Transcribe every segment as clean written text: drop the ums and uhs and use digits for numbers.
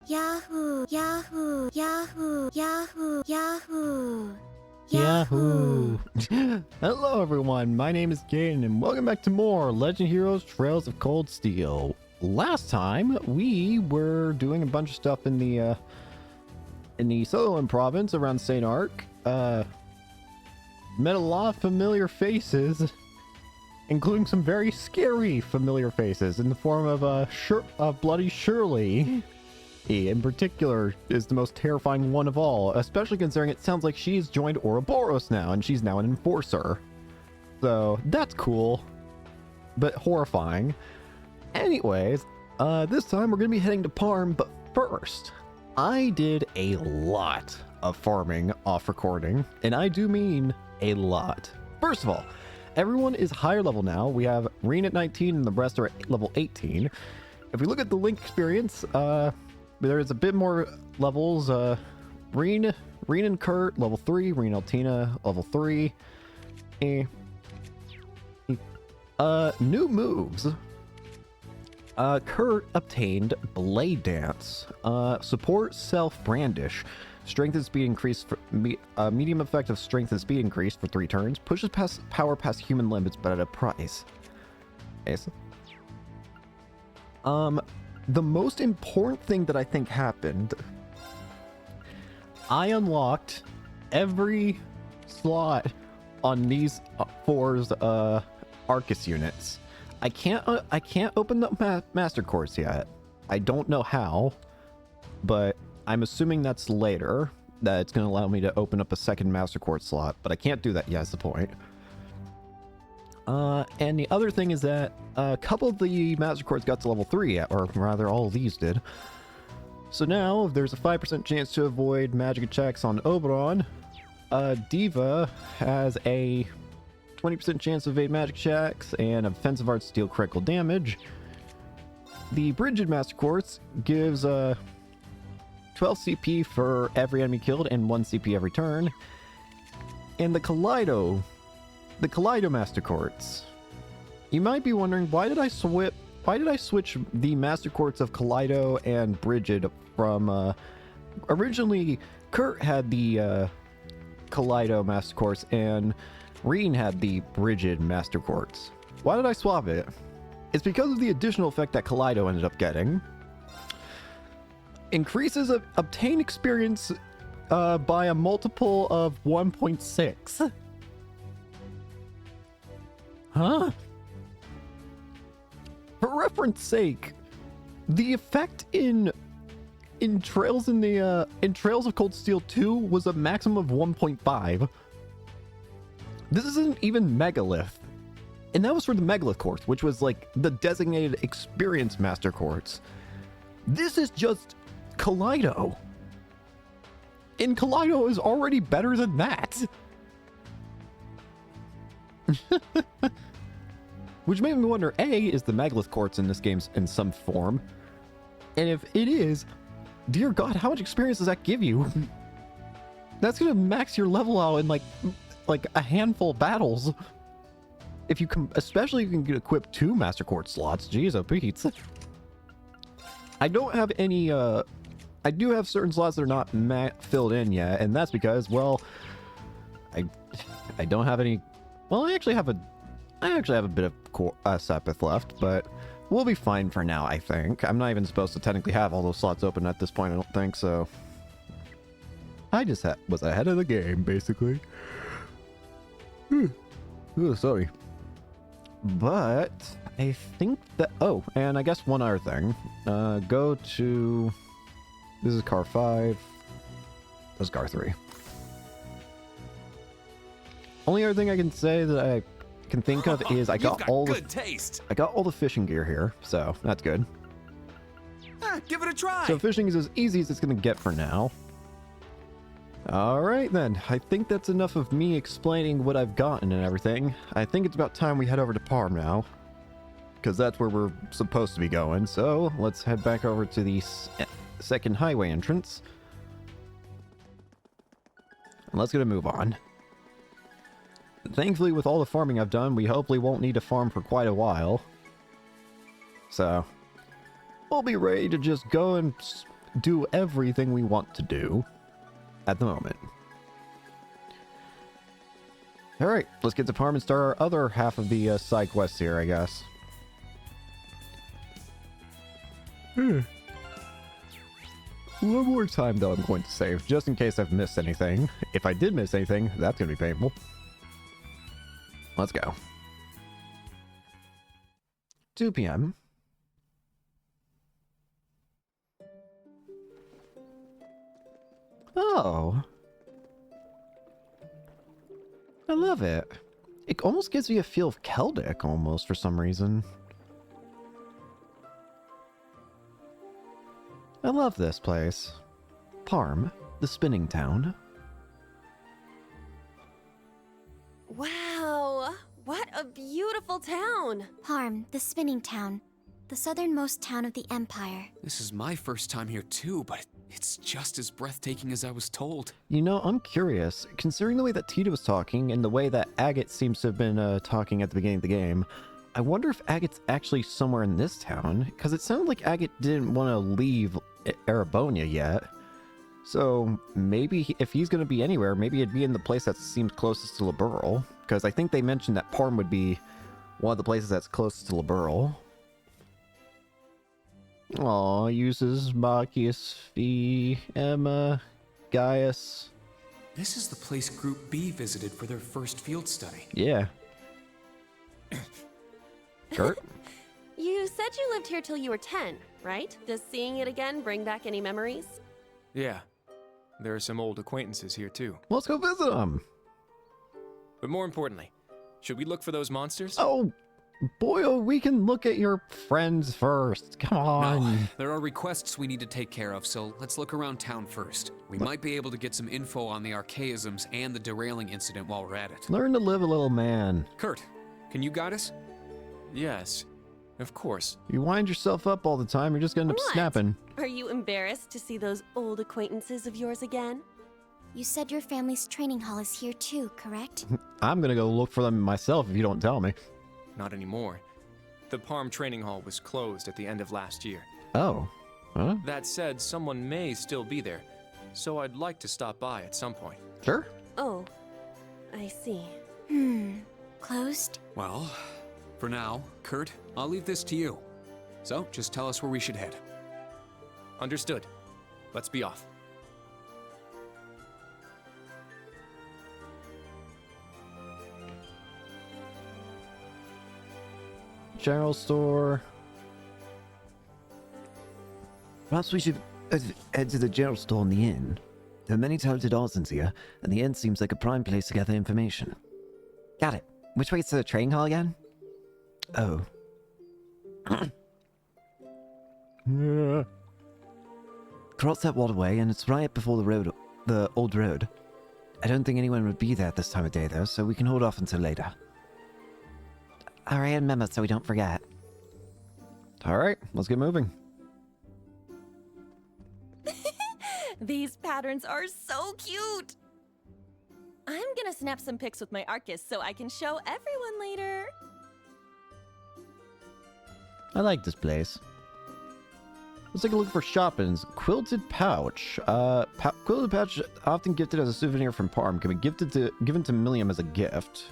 Yahoo! Yahoo! Yahoo! Yahoo! Yahoo! Yahoo! Hello everyone, my name is Caden and welcome back to more Legend Heroes Trails of Cold Steel. Last time we were doing a bunch of stuff in the Sutherland province around St. Arc. Met a lot of familiar faces, including some very scary familiar faces in the form of Bloody Shirley. He, in particular, is the most terrifying one of all, especially considering it sounds like she's joined Ouroboros now, and she's now an enforcer. So, that's cool, but horrifying. Anyways, this time we're going to be heading to Parm, but first, I did a lot of farming off recording, and I do mean a lot. First of all, everyone is higher level now. We have Reen at 19 and the rest are at level 18. If we look at the Link experience, there's a bit more levels. Reen and Kurt, level 3. Reen Altina, level 3. New moves. Kurt obtained Blade Dance. Support Self Brandish. Strength and speed increased for medium effect of strength and speed increased for 3 turns. Pushes power past human limits, but at a price. Okay, so the most important thing that I think happened, I unlocked every slot on these 4's Arcus units. I can't open the master course yet. I don't know how, but I'm assuming that's later, that it's going to allow me to open up a second master course slot, but I can't do that yet, is the point. And the other thing is that a couple of the master cords got to level 3, or rather all of these did. So now there's a 5% chance to avoid magic attacks on Oberon. Diva has a 20% chance to evade magic attacks and offensive arts deal critical damage. The Bridget master quartz gives 12 CP for every enemy killed and 1 CP every turn. And the Kaleido Master Quartz. You might be wondering, why did I switch the Master Quartz of Kaleido and Bridget from originally Kurt had the Kaleido Master Quartz and Reen had the Bridget Master Quartz. Why did I swap it? It's because of the additional effect that Kaleido ended up getting. Increases obtain experience by a multiple of 1.6. Huh? For reference sake, the effect in Trails of Cold Steel 2 was a maximum of 1.5. This isn't even Megalith. And that was for the Megalith Quartz, which was like the designated experience master quartz. This is just Kaleido. And Kaleido is already better than that. Which made me wonder, A, is the Megalith Quartz in this game in some form? And if it is, dear God, how much experience does that give you? That's gonna max your level out in like a handful of battles. If you can, especially if you can equip 2 Master Quartz slots. Jeez, oh Pete's. I don't have any, I do have certain slots that are not filled in yet, and that's because, well, I don't have any. Well, I actually have a bit of Sepith left, but we'll be fine for now, I think. I'm not even supposed to technically have all those slots open at this point, I don't think, so I just was ahead of the game, basically. Ooh, sorry. But I think that, oh, and I guess one other thing. Go to, this is car 5, this is car 3. Only other thing I can say that I can think of is I got all the fishing gear here, so that's good. Give it a try. So fishing is as easy as it's gonna get for now. All right then, I think that's enough of me explaining what I've gotten and everything. I think it's about time we head over to Parm now, because that's where we're supposed to be going. So let's head back over to the second highway entrance. And let's get a move on. Thankfully, with all the farming I've done, we hopefully won't need to farm for quite a while. So we'll be ready to just go and do everything we want to do at the moment. Alright, let's get to Parm and start our other half of the side quests here, I guess. One more time, though, I'm going to save, just in case I've missed anything. If I did miss anything, that's going to be painful. Let's go. 2 p.m. Oh. I love it. It almost gives me a feel of Celtic, almost, for some reason. I love this place. Parm, the spinning town. Wow! What a beautiful town! Parm, the spinning town. The southernmost town of the Empire. This is my first time here too, but it's just as breathtaking as I was told. You know, I'm curious. Considering the way that Tita was talking and the way that Agate seems to have been talking at the beginning of the game, I wonder if Agate's actually somewhere in this town, because it sounded like Agate didn't want to leave Erebonia yet. So maybe if he's going to be anywhere, maybe it'd be in the place that seems closest to Liberl, because I think they mentioned that Parm would be one of the places that's closest to Liberl. Aw, uses Bacchus, Fee, Emma, Gaius. This is the place Group B visited for their first field study. Yeah. Kurt? You said you lived here till you were 10, right? Does seeing it again bring back any memories? Yeah, there are some old acquaintances here too. Let's go visit them. But more importantly, should we look for those monsters? Oh, Boyle, we can look at your friends first. Come on. No, there are requests we need to take care of, so let's look around town first. We might be able to get some info on the archaisms and the derailing incident while we're at it. Learn to live a little, man. Kurt, can you guide us? Yes, of course. You wind yourself up all the time, you're just gonna end up What? snapping. Are you embarrassed to see those old acquaintances of yours again? You said your family's training hall is here too, correct? I'm gonna go look for them myself if you don't tell me. Not anymore. The Parm Training Hall was closed at the end of last year. Oh. Huh? That said, someone may still be there, so I'd like to stop by at some point. Sure. Oh, I see. Closed? Well, for now, Kurt, I'll leave this to you. So, just tell us where we should head. Understood. Let's be off. General store. Perhaps we should head to the general store in the inn. There are many talented artisans here, and the inn seems like a prime place to gather information. Got it. Which way is to the training hall again? Oh. Cross that waterway, and it's right before the old road. I don't think anyone would be there at this time of day, though, so we can hold off until later. Alright, remember so we don't forget. Alright, let's get moving. These patterns are so cute! I'm gonna snap some pics with my Arcus so I can show everyone later. I like this place. Let's take a look for shoppings. Quilted pouch. Quilted pouch, often gifted as a souvenir from Parm, can be given to Milliam as a gift.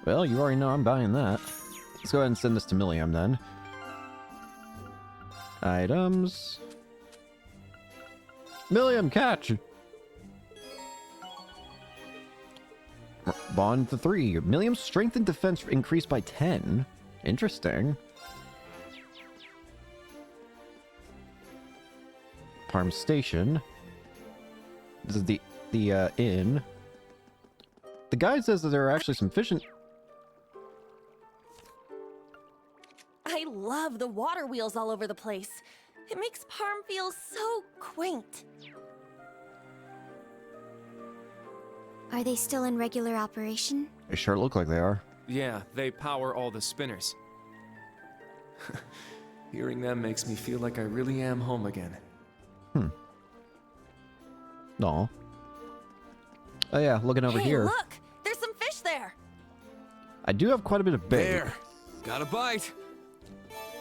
Well, you already know I'm buying that. Let's go ahead and send this to Milliam then. Items. Milliam, catch! Bond to 3. Milliam's strength and defense increased by 10. Interesting. Parm Station. This is the inn. The guide says that there are actually some fish in... I love the water wheels all over the place. It makes Parm feel so quaint. Are they still in regular operation? They sure look like they are. Yeah, they power all the spinners. Hearing them makes me feel like I really am home again. Aw. Oh yeah, looking over Hey, here. look! There's some fish there! I do have quite a bit of bait. There! Got a bite!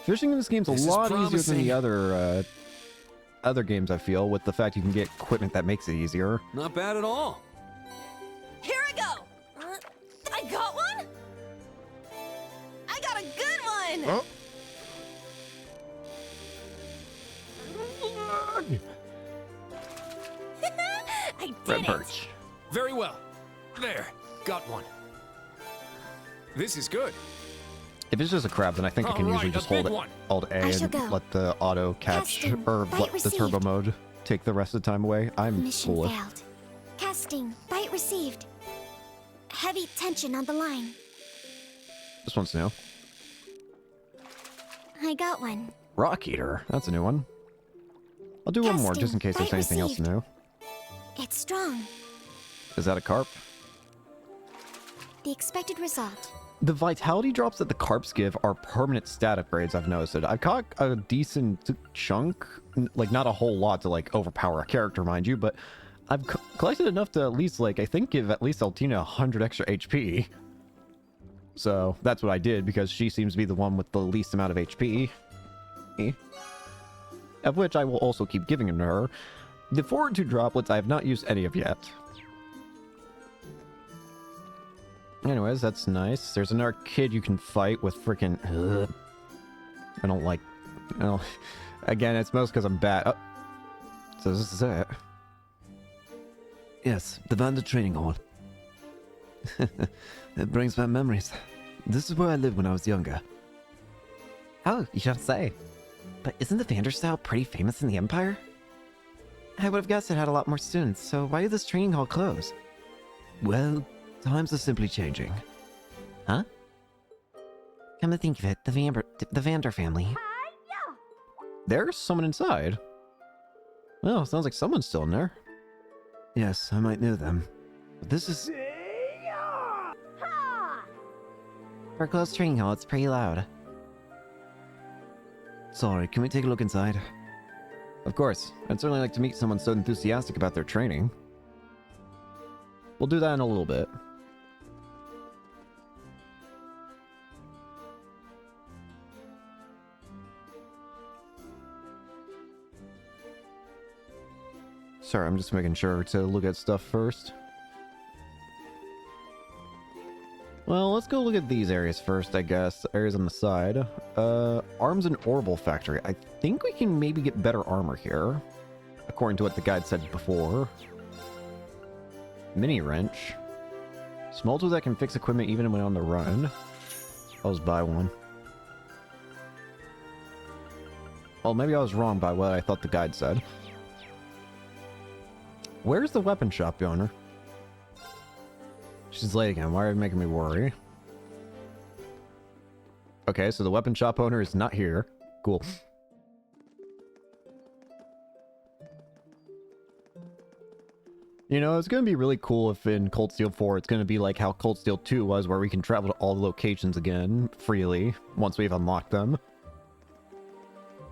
Fishing in this game's a This is lot easier than promising. the other other games, I feel, with the fact you can get equipment that makes it easier. Not bad at all. Here I go! I got one? I got a good one! Oh. I did Red it! perch. Very well. There, got one. This is good. If it's just a crab, then I think I can usually Alright, just a big hold it, one. Alt A I shall and go. let the auto catch Casting. or Bite let the turbo received. mode take the rest of the time away. I'm Mission foolish. failed. Casting. Bite received. Heavy tension on the line. This one's new. I got one. Rock Eater. That's a new one. I'll do one more just in case there's Bite anything else received. new. It's strong. Is that a carp? The expected result. The vitality drops that the carps give are permanent stat upgrades, I've noticed it. I've caught a decent chunk, like not a whole lot to like overpower a character, mind you, but I've collected enough to at least like, I think give at least Altina 100 extra HP. So that's what I did because she seems to be the one with the least amount of HP. Of which I will also keep giving them to her. The Fortitude droplets I have not used any of yet. Anyways, that's nice. There's another kid you can fight with freaking. I don't like. No. Again, it's most because I'm bad. Oh. So this is it. Yes, the Vanda training hall. It brings back memories. This is where I lived when I was younger. Oh, you don't say. But isn't the Vanderstyle pretty famous in the Empire? I would have guessed it had a lot more students, so why did this training hall close? Well, times are simply changing. Huh? Come to think of it, the Vander family. There's someone inside. Well, sounds like someone's still in there. Yes, I might know them. But this is... For a closed training hall, it's pretty loud. Sorry, can we take a look inside? Of course. I'd certainly like to meet someone so enthusiastic about their training. We'll do that in a little bit. Sorry, I'm just making sure to look at stuff first. Well, let's go look at these areas first, I guess. Areas on the side. Arms and Orbital Factory. I think we can maybe get better armor here, according to what the guide said before. Mini wrench. Small tool that can fix equipment even when on the run. I'll just buy one. Well, maybe I was wrong by what I thought the guide said. Where's the weapon shop owner? She's late again. Why are you making me worry? Okay, so the weapon shop owner is not here. Cool. You know, it's going to be really cool if in Cold Steel 4 it's going to be like how Cold Steel 2 was, where we can travel to all the locations again freely once we've unlocked them.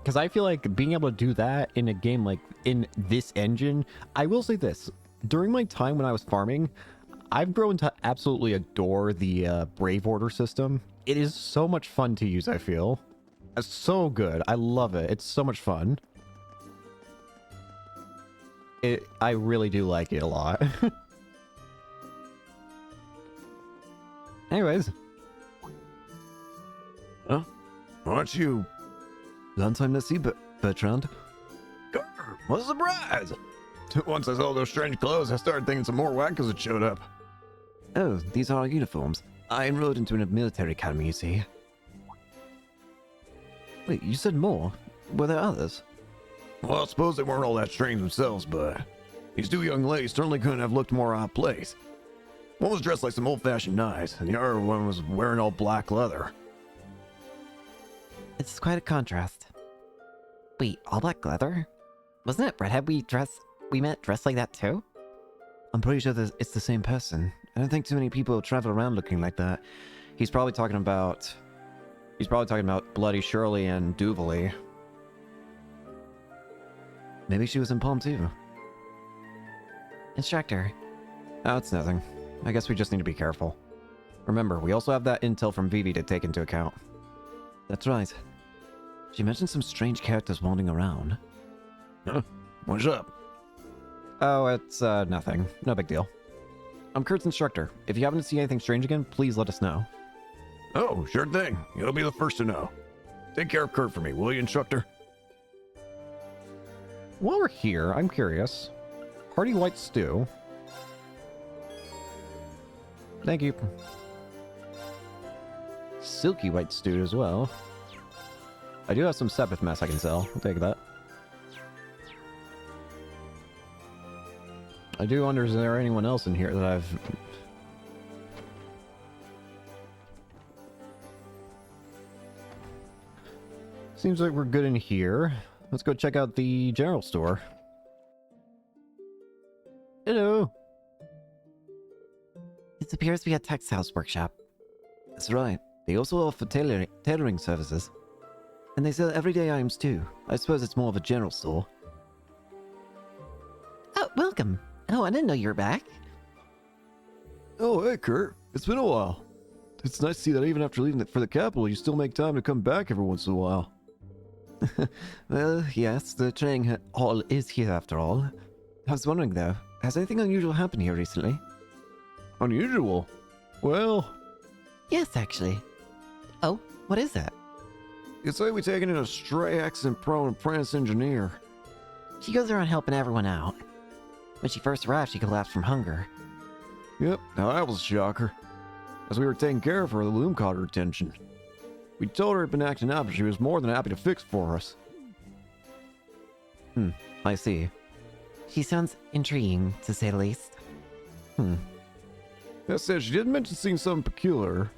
Because I feel like being able to do that in a game like in this engine, I will say this. During my time when I was farming, I've grown to absolutely adore the Brave Order system. It is so much fun to use, I feel. It's so good. I love it. It's so much fun. I really do like it a lot. Anyways. Oh, aren't you? Long time no see, Bertrand. What a surprise! Once I saw those strange clothes, I started thinking some more wackos had showed up. Oh, these are our uniforms. I enrolled into a military academy, you see. Wait, you said more? Were there others? Well, I suppose they weren't all that strange themselves, but these two young ladies certainly couldn't have looked more out of place. One was dressed like some old-fashioned knights, and the other one was wearing all black leather. It's quite a contrast. Wait, all black leather? Wasn't it Redhead we met dressed like that too? I'm pretty sure that it's the same person. I don't think too many people travel around looking like that. He's probably talking about Bloody Shirley and Duvalie. Maybe she was in Palm too. Instructor. Oh, it's nothing. I guess we just need to be careful. Remember, we also have that intel from Vivi to take into account. That's right. She mentioned some strange characters wandering around. Huh? What's up? Oh, it's, nothing. No big deal. I'm Kurt's instructor. If you happen to see anything strange again, please let us know. Oh, sure thing. You'll be the first to know. Take care of Kurt for me, will you, instructor? While we're here, I'm curious. Hearty white stew. Thank you. Silky white stew as well. I do have some Sepith mess I can sell. I'll take that. I do wonder, is there anyone else in here that I've... Seems like we're good in here. Let's go check out the general store. Hello. It appears to be a textiles workshop. That's right. They also offer tailoring services. And they sell everyday items too. I suppose it's more of a general store. Oh, welcome. Oh, I didn't know you were back. Oh, hey, Kurt. It's been a while. It's nice to see that even after leaving for the capital, you still make time to come back every once in a while. Well, yes, the training hall is here after all. I was wondering though, has anything unusual happened here recently? Unusual? Well, Yes, actually. Oh, what is that? it's like we taken in a stray accident-prone apprentice engineer. She goes around helping everyone out. When she first arrived, she collapsed from hunger. Yep, now that was a shocker. As we were taking care of her, the loom caught her attention. We told her it had been acting up, and she was more than happy to fix for us. I see. She sounds intriguing, to say the least. That said, she did mention seeing something peculiar.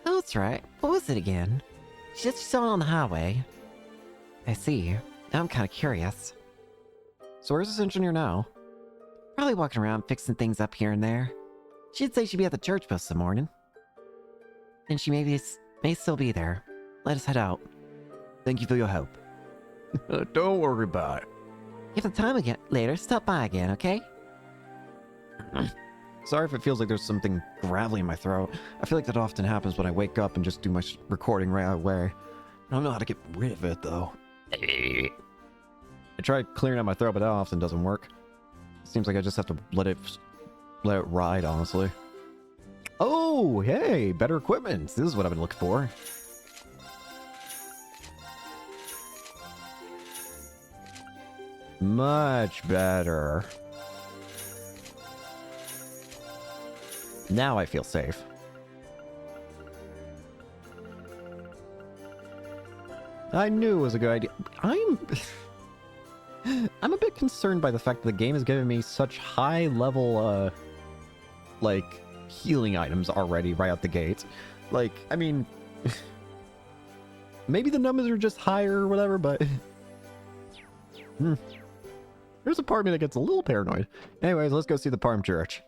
Oh, that's right. What was it again? She said she saw it on the highway. I see. Now I'm kind of curious. So where's this engineer now? Probably walking around fixing things up here and there. She'd say she'd be at the church bus some morning. And she may still be there. Let us head out. Thank you for your help. Don't worry about it. If the time again later, stop by again, okay? Sorry if it feels like there's something gravelly in my throat. I feel like that often happens when I wake up and just do my recording right away. I don't know how to get rid of it, though. I tried clearing out my throat, but that often doesn't work. Seems like I just have to let it ride, honestly. Oh, hey, better equipment. This is what I've been looking for. Much better. Now I feel safe. I knew it was a good idea. I'm a bit concerned by the fact that the game is giving me such high level, like, healing items already right out the gate. Like, I mean, maybe the numbers are just higher or whatever, but there's a part of me that gets a little paranoid. Anyways, let's go see the Parm Church.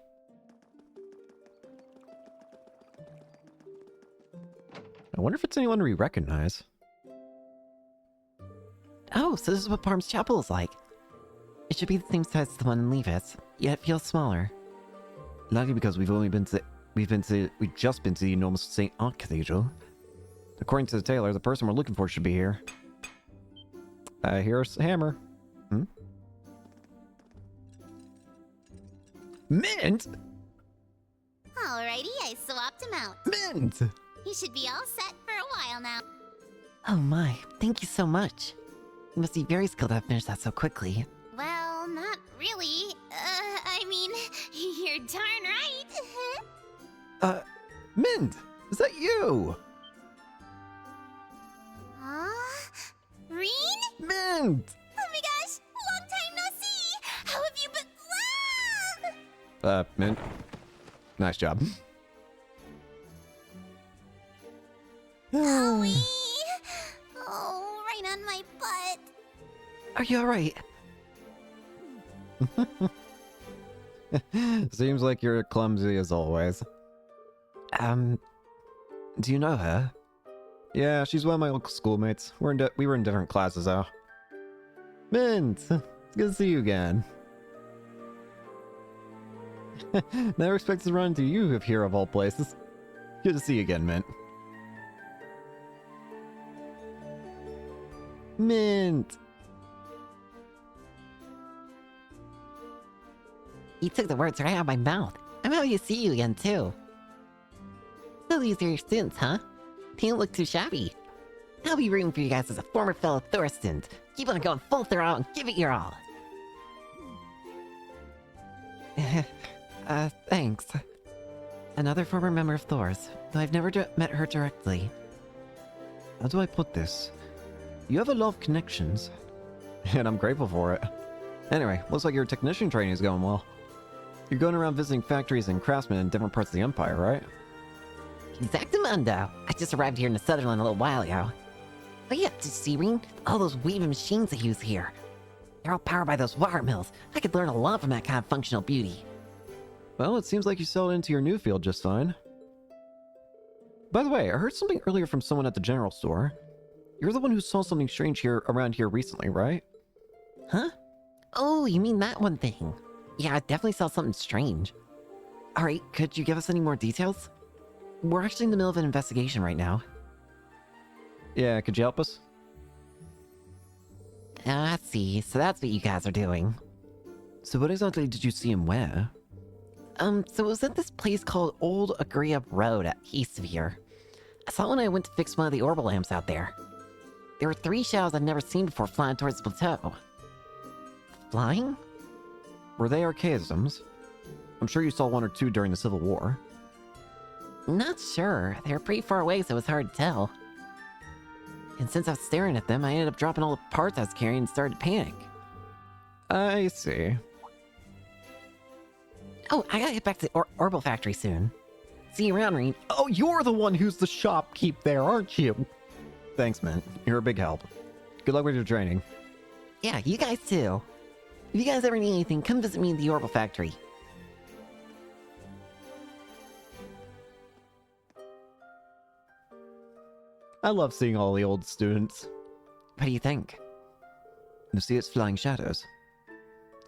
I wonder if it's anyone we recognize. Oh, so this is what Parm's Chapel is like. It should be the same size as the one in Levis, yet it feels smaller. Likely because we've just been to the enormous St. Aunt Cathedral. According to the tailor, the person we're looking for should be here. Here's Hammer. Mint! Alrighty, I swapped him out. Mint! He should be all set for a while now. Oh my, thank you so much. You must be very skilled to have finished that so quickly. Well, not really. I mean, you're darn right. Mint! Is that you? Huh? Reen? Mint! Oh my gosh, long time no see. How have you been? Mint. Nice job. Owie. Oh, right on my butt. Are you alright? Seems like you're clumsy as always. Do you know her? Yeah, she's one of my old schoolmates. We were in different classes, though. Mint! It's good to see you again. Never expected to run into you here of all places. Good to see you again, Mint. Mint! You took the words right out of my mouth. I'm happy to see you again, too. So these are your students, huh? They don't look too shabby. I'll be rooting for you guys as a former fellow Thor student. Keep on going full throttle and give it your all. Thanks. Another former member of Thor's, though I've never met her directly. How do I put this? You have a lot of connections. And I'm grateful for it. Anyway, looks like your technician training is going well. You're going around visiting factories and craftsmen in different parts of the Empire, right? Exactamundo! I just arrived here in the Sutherland a little while ago. Oh yeah, did you see, Reen? All those weaving machines they use here. They're all powered by those wire mills. I could learn a lot from that kind of functional beauty. Well, it seems like you settled into your new field just fine. By the way, I heard something earlier from someone at the general store. You're the one who saw something strange here around here recently, right? Huh? Oh, you mean that one thing? Yeah, I definitely saw something strange. Alright, could you give us any more details? We're actually in the middle of an investigation right now. Yeah, could you help us? I see. So that's what you guys are doing. So what exactly did you see and where? So it was at this place called Old Agria Road east of here. I saw it when I went to fix one of the orbital lamps out there. There were 3 shadows I'd never seen before flying towards the plateau. Flying? Were they archaisms? I'm sure you saw 1 or 2 during the Civil War. Not sure. They were pretty far away, so it was hard to tell. And since I was staring at them, I ended up dropping all the parts I was carrying and started to panic. I see. Oh, I gotta get back to the orbital factory soon. See you around, Reen. Oh, you're the one who's the shopkeep there, aren't you? Thanks, man. You're a big help. Good luck with your training. Yeah, you guys too. If you guys ever need anything, come visit me in the orbital factory. I love seeing all the old students. What do you think? You see its flying shadows.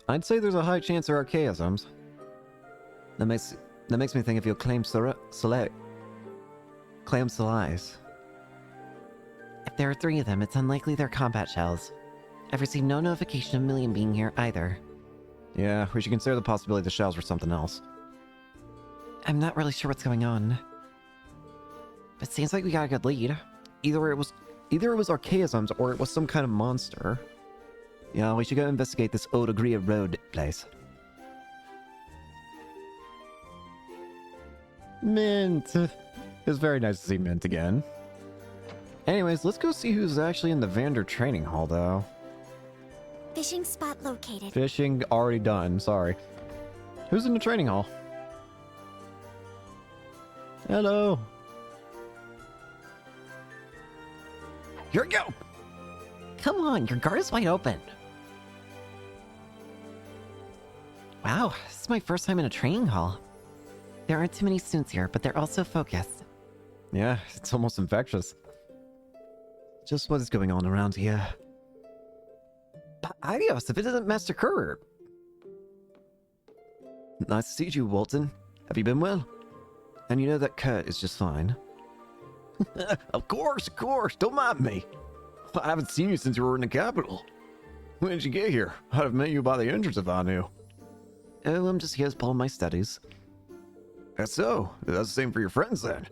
I'd say there's a high chance they're archaisms. That makes me think if you'll claim Soleil. Claim Soleil's. If there are 3 of them, it's unlikely they're combat shells. I've received no notification of Million being here either. Yeah, we should consider the possibility the shells were something else. I'm not really sure what's going on. But it seems like we got a good lead. Either it was archaisms or it was some kind of monster. Yeah, we should go investigate this Old Agria Road place. Mint. It's very nice to see Mint again. Anyways, let's go see who's actually in the Vander training hall, though. Fishing spot located. Fishing already done, sorry. Who's in the training hall? Hello. Here we go! Come on, your guard is wide open. Wow, this is my first time in a training hall. There aren't too many students here, but they're also focused. Yeah, it's almost infectious. Just what is going on around here? Adios, if it isn't Master Kerr. Nice to see you, Walton. Have you been well? And you know that Kurt is just fine. Of course, don't mind me. I haven't seen you since you were in the capital. When did you get here? I'd have met you by the entrance if I knew. Oh, I'm just here as part of my studies. That's so. That's the same for your friends then.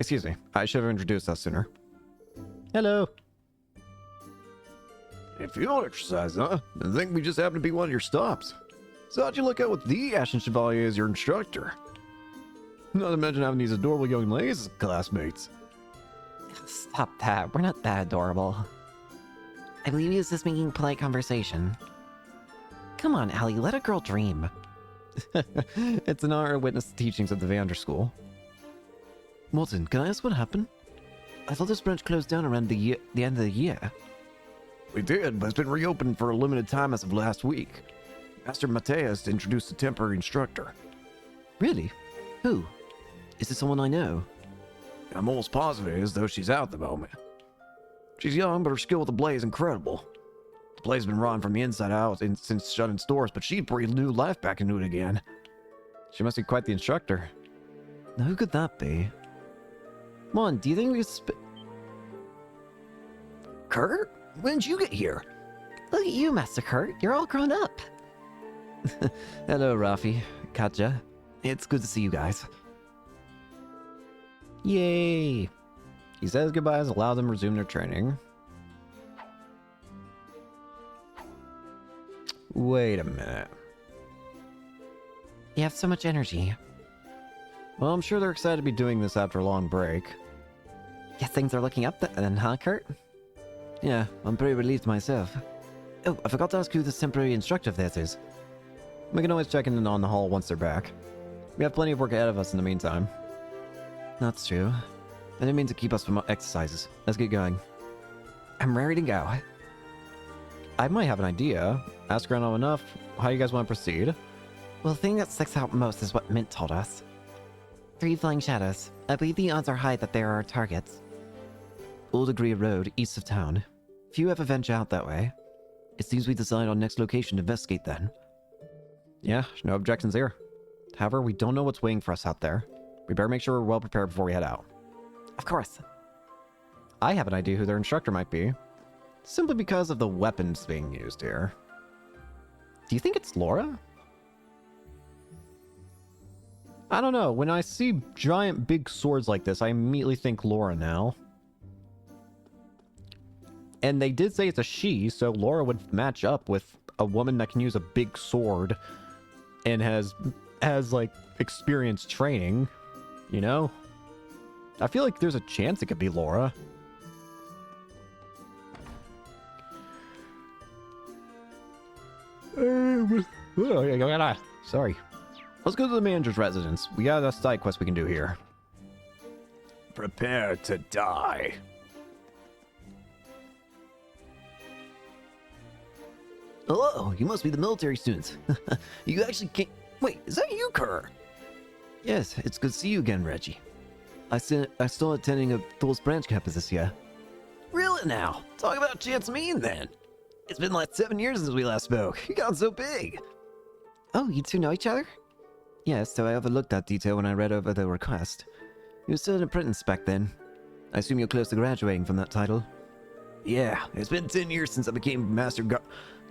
Excuse me, I should have introduced us sooner. Hello. Field exercise, huh? I think we just happen to be one of your stops. So how'd you look out with the Ashen Chevalier as your instructor? Not to mention having these adorable young ladies as classmates. Stop that, we're not that adorable. I believe he was just making polite conversation. Come on, Allie, let a girl dream. It's an honor to witness the teachings of the Vander School. Walton, can I ask what happened? I thought this branch closed down around the end of the year. We did, but it's been reopened for a limited time as of last week. Master Mateus introduced a temporary instructor. Really? Who? Is it someone I know? I'm almost positive it is, though she's out at the moment. She's young, but her skill with the blade is incredible. The blade's been rotten from the inside out since shutting stores, but she breathed new life back into it again. She must be quite the instructor. Now, who could that be? Come on, do you think we could Kurt? When did you get here? Look at you, Master Kurt, you're all grown up. Hello, Rafi, Katja. It's good to see you guys. Yay! He says goodbyes, allow them to resume their training. Wait a minute. You have so much energy. Well, I'm sure they're excited to be doing this after a long break. Guess things are looking up then, huh, Kurt? Yeah, I'm pretty relieved myself. Oh, I forgot to ask who this temporary instructor of theirs is. We can always check in on the hall once they're back. We have plenty of work ahead of us in the meantime. That's true. I didn't mean to keep us from exercises. Let's get going. I'm ready to go. I might have an idea. Ask around long enough. How you guys want to proceed? Well, the thing that sticks out most is what Mint told us. 3 flying shadows. I believe the odds are high that there are our targets. Old Agria Road, east of town. Few ever venture out that way. It seems we decide on next location to investigate then. Yeah, no objections here. However, we don't know what's waiting for us out there. We better make sure we're well prepared before we head out. Of course. I have an idea who their instructor might be. Simply because of the weapons being used here. Do you think it's Laura? I don't know. When I see giant big swords like this, I immediately think Laura now. And they did say it's a she, so Laura would match up with a woman that can use a big sword and has like experienced training, you know? I feel like there's a chance it could be Laura. Sorry. Let's go to the manager's residence. We got a side quest we can do here. Prepare to die. Hello, you must be the military students. You actually came... Wait, is that you, Kerr? Yes, it's good to see you again, Reggie. I still attending a Thul's branch campus this year. Really now? Talk about chance mean then. It's been like 7 years since we last spoke. You got so big. Oh, you two know each other? Yes, so I overlooked that detail when I read over the request. You were still an apprentice back then. I assume you're close to graduating from that title. Yeah, it's been 10 years since I became Master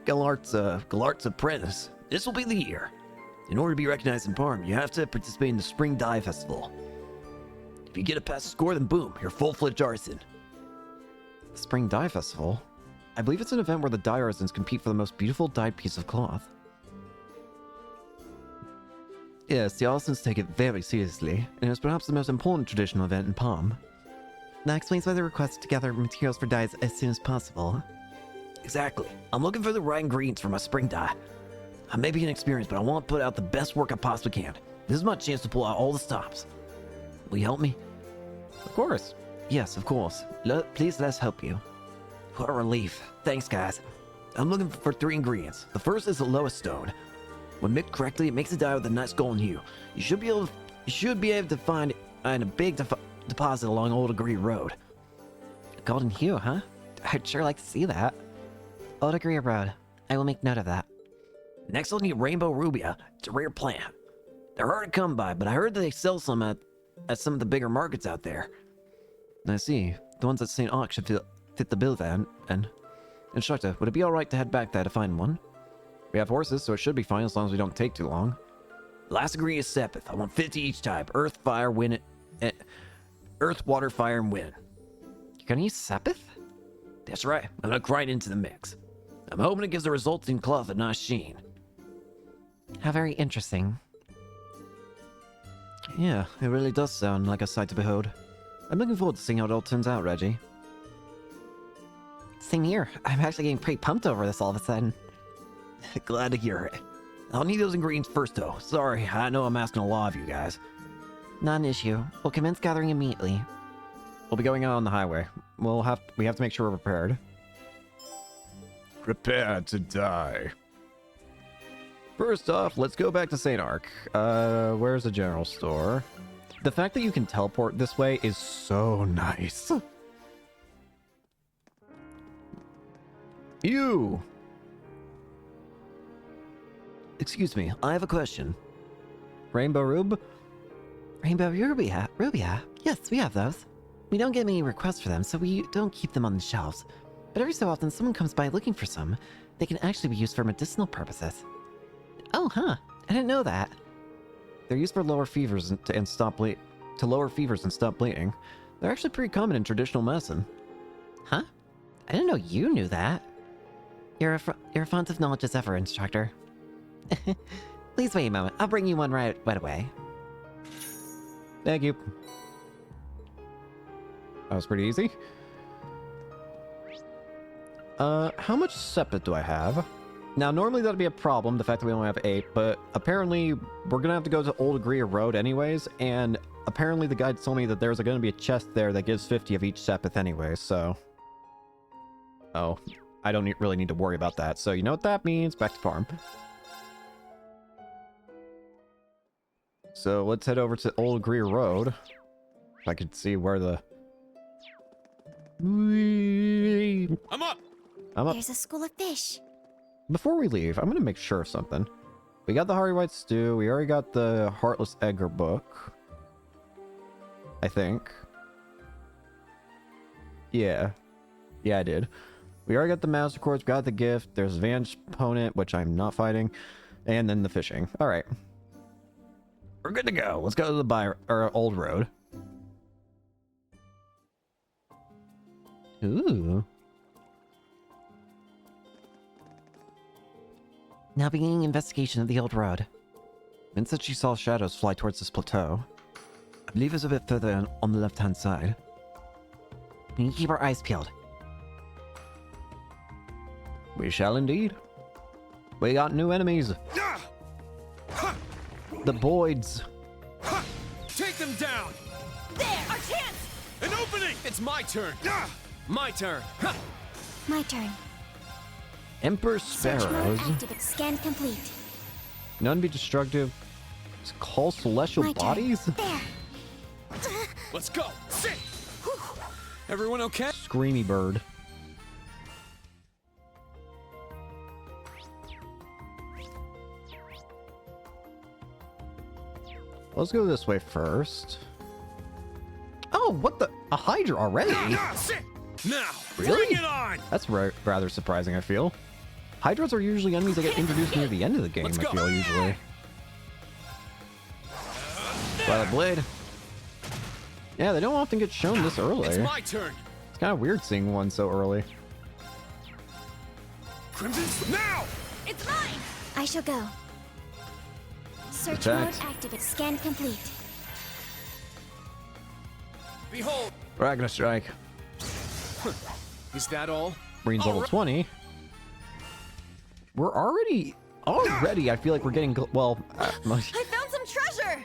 Galart's apprentice. This will be the year. In order to be recognized in Parm, you have to participate in the Spring Dye Festival. If you get a pass score, then boom, you're full-fledged artisan. The Spring Dye Festival? I believe it's an event where the dye artisans compete for the most beautiful dyed piece of cloth. Yes, the artisans take it very seriously, and it's perhaps the most important traditional event in Palm. That explains why they request to gather materials for dyes as soon as possible. Exactly. I'm looking for the right ingredients for my spring dye. I may be inexperienced, but I want to put out the best work I possibly can. This is my chance to pull out all the stops. Will you help me? Of course. Yes, of course. Please let us help you. What a relief. Thanks, guys. I'm looking for 3 ingredients. The first is the lowest stone. When mixed correctly, it makes a dye with a nice golden hue. You should be able to find it in a big deposit along Old Agree Road. Golden hue, huh? I'd sure like to see that. Old Agree Road. I will make note of that. Next, I'll need Rainbow Rubia. It's a rare plant. They're hard to come by, but I heard that they sell some at some of the bigger markets out there. I see. The ones at St. Ark should fit the bill then. And instructor, would it be alright to head back there to find one? We have horses, so it should be fine as long as we don't take too long. Last ingredient is Sepith. I want 50 each type. Earth, fire, wind, earth, water, fire, and wind. You're gonna use Sepith? That's right. I'm gonna grind into the mix. I'm hoping it gives the resulting cloth a nice sheen. How very interesting. Yeah, it really does sound like a sight to behold. I'm looking forward to seeing how it all turns out, Reggie. Same here. I'm actually getting pretty pumped over this all of a sudden. Glad to hear it. I'll need those ingredients first, though. Sorry, I know I'm asking a lot of you guys. Not an issue. We'll commence gathering immediately. We'll be going out on the highway. We have to make sure we're prepared. Prepare to die. First off, let's go back to St. Ark. Where's the general store? The fact that you can teleport this way is so nice. You! Excuse me, I have a question. Rainbow Rube? Rainbow Rubia? Yes, we have those. We don't get many requests for them, so we don't keep them on the shelves. But every so often, someone comes by looking for some. They can actually be used for medicinal purposes. Oh, huh. I didn't know that. They're used for lower fevers and stop to lower fevers and stop bleeding. They're actually pretty common in traditional medicine. Huh? I didn't know you knew that. You're a font of knowledge as ever, instructor. Please wait a moment. I'll bring you one right away. Thank you. That was pretty easy. How much sepet do I have? Now, normally that'd be a problem, the fact that we only have 8, but apparently we're gonna have to go to Old Agria Road anyways, and apparently the guide told me that there's gonna be a chest there that gives 50 of each sepeth anyway, so... Oh, I don't really need to worry about that, so you know what that means? Back to farm. So let's head over to Old Agria Road. If I could see where the... I'm up! I'm up. There's a school of fish. Before we leave, I'm gonna make sure of something. We got the Hearty White Stew. We already got the Heartless Edgar book. I think. Yeah. Yeah, I did. We already got the Master Quartz, got the gift. There's Vantage Opponent, which I'm not fighting. And then the fishing. Alright. We're good to go. Let's go to the Old Road. Ooh. Now beginning investigation of the old road. Min said she saw shadows fly towards this plateau. I believe it's a bit further on the left-hand side. We need to keep our eyes peeled. We shall indeed. We got new enemies. The Boyds. Take them down! There! Our chance! An opening! It's my turn! My turn! My turn. Emperor Search mode Sparrows. activate. Scan complete. None be destructive. Call celestial My turn. bodies? There. Let's go! Sit! Everyone okay? Screamy bird. Let's go this way first. Oh, what the? A Hydra already? Sit! Now! Really? Bring it on! That's rather surprising, I feel. Hydras are usually enemies that get introduced near the end of the game, Let's I go. feel, usually. Violet Blade. Yeah, they don't often get shown this early. It's my turn! It's kind of weird seeing one so early. Crimson, now! It's mine! I shall go. Search Attack. mode activate. Scan complete. Behold! Ragnar Strike. Is that all? Marines level Alright. 20. We're already, I feel like we're getting, well, I found some treasure!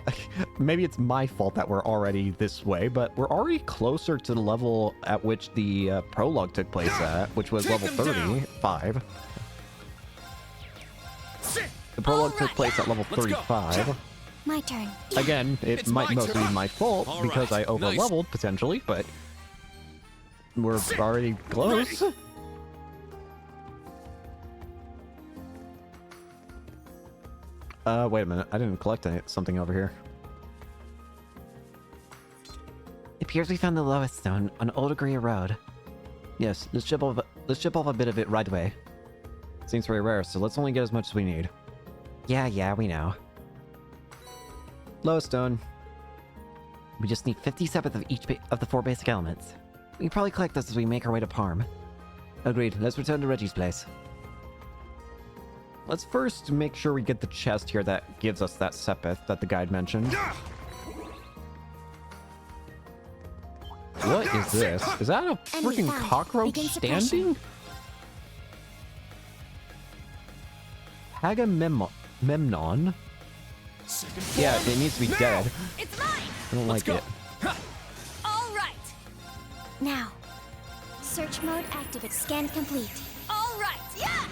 maybe it's my fault that we're already this way, but we're already closer to the level at which the prologue took place at, which was Take level them down. 35. Sit! The prologue took Alright. place at level Let's go. 35. My turn. Again, it It's might my mostly turn. be my fault All because I right. over-leveled, potentially, but we're already close. Ready. Wait a minute. I didn't collect something over here. It appears we found the lowest stone on Old Agria Road. Yes, let's chip off a bit of it right away. Seems very rare, so let's only get as much as we need. Yeah, we know. Lowest stone. We just need 57th of each of the 4 basic elements. We can probably collect those as we make our way to Parm. Agreed. Let's return to Reggie's place. Let's first make sure we get the chest here that gives us that sepeth that the guide mentioned. What is this? Is that a Enemy freaking found. cockroach Begin suppression. standing? Agamemnon? Second Yeah, form. it needs to be Now! dead. It's mine! I don't Let's like go! it. All right! Now. Search mode activate. Scan complete. All right! Yeah!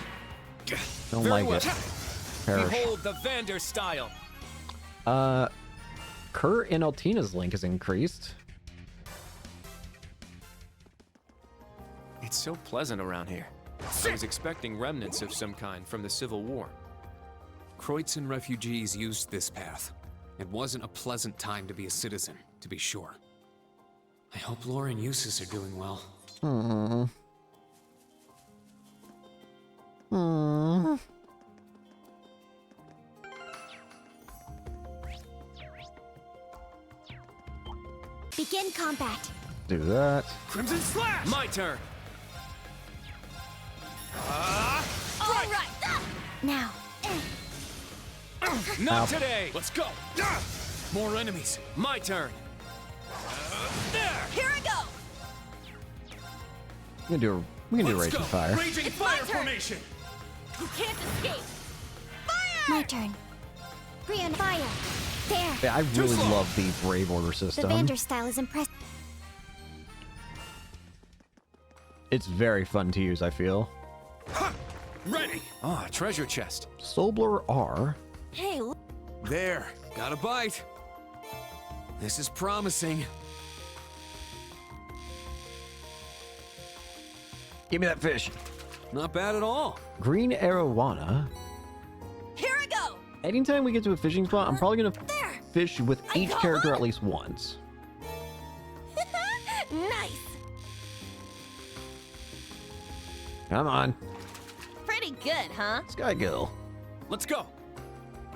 Don't Very like well. it. Perish. Behold the Vander style. Kurt and Altina's link is increased. It's so pleasant around here. I was expecting remnants of some kind from the Civil War. Kreutzen refugees used this path. It wasn't a pleasant time to be a citizen, to be sure. I hope Laura and Eustace are doing well. Begin combat. Do that. Crimson Slash! My turn. All right. Now. Not Ow. today. Let's go. More enemies. My turn. There. Here I go. We can do Let's Raging go. Fire. Raging It's my Fire turn. Formation! You can't escape. My turn. Brian, fire. There. Yeah, I really slow. love the Brave Order The system. Vander style is impressive. It's very fun to use, I feel. Ready! Ah, treasure chest. Sobler R. Hey, look. There, got a bite. This is promising. Give me that fish. Not bad at all. Green Arowana. Here I go. Anytime we get to a fishing spot, I'm probably gonna There. fish with I each got character one. at least once. Nice. Come on, Pretty good, huh? Skygill. Let's go.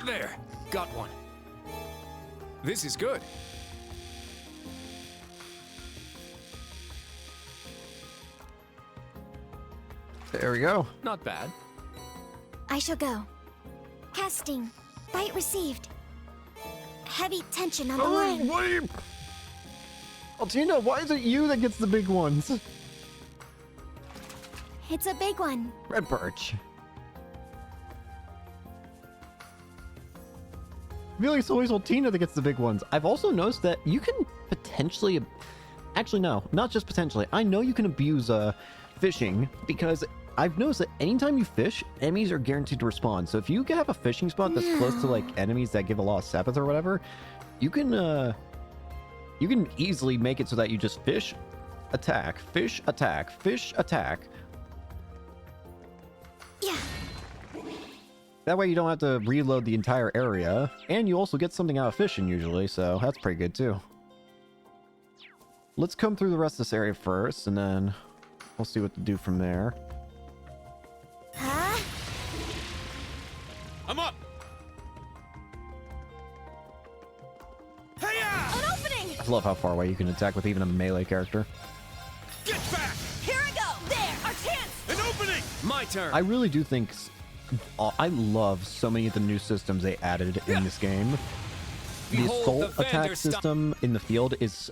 There, got one. This is good. There we go. Not bad. I shall go. Casting. Bite received. Heavy tension on the line. what are you? Altina, why is it you that gets the big ones? It's a big one. Red Birch. I feel like it's always Altina that gets the big ones. I've also noticed that you can potentially... Actually, no, not just potentially. I know you can abuse fishing because I've noticed that anytime you fish, enemies are guaranteed to respawn. So if you have a fishing spot that's close to like enemies that give a lot of sepith or whatever, you can easily make it so that you just fish, attack, fish, attack, fish, attack. Yeah. That way you don't have to reload the entire area, and you also get something out of fishing usually, so that's pretty good too. Let's come through the rest of this area first, and then we'll see what to do from there. Huh? I'm up! Hey-ya! An opening. I love how far away you can attack with even a melee character. Get back! Here I go. There. Our chance. An opening! My turn. I really do think... I love so many of the new systems they added in this game. The Behold assault the attack Vander style. system in the field is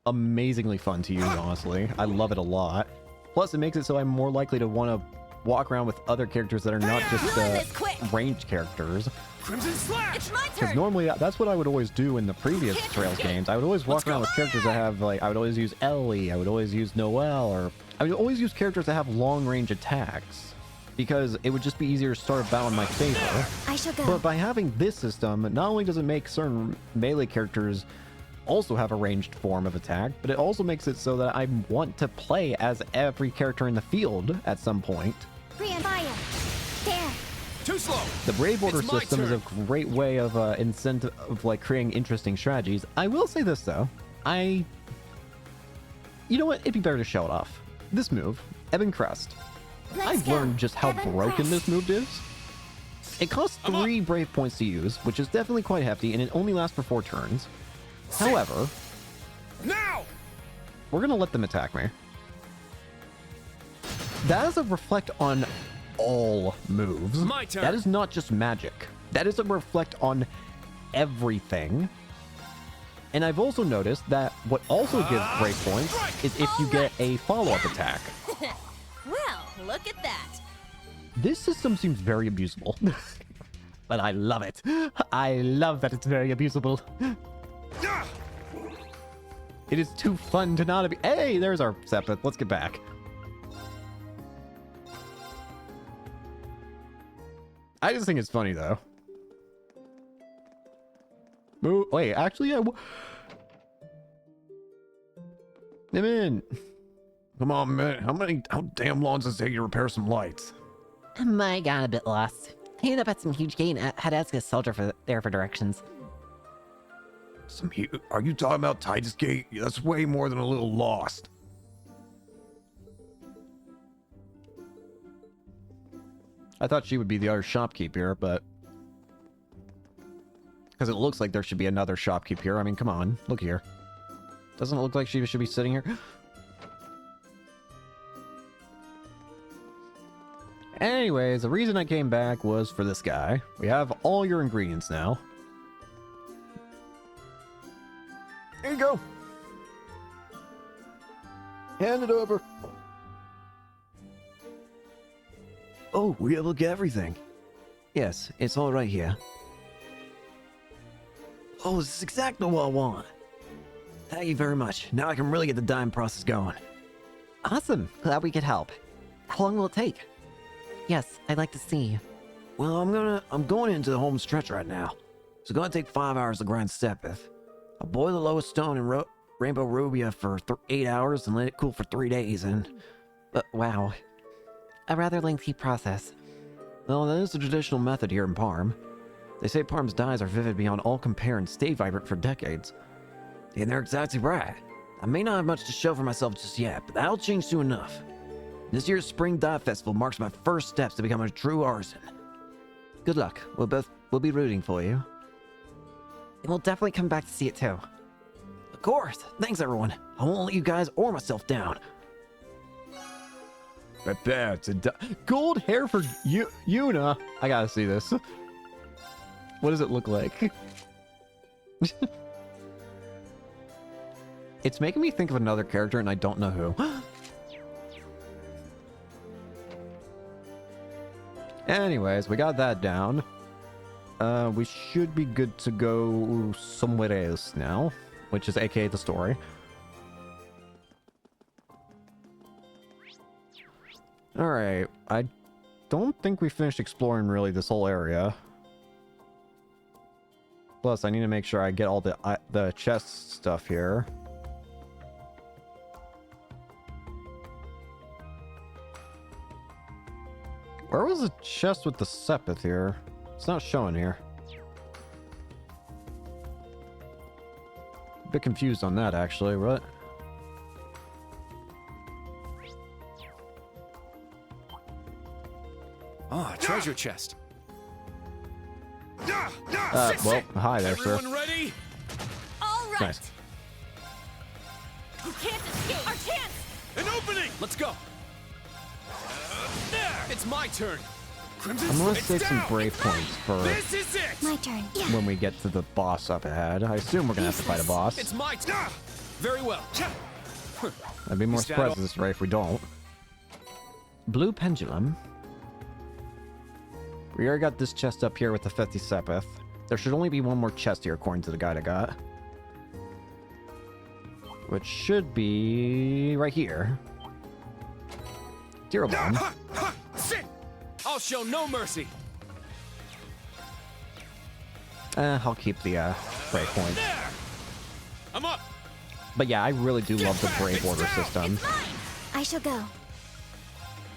amazingly fun to use, honestly. I love it a lot. Plus, it makes it so I'm more likely to want to walk around with other characters that are not just Ruin this quick. ranged characters. Crimson Slash! It's my Because turn. normally that's what I would always do in the previous Can't Trails escape. games. I would always walk Let's around go. with characters that have like I would always use Ellie, I would always use Noelle, or I would always use characters that have long range attacks. Because it would just be easier to start a battle in my favor. I shall go. But by having this system, not only does it make certain melee characters also have a ranged form of attack, but it also makes it so that I want to play as every character in the field at some point. Brian, fire. There. Too slow! The Brave Order It's my system is a turn. great way of incentive of like creating interesting strategies. I will say this though, you know what? It'd be better to show it off. This move, Ebon Crest. Let's I've go. learned just how Heaven broken Crest. this move is. It costs 3 Brave points to use, which is definitely quite hefty, and it only lasts for 4 turns. However, Now! we're gonna let them attack me. That is a reflect on all moves. My turn. That is not just magic. That is a reflect on everything. And I've also noticed that what also gives brave points is if you get a follow-up attack. Well, look at that. This system seems very abusable. But I love it. I love that it's very abusable. Yeah! It is too fun to not be. Hey, there's our Sepith. Let's get back. I just think it's funny though. Wait, actually, yeah. I'm in. Come on, man. How damn long does it take you to repair some lights? I got a bit lost. I ended up at some huge gate and had to ask a soldier for directions. Are you talking about Titus Gate? That's way more than a little lost. I thought she would be the other shopkeeper, but because it looks like there should be another shopkeep here. I mean, come on, look here. Doesn't look like she should be sitting here. Anyways, the reason I came back was for this guy. We have all your ingredients now. Here you go. Hand it over. Oh, we able to get everything. Yes, it's all right here. Oh, this is exactly what I want. Thank you very much. Now I can really get the dyeing process going. Awesome. Glad we could help. How long will it take? Yes, I'd like to see. Well, I'm going into the home stretch right now. It's gonna take 5 hours to grind Sepith. I'll boil the lowest stone in Rainbow Rubia for 8 hours and let it cool for 3 days, and... Wow. A rather lengthy process. Well, that is the traditional method here in Parm. They say Parm's dyes are vivid beyond all compare and stay vibrant for decades. And they're exactly right. I may not have much to show for myself just yet, but that'll change soon enough. This year's Spring Dye Festival marks my first steps to becoming a true artisan. Good luck. We'll be rooting for you. And we'll definitely come back to see it too. Of course. Thanks, everyone. I won't let you guys or myself down. Prepare to die. Gold hair for Yuna. I gotta see this. What does it look like? It's making me think of another character and I don't know who. Anyways, we got that down. We should be good to go somewhere else now, which is aka the story. Alright, I don't think we finished exploring really this whole area. Plus, I need to make sure I get all the chest stuff here. Where was the chest with the Sepith here? It's not showing here. A bit confused on that, actually. What? Ah, treasure chest. Well, hi there, sir. Everyone ready? All right. Nice. You can't escape our chance. An opening! Let's go. There! It's my turn. Crimson I'm gonna It's save some down. brave points for This is it! My turn. Yeah. when we get to the boss up ahead. I assume we're gonna have to fight a boss. It's my turn. Very well. I'd be more Is that surprised all? at this rate if we don't. Blue pendulum. We already got this chest up here with the 50 Sepith. There should only be one more chest here according to the guide I got. Which should be right here. Zero bomb. Sit! I'll show no mercy. I'll keep the brave points. There! I'm up! But yeah, I really do love the brave order system. It's mine. I shall go.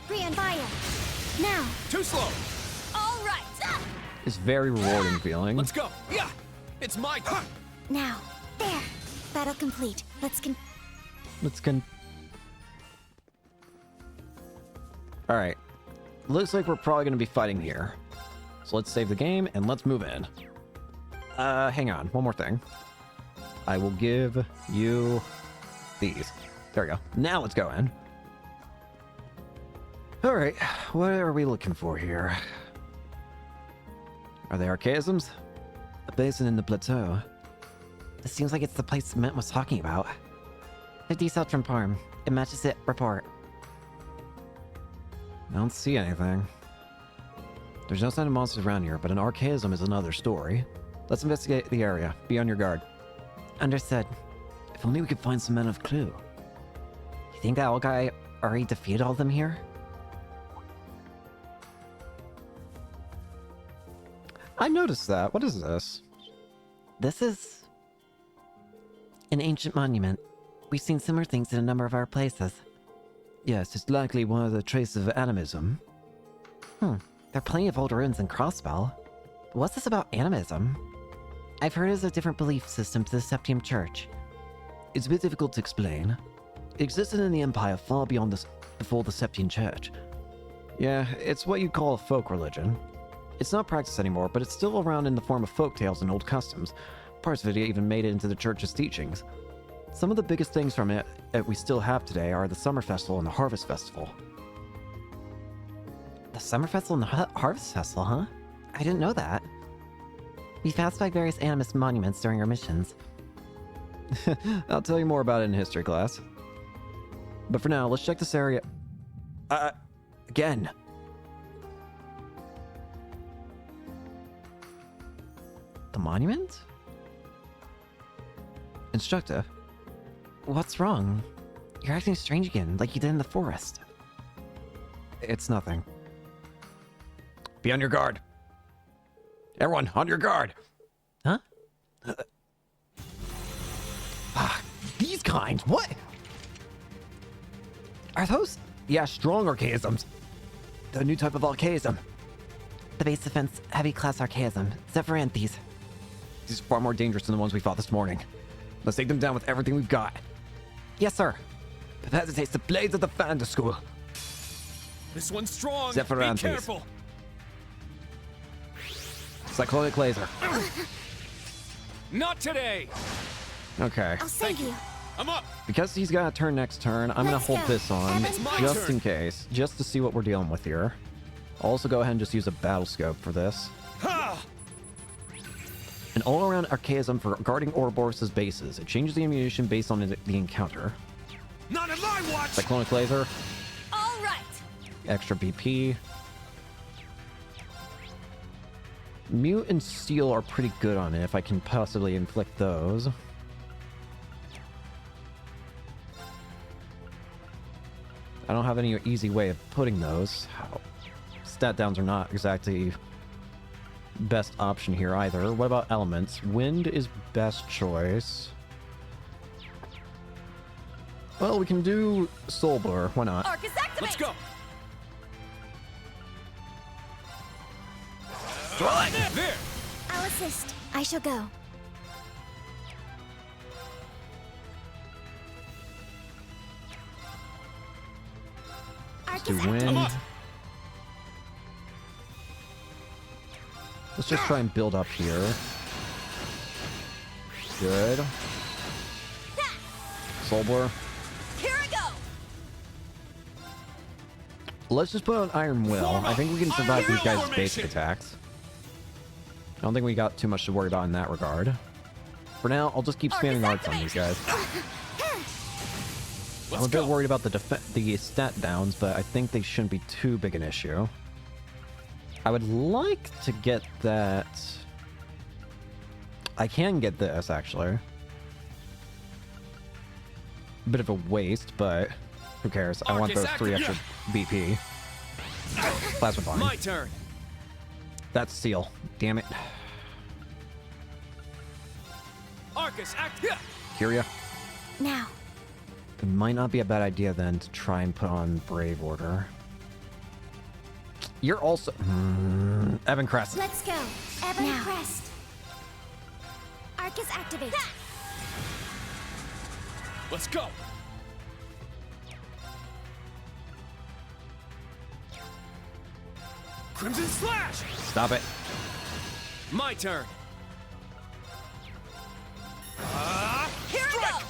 Brian, fire. Now. Too slow! All right. It's very rewarding feeling. Let's go. Yeah. It's my turn. Now. There. Battle complete. Let's Alright. Looks like we're probably going to be fighting here. So let's save the game and let's move in. Hang on. One more thing. I will give you these. There we go. Now let's go in. Alright. What are we looking for here? Are they archaisms? A basin in the plateau. This seems like it's the place Mint was talking about. 50 south from Parm. It matches it. Report. I don't see anything. There's no sign of monsters around here, but an archaism is another story. Let's investigate the area. Be on your guard. Understood. If only we could find some men of clue. You think that old guy already defeated all of them here? I noticed that. What is this? This is an ancient monument. We've seen similar things in a number of our places. Yes, it's likely one of the traces of animism. There are plenty of old ruins in Crossbell. What's this about animism? I've heard it's a different belief system to the Septium Church. It's a bit difficult to explain. It existed in the Empire far beyond before the Septian Church. Yeah, it's what you'd call a folk religion. It's not practiced anymore, but it's still around in the form of folk tales and old customs. Parts of it even made it into the church's teachings. Some of the biggest things from it that we still have today are the Summer Festival and the Harvest Festival. The Summer Festival and the Harvest Festival, huh? I didn't know that. We passed by various animist monuments during our missions. I'll tell you more about it in history class. But for now, let's check this area. Again. The monument? Instructor, What's wrong? You're acting strange again, like you did in the forest. it's nothing. Be on your guard. Everyone, on your guard. Huh? These kinds? What? Are those? Yeah, strong archaisms. The new type of archaism. The base defense heavy class archaism, Zephyranthes. These are far more dangerous than the ones we fought this morning. Let's take them down with everything we've got. Yes, sir. Capacitates the blades of the Fanda School. This one's strong. Zephyranthes. Be careful. Cyclonic laser. Not today. Okay. I'll save you. I'm up. Because he's got a turn next turn, I'm Let's gonna hold go. this on It's my just turn. in case, just to see what we're dealing with here. I'll also go ahead and just use a battle scope for this. Ha! An all-around archaism for guarding Ouroboros' bases. It changes the ammunition based on the encounter. Not in my watch. Cyclonic laser, All right. extra BP. Mute and Steel are pretty good on it if I can possibly inflict those. I don't have any easy way of putting those. Stat downs are not exactly best option here either. What about elements? Wind is best choice. Well, we can do Soul Blower. Why not? Arcus activate. Let's go. There. I'll assist. I shall go. Let's do Arcus wind. I'm up. Let's just try and build up here. Good. Soul Blower. Here I go. Let's just put on Iron Will. I think we can survive Iron these Will guys' formation. basic attacks. I don't think we got too much to worry about in that regard. For now, I'll just keep spamming arts on these guys. I'm a Let's bit go. worried about the stat downs, but I think they shouldn't be too big an issue. I would like to get that... I can get this, actually. Bit of a waste, but who cares? I want those 3 extra BP. Plasma Bomb. My turn. That's Seal. Damn it. Arcus act. Yeah. Kyria. Now. It might not be a bad idea then to try and put on Brave Order. You're also... Evan Crest. Let's go. Ebon Crest. Arcus activate. Let's go. Crimson Slash. Stop it. My turn. Here I go.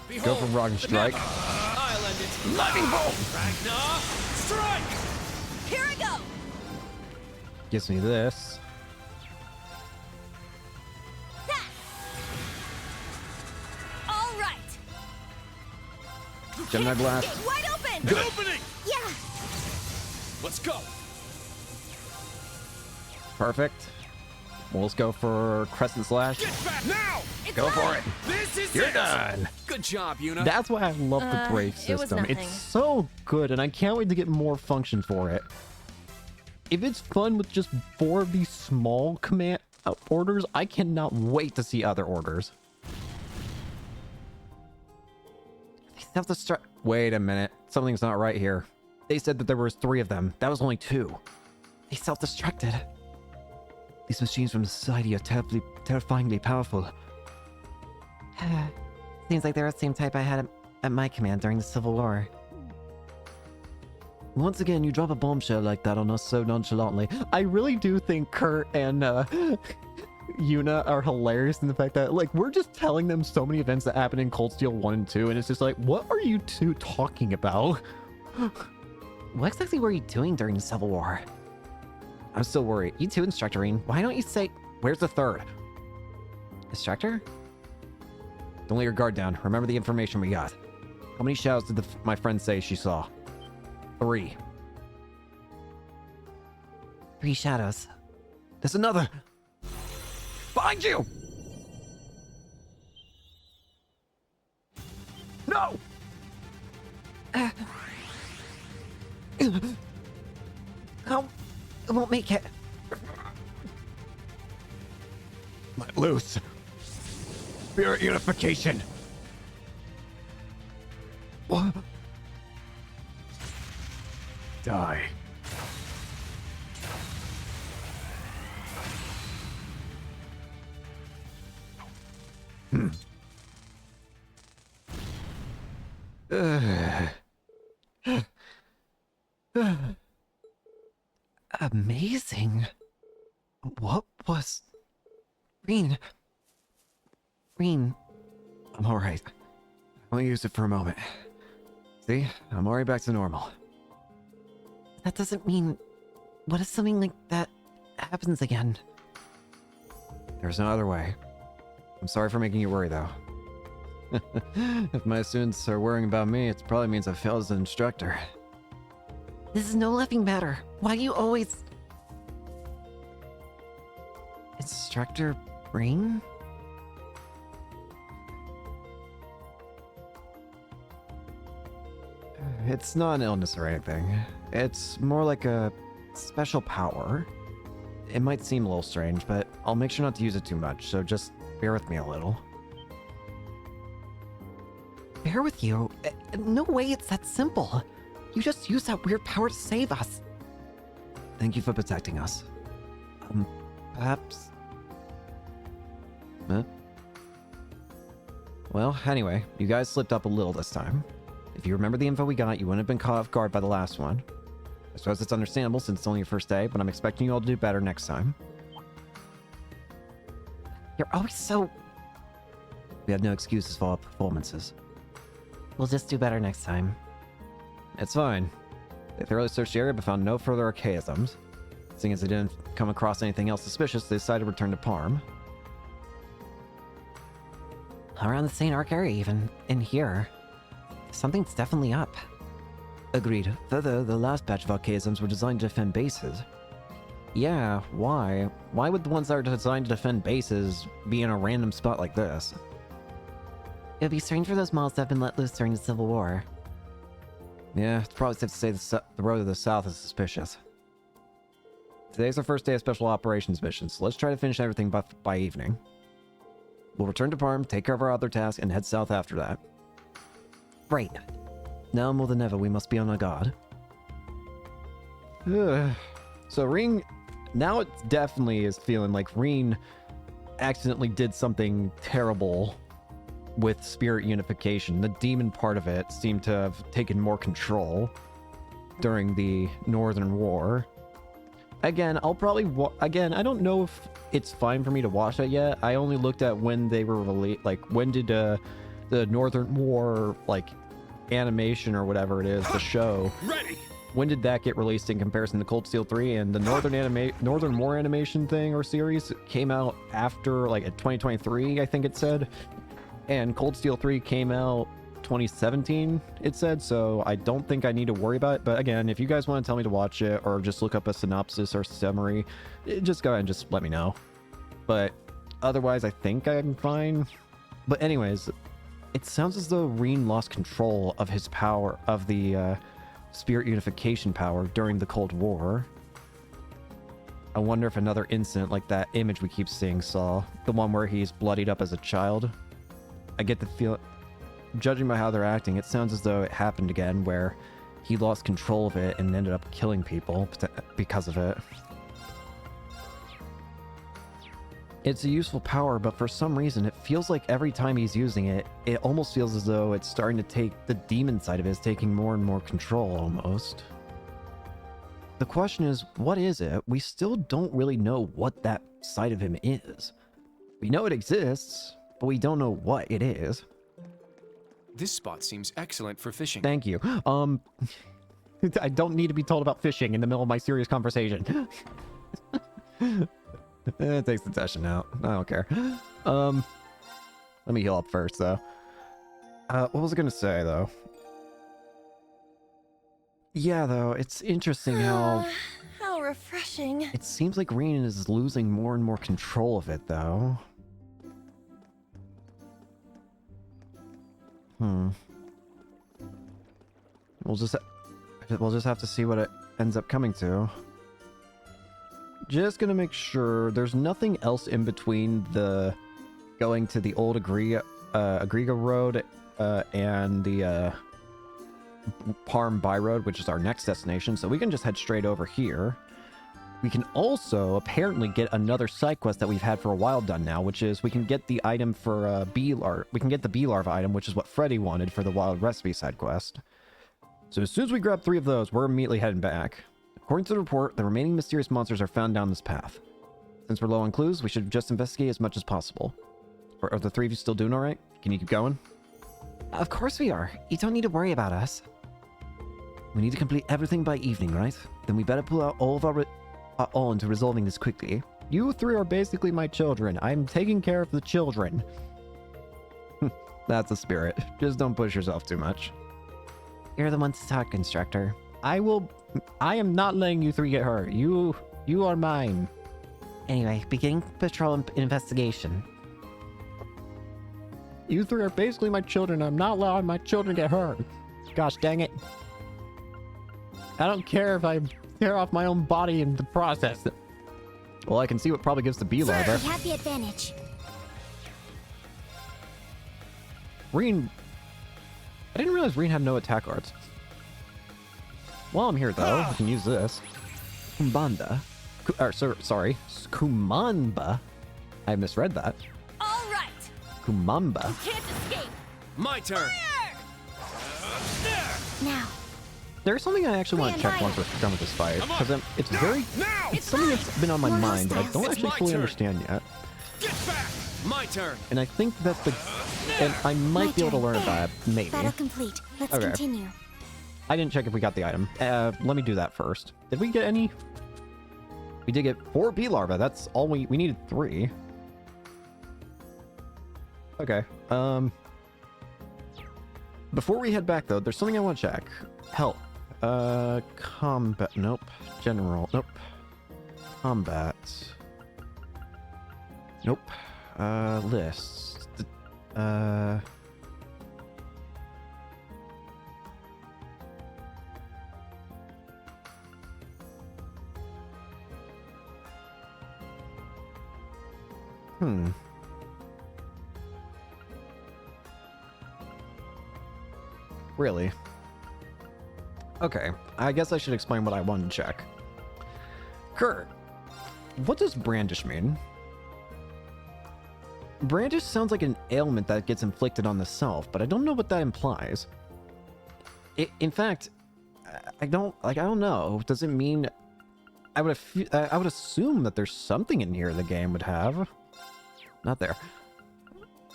Behold, Go for Rock and the Strike. map. I'll end it. Lightning Bolt! Ragnar, strike. Here I go. Gives me this. All right. Gemini Blast. Gate wide open. Good opening. Yeah. Let's go. Perfect. Well, let's go for Crescent Slash. Get back now. It's Go for on. it. This is You're it. done. Good job, Yuna. That's why I love the Brave it was system. It's nothing. so good, and I can't wait to get more function for it. If it's fun with just 4 of these small command orders, I cannot wait to see other orders. They self-destruct. Wait a minute. Something's not right here. They said that there was 3 of them. That was only 2. They self-destructed. These machines from the society are terrifyingly powerful. Seems like they're the same type I had at my command during the Civil War. Once again, you drop a bombshell like that on us so nonchalantly. I really do think Kurt and Yuna are hilarious in the fact that, like, we're just telling them so many events that happened in Cold Steel 1 and 2, and it's just like, what are you two talking about? What exactly were you doing during the Civil War? I'm still worried. You too, Instructorine. Why don't you say... Where's the third? Instructor? Don't let your guard down. Remember the information we got. How many shadows did my friend say she saw? 3. 3 shadows. There's another! Behind you! No! Oh, I won't make it. Let loose. Spirit unification. What? Die. Amazing. What was... Reen. I'm alright. I only used it for a moment. See? I'm already back to normal. That doesn't mean... What if something like that happens again? There's no other way. I'm sorry for making you worry, though. If my students are worrying about me, it probably means I failed as an instructor. This is no laughing matter. Why you always... Instructor Reen? It's not an illness or anything. It's more like a special power. It might seem a little strange, but I'll make sure not to use it too much, so just bear with me a little. Bear with you? No way it's that simple. You just use that weird power to save us. Thank you for protecting us. Perhaps... Huh? Well, anyway, you guys slipped up a little this time. If you remember the info we got, you wouldn't have been caught off guard by the last one. I suppose it's understandable since it's only your first day, but I'm expecting you all to do better next time. You're always so... We have no excuses for our performances. We'll just do better next time. It's fine. They thoroughly searched the area but found no further archaisms. Seeing as they didn't come across anything else suspicious, they decided to return to Parm. Around the St. Arc area even, in here. Something's definitely up. Agreed. Further, the last batch of archaisms were designed to defend bases. Yeah, why? Why would the ones that are designed to defend bases be in a random spot like this? It would be strange for those models to have been let loose during the Civil War. Yeah, it's probably safe to say the road to the south is suspicious. Today's our first day of special operations missions, so let's try to finish everything by evening. We'll return to Parm, take care of our other tasks, and head south after that. Right. Now more than ever, we must be on our guard. So Reen, now it definitely is feeling like Reen accidentally did something terrible with spirit unification. The demon part of it seemed to have taken more control during the Northern War. Again, I'll probably again, I don't know if it's fine for me to watch that yet. I only looked at when they were released, like when did the Northern War like animation or whatever it is, the show. Ready. When did that get released in comparison to Cold Steel 3? And the Northern War animation thing or series came out after, like, 2023, I think it said. And Cold Steel 3 came out 2017, it said, so I don't think I need to worry about it. But again, if you guys want to tell me to watch it or just look up a synopsis or summary, just go ahead and just let me know. But otherwise, I think I'm fine. But anyways, it sounds as though Reen lost control of his power, of the spirit unification power during the Cold War. I wonder if another incident like that image we keep seeing saw, the one where he's bloodied up as a child. I get the feel, judging by how they're acting, it sounds as though it happened again where he lost control of it and ended up killing people because of it. It's a useful power, but for some reason it feels like every time he's using it, it almost feels as though it's starting to take, the demon side of it is taking more and more control almost. the question is, what is it? We still don't really know what that side of him is. We know it exists, but we don't know what it is. This spot seems excellent for fishing. Thank you. I don't need to be told about fishing in the middle of my serious conversation. It takes the tension out. I don't care. Let me heal up first, though. What was I gonna say, though? Yeah, though, it's interesting how... How refreshing. It seems like Rain is losing more and more control of it, though. We'll just have to see what it ends up coming to. Just gonna make sure there's nothing else in between the going to the old Agriga Road and the Parm By Road, which is our next destination, so we can just head straight over here. We can also apparently get another side quest that we've had for a while done now, which is we can get the item for bee larva. We can get the bee larva item, which is what Freddy wanted for the wild recipe side quest. So as soon as we grab 3 of those, we're immediately heading back. According to the report, the remaining mysterious monsters are found down this path. Since we're low on clues, we should just investigate as much as possible. Are the 3 of you still doing all right? Can you keep going? Of course we are. You don't need to worry about us. We need to complete everything by evening, right? Then we better pull out all of our all into resolving this quickly. You 3 are basically my children. I'm taking care of the children. That's the spirit. Just don't push yourself too much. You're the one to talk, instructor. I am not letting you 3 get hurt. You are mine. Anyway, beginning patrol investigation. You 3 are basically my children. I'm not allowing my children to get hurt. Gosh dang it. I don't care if I tear off my own body in the process. Well, I can see what probably gives the bee larva. We have the advantage. Reen... I didn't realize Reen had no attack arts. While I'm here, though, I can use this. Kumbanda. Sorry. Kumamba. I misread that. All right. Kumamba. You can't escape. My turn. Now, There's something I actually want to check once we're done with this fight. Because it's very... Now! It's something that's been on my More mind that I hostiles. don't It's actually my fully turn. understand yet. Get back! My turn. And I think that the... And I might my be able to turn. learn There. that, maybe. battle complete. Let's Okay. continue. I didn't check if we got the item. Let me do that first. Did we get any? We did get 4 bee larvae. That's all we needed 3. Okay. Before we head back though, there's something I want to check. Health. Combat. Nope. General. Nope. Combat. Nope. Lists. Really? Okay, I guess I should explain what I wanted to check. Kurt, what does brandish mean? Brandish sounds like an ailment that gets inflicted on the self, but I don't know what that implies. In fact, I don't know. Does it mean... I would assume that there's something in here the game would have. Not there.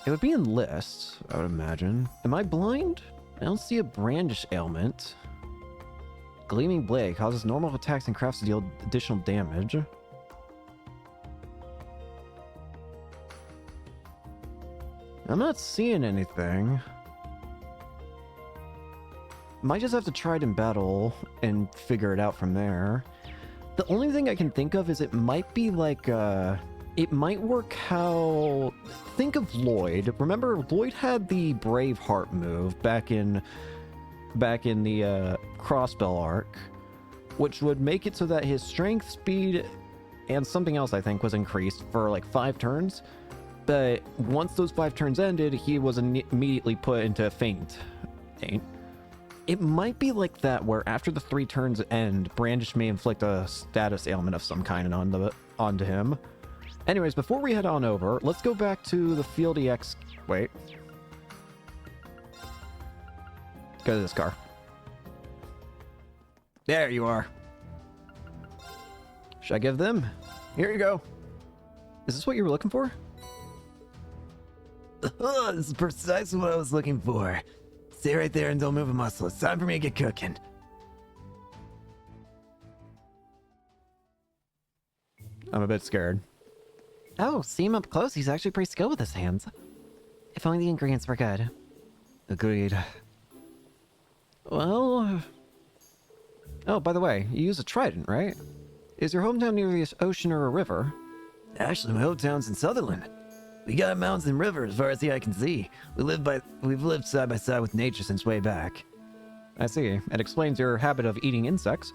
It would be in lists, I would imagine. Am I blind? I don't see a brandish ailment. Gleaming blade causes normal attacks and crafts to deal additional damage. I'm not seeing anything. Might just have to try it in battle and figure it out from there. The only thing I can think of is it might be like, it might work how... Think of Lloyd. Remember, Lloyd had the Braveheart move back in the Crossbell arc, which would make it so that his strength, speed, and something else I think was increased for like 5 turns. But once those 5 turns ended, he was immediately put into a faint. It might be like that, where after the 3 turns end, Brandish may inflict a status ailment of some kind onto him. Anyways, before we head on over, let's go back to the Field EX... Wait. Go to this car. There you are. Should I give them? Here you go. Is this what you were looking for? Oh, this is precisely what I was looking for. Stay right there and don't move a muscle. It's time for me to get cooking. I'm a bit scared. Oh, see him up close. He's actually pretty skilled with his hands. If only the ingredients were good. Agreed. Well... Oh, by the way, you use a trident, right? Is your hometown near the ocean or a river? Actually, my hometown's in Sutherland. We got mountains and rivers as far as the eye can see. We've lived side by side with nature since way back. I see. It explains your habit of eating insects.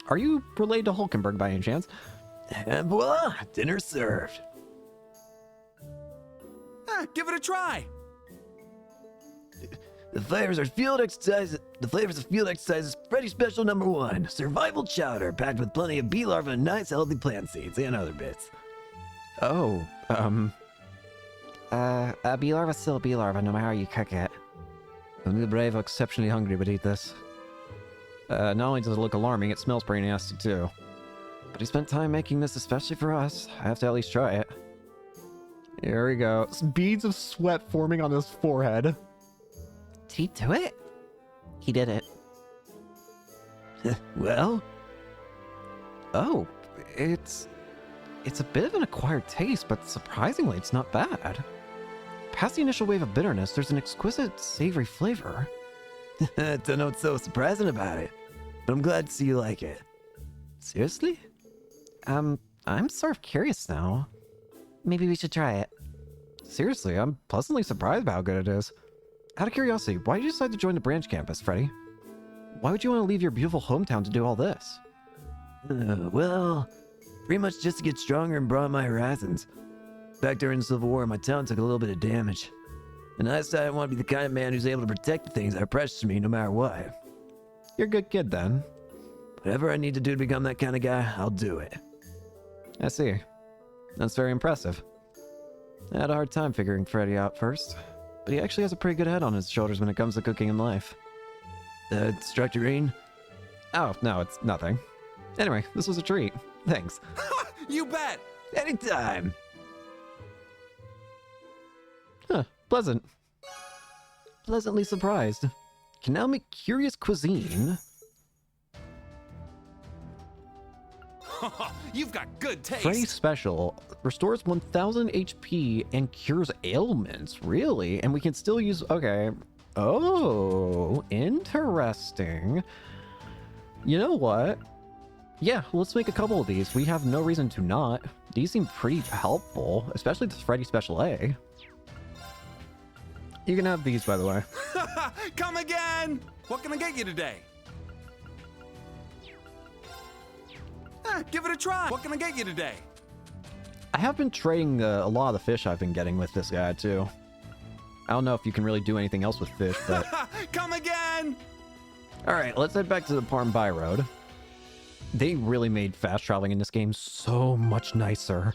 Are you related to Hulkenberg by any chance? And voila, dinner served. Give it a try. The flavors of field exercises Freddy's special #1. Survival chowder packed with plenty of bee larvae and nice healthy plant seeds and other bits. Oh, A bee larva's still a bee larva, no matter how you cook it. only the brave or exceptionally hungry would eat this. Not only does it look alarming, it smells pretty nasty too. But he spent time making this especially for us. I have to at least try it. Here we go. Beads of sweat forming on his forehead. Did he do it? He did it. Well, Oh, it's a bit of an acquired taste, but surprisingly, it's not bad. Past the initial wave of bitterness, there's an exquisite savory flavor. don't know what's so surprising about it, but I'm glad to see you like it. Seriously? I'm sort of curious now. Maybe we should try it. Seriously, I'm pleasantly surprised by how good it is. Out of curiosity, why did you decide to join the branch campus, Freddy? Why would you want to leave your beautiful hometown to do all this? Well, pretty much just to get stronger and broaden my horizons. Back during the Civil War, my town took a little bit of damage. And I decided I want to be the kind of man who's able to protect the things that are precious to me no matter what. You're a good kid then. Whatever I need to do to become that kind of guy, I'll do it. I see. That's very impressive. I had a hard time figuring Freddy out first, but he actually has a pretty good head on his shoulders when it comes to cooking and life. Structurine? Oh, no, it's nothing. Anyway, this was a treat. Thanks. You bet. Anytime! Huh, pleasant. Pleasantly surprised. Can now make curious cuisine. You've got good taste. Freddy's special restores 1000 HP and cures ailments. Really? And we can still use... Okay. Oh, interesting. You know what? Yeah, let's make a couple of these. We have no reason to not. These seem pretty helpful, especially this Freddy Special A. You can have these, by the way. Come again. What can I get you today? Give it a try. What can I get you today? I have been trading a lot of the fish I've been getting with this guy, too. I don't know if you can really do anything else with fish, but... Come again. Alright, let's head back to the Parm By Road. They really made fast traveling in this game so much nicer.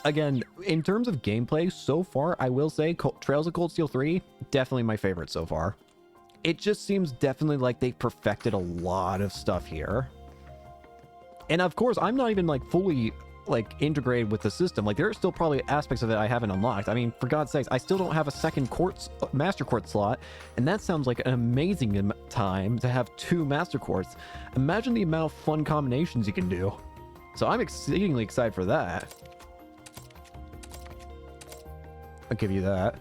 Again, in terms of gameplay, so far, I will say Trails of Cold Steel 3, definitely my favorite so far. It just seems definitely like they perfected a lot of stuff here. And of course, I'm not even like fully like integrated with the system. Like there are still probably aspects of it I haven't unlocked. I mean, for God's sakes, I still don't have a second quartz master quartz slot, and that sounds like an amazing time to have 2 master quartz. Imagine the amount of fun combinations you can do. So I'm exceedingly excited for that. I'll give you that.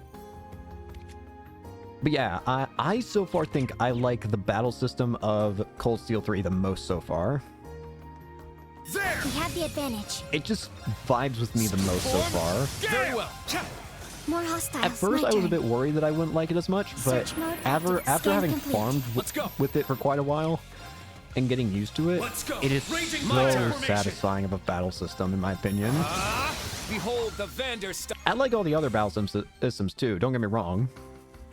But yeah, I so far think I like the battle system of Cold Steel 3 the most so far. There. We have the advantage. It just vibes with me the most so far. Very well. More hostiles. At first, My I was a turn. bit worried that I wouldn't like it as much, but Search mode after active. Scan having complete. farmed Let's go. with it for quite a while and getting used to it, Let's go. it is Raging my so turn. satisfying of a battle system, in my opinion. Behold the Vanderstyle. I like all the other battle systems too, don't get me wrong.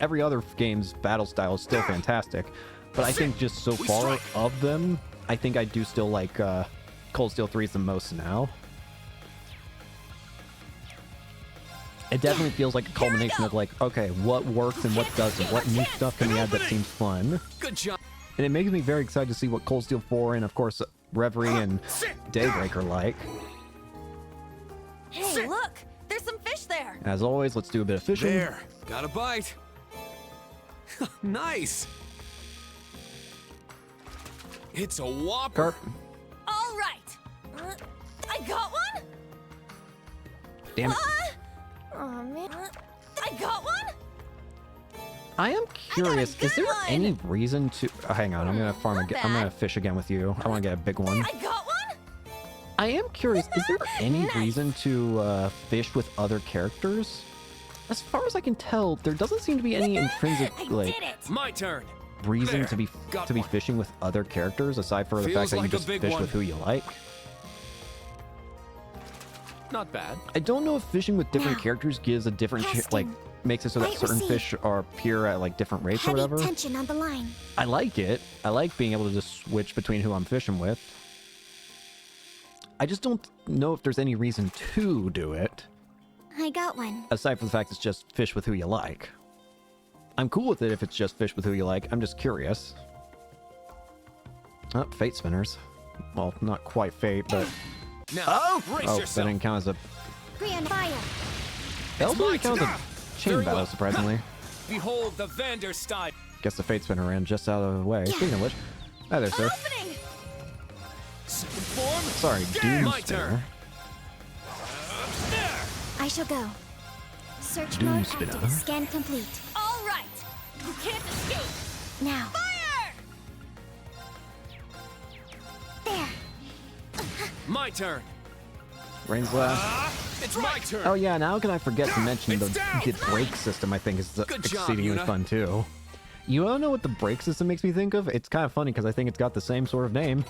Every other game's battle style is still fantastic, but I think just so far of them, I think I do still like Cold Steel 3 is the most now. It definitely feels like a culmination of like, okay, what works and what doesn't, what new stuff can we add that seems fun. Good job. And it makes me very excited to see what Cold Steel 4 and of course Reverie and Daybreaker like. Hey, look! There's some fish there! As always, let's do a bit of fishing. There, got a bite. Nice. It's a whopper. Carp. All right! I got one? Damn it. Oh, man. I got one? I am curious, is there one. any reason to... hang on, I'm gonna farm again. I'm gonna fish again with you. I want to get a big one. I got one? I am curious, is there any Nice. reason to fish with other characters? As far as I can tell, there doesn't seem to be any intrinsic I like did it! My turn. reason There, to be got to be one. fishing with other characters aside for the Feels fact that you like a just big fish one. with who you like. Not bad. I don't know if fishing with different Now, characters gives a different like casting. makes it so that Bite certain received. fish are appear at like different rates or Heavy whatever. tension on the line. I like it. I like being able to just switch between who I'm fishing with. I just don't know if there's any reason to do it, I got one. aside from the fact it's just fish with who you like. I'm cool with it if it's just fish with who you like. I'm just curious. Oh, fate spinners. Well, not quite fate, but... Now, brace Oh, that yourself. didn't count as a... Brian, fire. That also my didn't count as turn. a chain Very battle, well. surprisingly. Behold the Vanderstein. Guess the fate spinner ran just out of the way. Speaking of which... Hi there, sir. Opening! Second form. Sorry, Doom My Spinner. turn. There. I shall go. Search Doom mode spinner. active. Scan complete. All right! You can't escape! Now. Fire! There. My turn. Rain's last. It's my turn. Oh yeah, now can I forget to mention It's down. the brake system, I think, is Good job, exceedingly Yuna. fun too. You wanna know what the brake system makes me think of? It's kind of funny because I think it's got the same sort of name.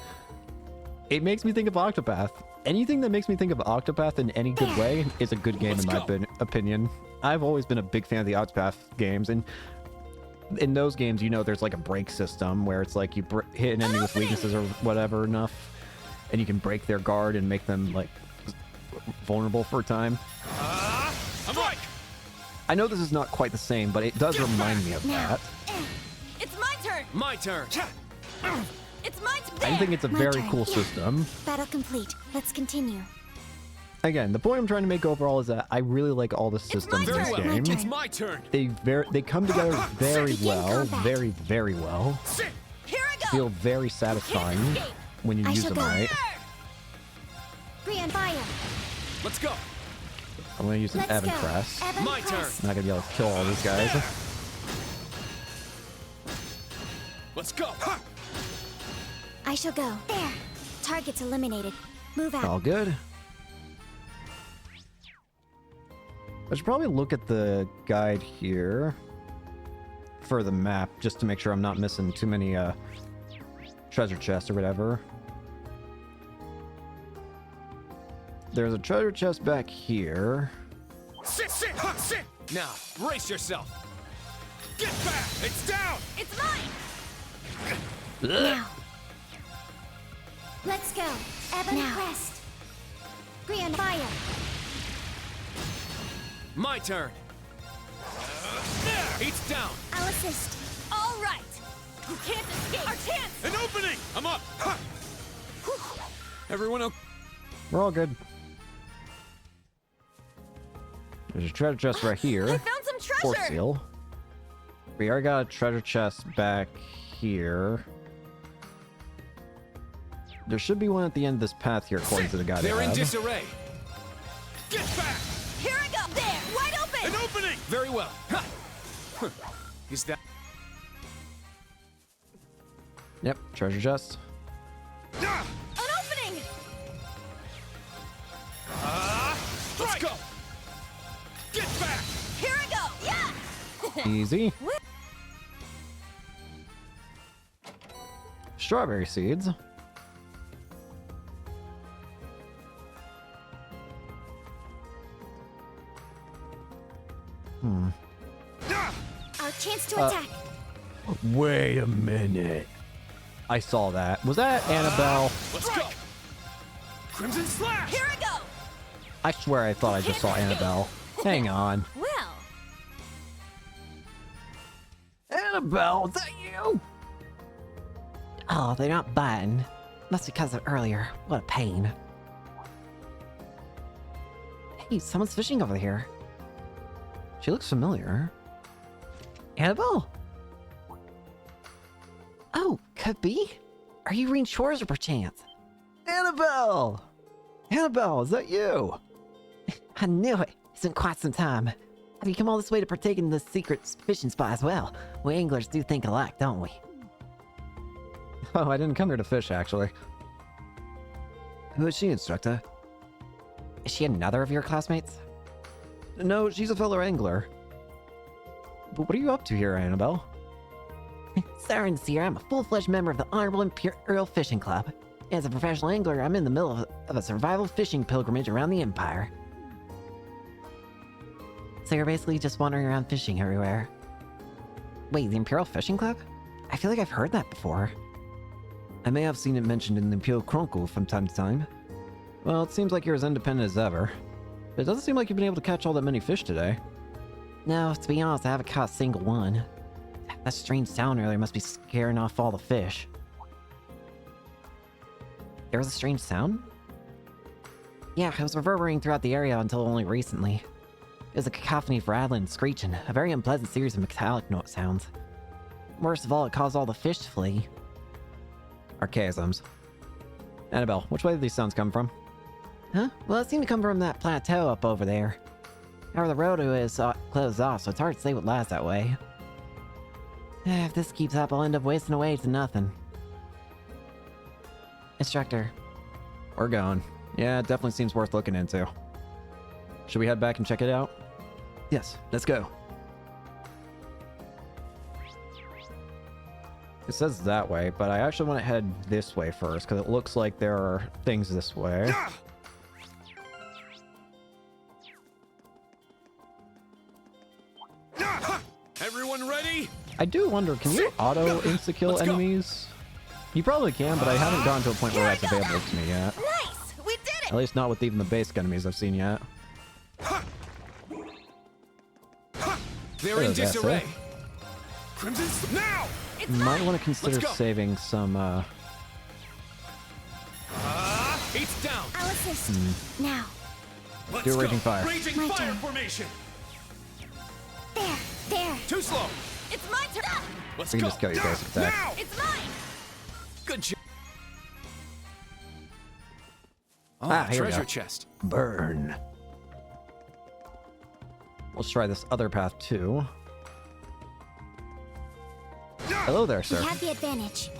It makes me think of Octopath. Anything that makes me think of Octopath in any good way is a good game Let's in my go. opinion. I've always been a big fan of the Octopath games, and in those games, you know, there's like a brake system where it's like you hit an enemy with weaknesses or whatever enough, and you can break their guard and make them like vulnerable for a time. I'm right. I know this is not quite the same, but it does remind me of Now. that. It's my turn! My turn. It's my turn! I think it's a My very turn. cool system. Battle complete. Let's continue. Again, the point I'm trying to make overall is that I really like all the systems in my this turn. game. It's my turn. They come together very Begin well, combat. very well. Sit. Here I go! Feel very satisfying escape. when you I use shall them go. right. Brian, fire. Let's go. I'm gonna use an Let's Evan go. Crest. Evan My turn. Crest. Not gonna be able to kill all these guys. Let's go. I shall go. There. Targets eliminated. Move out. All good. I should probably look at the guide here for the map just to make sure I'm not missing too many treasure chests or whatever. There's a treasure chest back here. Sit. Sit. Now, brace yourself. Get back. It's down. It's mine! Now. Let's go. Evan Crest. Brian, fire. My turn. There. It's down. I'll assist. All right! You can't escape! Our chance! An opening. I'm up. Ha. Everyone okay? We're all good. There's a treasure chest right I here. found some Port treasure! seal. We already got a treasure chest back here. There should be one at the end of this path here, according to the guy They're they in have. disarray. Get back. Here I go! There! Wide open! An opening. Very well. Ha. Huh. Is that? Yep, treasure chest. Ah! An opening! Let's go. Get back. Here I go! Yeah! Easy. Strawberry seeds. Our chance to attack. Wait a minute. I saw that. Was that Annabelle? Let's go. Crimson slash. Here I go! I swear I thought I just saw Annabelle. Hang on. Well, Annabelle, is that you? Oh, they're not biting. Must be because of earlier. What a pain. Hey, someone's fishing over here. She looks familiar. Annabelle? Oh, could be? Are you Reen Shores or perchance? Annabelle! Annabelle, is that you? I knew it. It's been quite some time. Have you come all this way to partake in this secret fishing spot as well? We anglers do think alike, don't we? Oh, I didn't come here to fish, actually. Who is she, instructor? Is she another of your classmates? No, she's a fellow angler. But what are you up to here, Annabelle? Sir and Seer, I'm a full-fledged member of the Honorable Imperial Fishing Club. As a professional angler, I'm in the middle of a survival fishing pilgrimage around the Empire. So you're basically just wandering around fishing everywhere. Wait, the Imperial Fishing Club? I feel like I've heard that before. I may have seen it mentioned in the Imperial Chronicle from time to time. Well, it seems like you're as independent as ever. But it doesn't seem like you've been able to catch all that many fish today. No, to be honest, I haven't caught a single one. That strange sound earlier must be scaring off all the fish. There was a strange sound? Yeah, it was reverberating throughout the area until only recently. It was a cacophony of rattling and screeching, a very unpleasant series of metallic note sounds. Worst of all, it caused all the fish to flee. Archaisms. Annabelle, which way did these sounds come from? Huh? Well, it seemed to come from that plateau up over there. However, the road is closed off, so it's hard to say what lies that way. If this keeps up, I'll end up wasting away to nothing. Instructor. We're going. Yeah, it definitely seems worth looking into. Should we head back and check it out? Yes, let's go. It says that way, but I actually want to head this way first, because it looks like there are things this way. Everyone ready? I do wonder, can you auto insta-kill Let's go. enemies? You probably can, but I haven't gotten to a point where that's available to me yet. Nice! We did it! At least not with even the basic enemies I've seen yet. They're Oh, in that's disarray. it. Crimson, now! It's Might mine! want to consider Let's go. saving some, Eight's down. I'll assist. Now. Let's Do a go. raging fire. Raging My fire turn. formation. There. There. Too slow. It's my turn! Let's We can go. just kill your basic attack. Now! It's mine! Good job. Oh, Ah, here we treasure go. chest. Burn. Let's try this other path too. Hello there, We sir. have the advantage.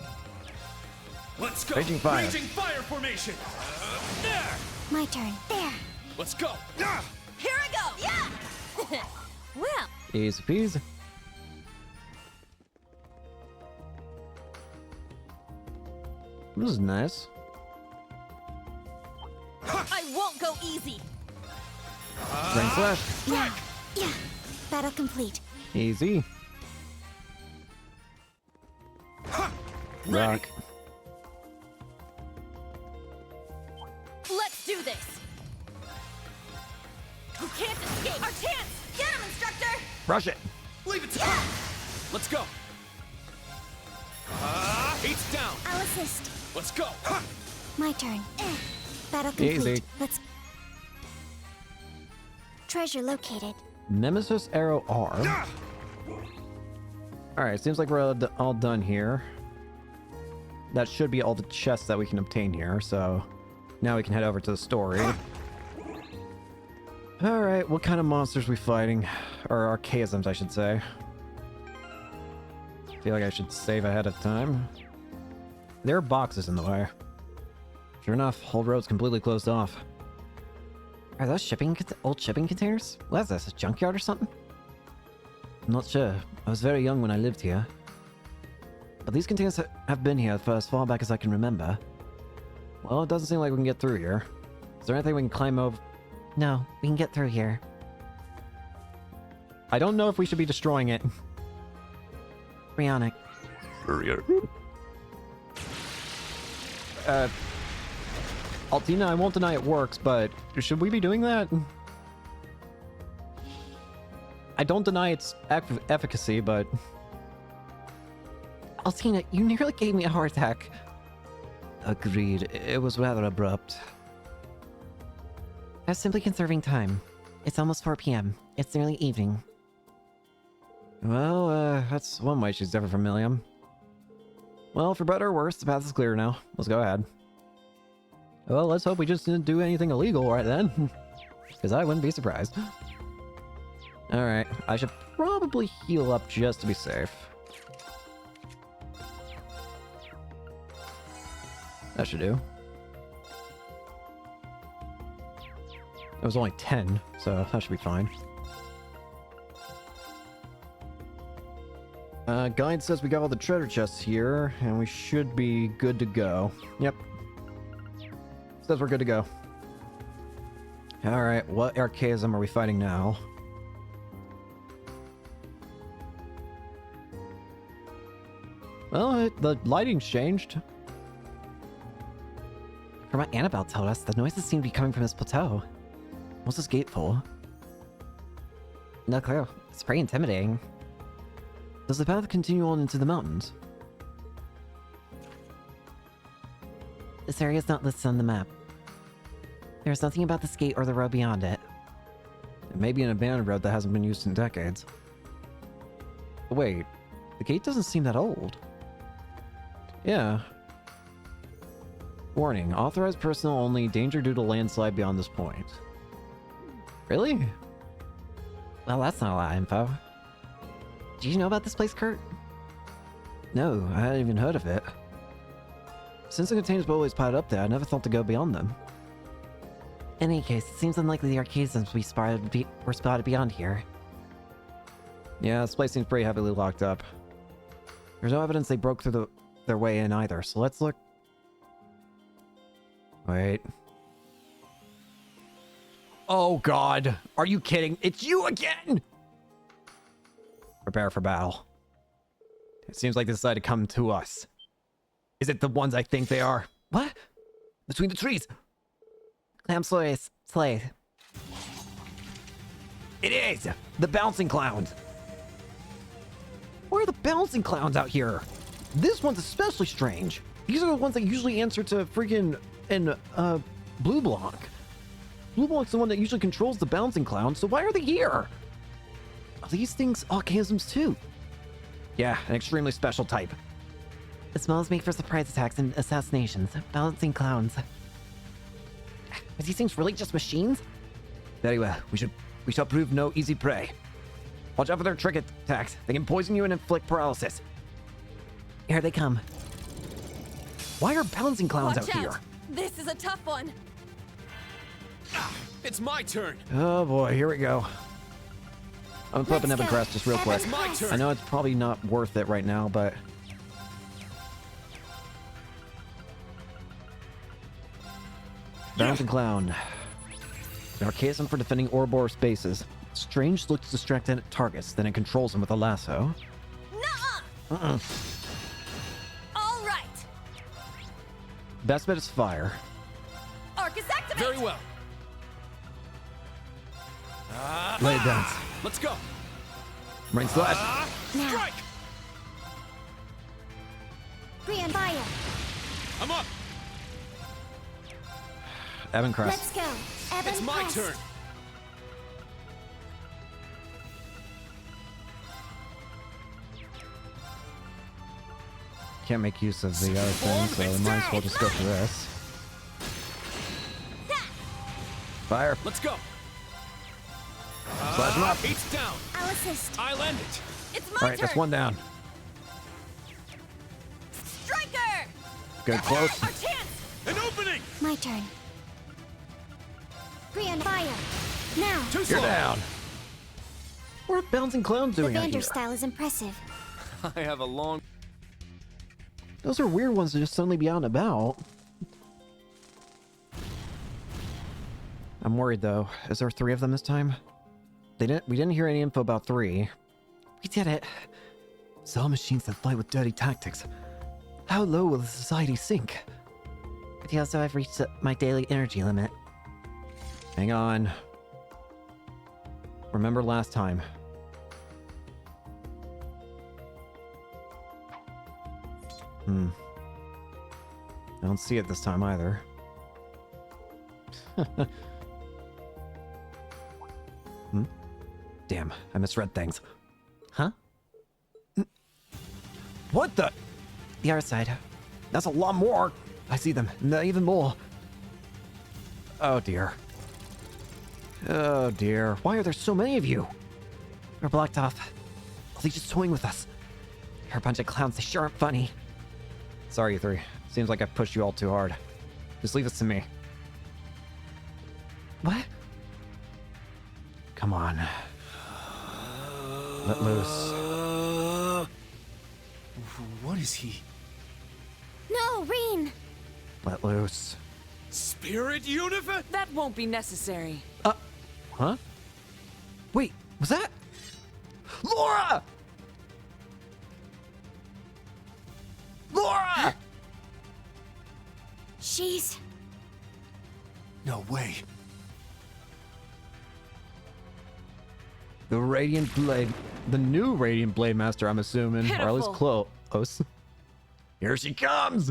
Let's go. Raging fire. Raging fire formation. There. My turn. There. Let's go. Here I go! Yeah! Well, Easy peasy. This is nice. I won't go easy! Rain slash. Yeah. Yeah. Battle complete. Easy. Rock. Let's do this! You can't escape! Our chance! Get him, instructor! Rush it. Leave it to me. Let's go. Eight's down. I'll assist. Let's go. My turn. Battle complete. Easy. Let's. Treasure located. Nemesis arrow R. Alright, seems like we're all done here. That should be all the chests that we can obtain here, so now we can head over to the story. Alright, what kind of monsters we fighting? Or archaisms, I should say. Feel like I should save ahead of time. There are boxes in the way. Sure enough, whole road's completely closed off. Are those old shipping containers? What is this, a junkyard or something? I'm not sure. I was very young when I lived here. But these containers have been here for as far back as I can remember. Well, it doesn't seem like we can get through here. Is there anything we can climb over? No, we can get through here. I don't know if we should be destroying it. Brionic. Altina, I won't deny it works, but should we be doing that? I don't deny its efficacy, but... Altina, you nearly gave me a heart attack. Agreed. It was rather abrupt. I was simply conserving time. It's almost 4 p.m. It's nearly evening. Well, that's one way she's different from Milliam. Well, for better or worse, the path is clear now. Let's go ahead. Well, let's hope we just didn't do anything illegal right then. Because I wouldn't be surprised. Alright, I should probably heal up just to be safe. That should do. It was only 10, so that should be fine. Guide says we got all the treasure chests here, and we should be good to go. Yep. Says we're good to go. Alright, what archaism are we fighting now? Well, the lighting's changed. From what Annabelle told us, the noises seem to be coming from this plateau. What's this gate for? No clue. It's pretty intimidating. Does the path continue on into the mountains? This area is not listed on the map. There's nothing about this gate or the road beyond it. It may be an abandoned road that hasn't been used in decades. But wait, the gate doesn't seem that old. Yeah. Warning, authorized personnel only, danger due to landslide beyond this point. Really? Well, that's not a lot of info. Did you know about this place, Kurt? No, I hadn't even heard of it. Since the containers were always piled up there, I never thought to go beyond them. In any case, it seems unlikely the archaisms were spotted beyond here. Yeah, this place seems pretty heavily locked up. There's no evidence they broke through their way in either, so let's look. Wait. Oh god! Are you kidding? It's you again! Prepare for battle. It seems like they decided to come to us. Is it the ones I think they are? What? Between the trees! Clam Slay. It is! The bouncing clowns! Why are the bouncing clowns out here? This one's especially strange. These are the ones that usually answer to freaking Blue Block. Blue Block's the one that usually controls the bouncing clown, so why are they here? Are these things archaisms too? Yeah, an extremely special type. The smells make for surprise attacks and assassinations. Balancing clowns. Are these things really just machines? Very well. We shall prove no easy prey. Watch out for their trick attacks. They can poison you and inflict paralysis. Here they come. Why are bouncing clowns Watch out here? This is a tough one. It's my turn. Oh boy, here we go. I'm gonna put up an Let's Evan go. Crest just real quick. It's my turn. I know it's probably not worth it right now, but Bouncing Clown. An archaism for defending Ouroboros bases. Strange looks to distract targets, then it controls them with a lasso. Nuh-uh. All right. Best bet is fire. Arcus activate. Very well. Lay it down. Let's go. Rain slash. Now, Strike. Brian, fire. I'm up. Evan Crest. Let's go. Evan It's my Crest. turn. Can't make use of the other thing, so we might as well just go for this. Fire. Let's go. Slash him up. Eight's down. I'll assist. I'll end it. It's my Alright, turn. that's one down. Striker. Good, close. Our chance. An opening. My turn. Brian, fire. Now, Too You're slow. down. What are bouncing clowns the doing out Vander here? style is impressive. I have a long... Those are weird ones to just suddenly be out and about. I'm worried though. Is there 3 of them this time? We didn't hear any info about 3. We did it. It's all machines that fight with dirty tactics. How low will the society sink? But also, I've reached my daily energy limit. Hang on. Remember last time. I don't see it this time either. Damn, I misread things. Huh? What the? The other side. That's a lot more. I see them. Even more. Oh dear. Oh dear. Why are there so many of you? We're blocked off. Are they just toying with us? You're a bunch of clowns. They sure aren't funny. Sorry, you three. Seems like I pushed you all too hard. Just leave this to me. What? Come on. Let loose. What is he? No, Reen! Let loose. Spirit Universe? That won't be necessary. Huh? Wait, was that? Laura! Laura! She's... No way. The Radiant Blade. The new Radiant Blade Master, I'm assuming. Or at least Pitiful. close. Here she comes!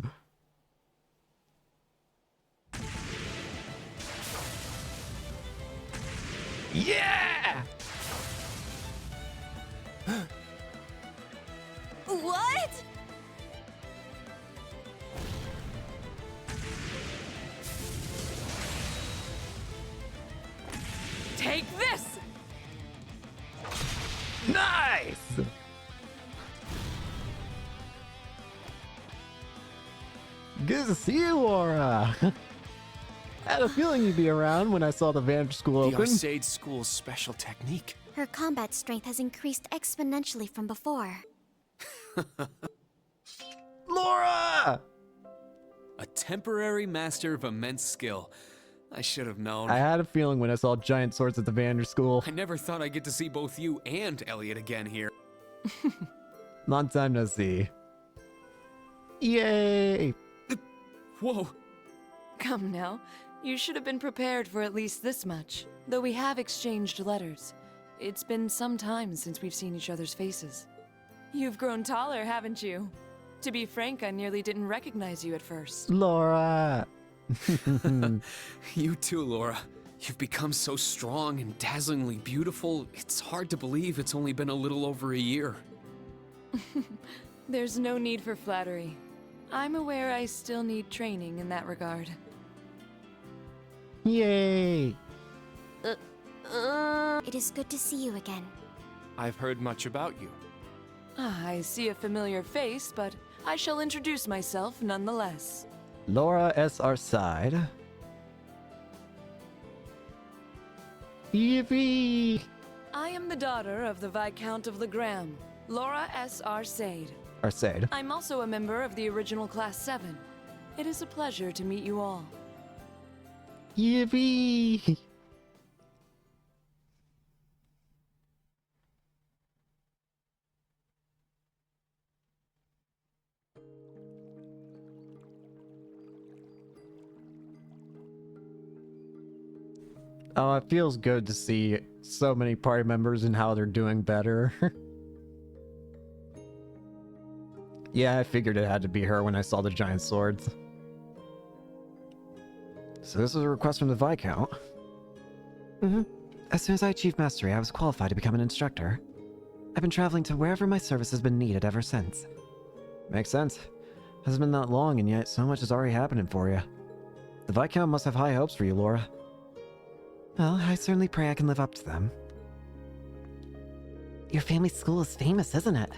Yeah! What? Take this! Nice! Good to see you, Laura. I had a feeling you'd be around when I saw the Vander School The open. Arcade School's special technique. Her combat strength has increased exponentially from before. Laura! A temporary master of immense skill. I should have known. I had a feeling when I saw giant swords at the Vander School. I never thought I'd get to see both you and Elliot again here. Long time no see. Yay! Whoa! Come now. You should have been prepared for at least this much. Though we have exchanged letters. It's been some time since we've seen each other's faces. You've grown taller, haven't you? To be frank, I nearly didn't recognize you at first. Laura! You too, Laura. You've become so strong and dazzlingly beautiful, it's hard to believe it's only been a little over a year. There's no need for flattery. I'm aware I still need training in that regard. Yay! It is good to see you again. I've heard much about you. I see a familiar face, but I shall introduce myself nonetheless. Laura S. our side. Yippee! I am the daughter of the Viscount of Legram, Laura S. Arcade. Arcade. I'm also a member of the original Class 7. It is a pleasure to meet you all. Yippee! Oh, it feels good to see so many party members and how they're doing better. Yeah, I figured it had to be her when I saw the giant swords. So this is a request from the Viscount. Mm-hmm. As soon as I achieved mastery, I was qualified to become an instructor. I've been traveling to wherever my service has been needed ever since. Makes sense. Hasn't been that long, and yet so much has already happening for you. The Viscount must have high hopes for you, Laura. Well, I certainly pray I can live up to them. Your family's school is famous, isn't it?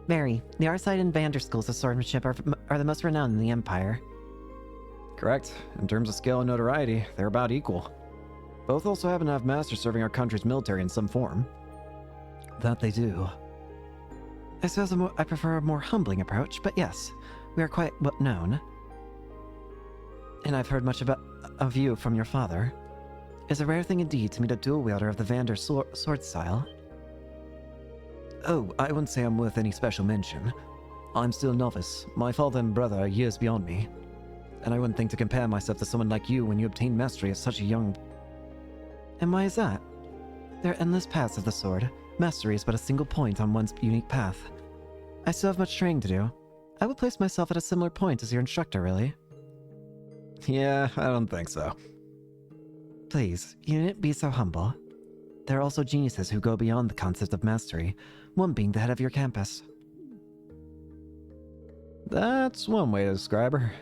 Very. The Arside and Vander schools of swordsmanship are the most renowned in the Empire. Correct. In terms of skill and notoriety, they're about equal. Both also happen to have masters serving our country's military in some form. That they do. I suppose I prefer a more humbling approach, but yes, we are quite well known. And I've heard much of you from your father. It's a rare thing indeed to meet a dual wielder of the Vander sword style. Oh, I wouldn't say I'm worth any special mention. I'm still a novice. My father and brother are years beyond me. And I wouldn't think to compare myself to someone like you when you obtain mastery at such a young... And why is that? There are endless paths of the sword. Mastery is but a single point on one's unique path. I still have much training to do. I would place myself at a similar point as your instructor, really. Yeah, I don't think so. Please, you needn't be so humble. There are also geniuses who go beyond the concept of mastery, one being the head of your campus. That's one way to describe her.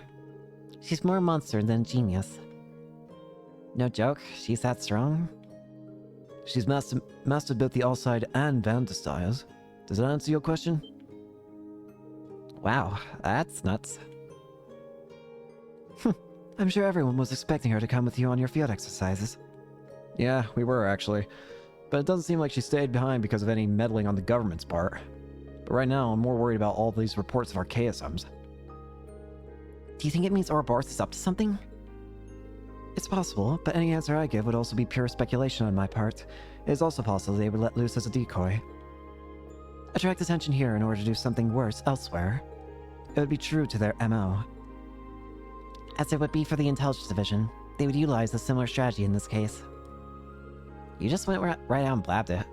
She's more monster than genius. No joke, she's that strong. She's mastered both the Allside and Vanta styles. Does that answer your question? Wow, that's nuts. I'm sure everyone was expecting her to come with you on your field exercises. Yeah, we were actually. But it doesn't seem like she stayed behind because of any meddling on the government's part. But right now, I'm more worried about all these reports of archaisms. Do you think it means Ouroboros is up to something? It's possible, but any answer I give would also be pure speculation on my part. It is also possible they were let loose as a decoy. Attract attention here in order to do something worse elsewhere. It would be true to their MO. As it would be for the Intelligence Division, they would utilize a similar strategy in this case. You just went right out and blabbed it.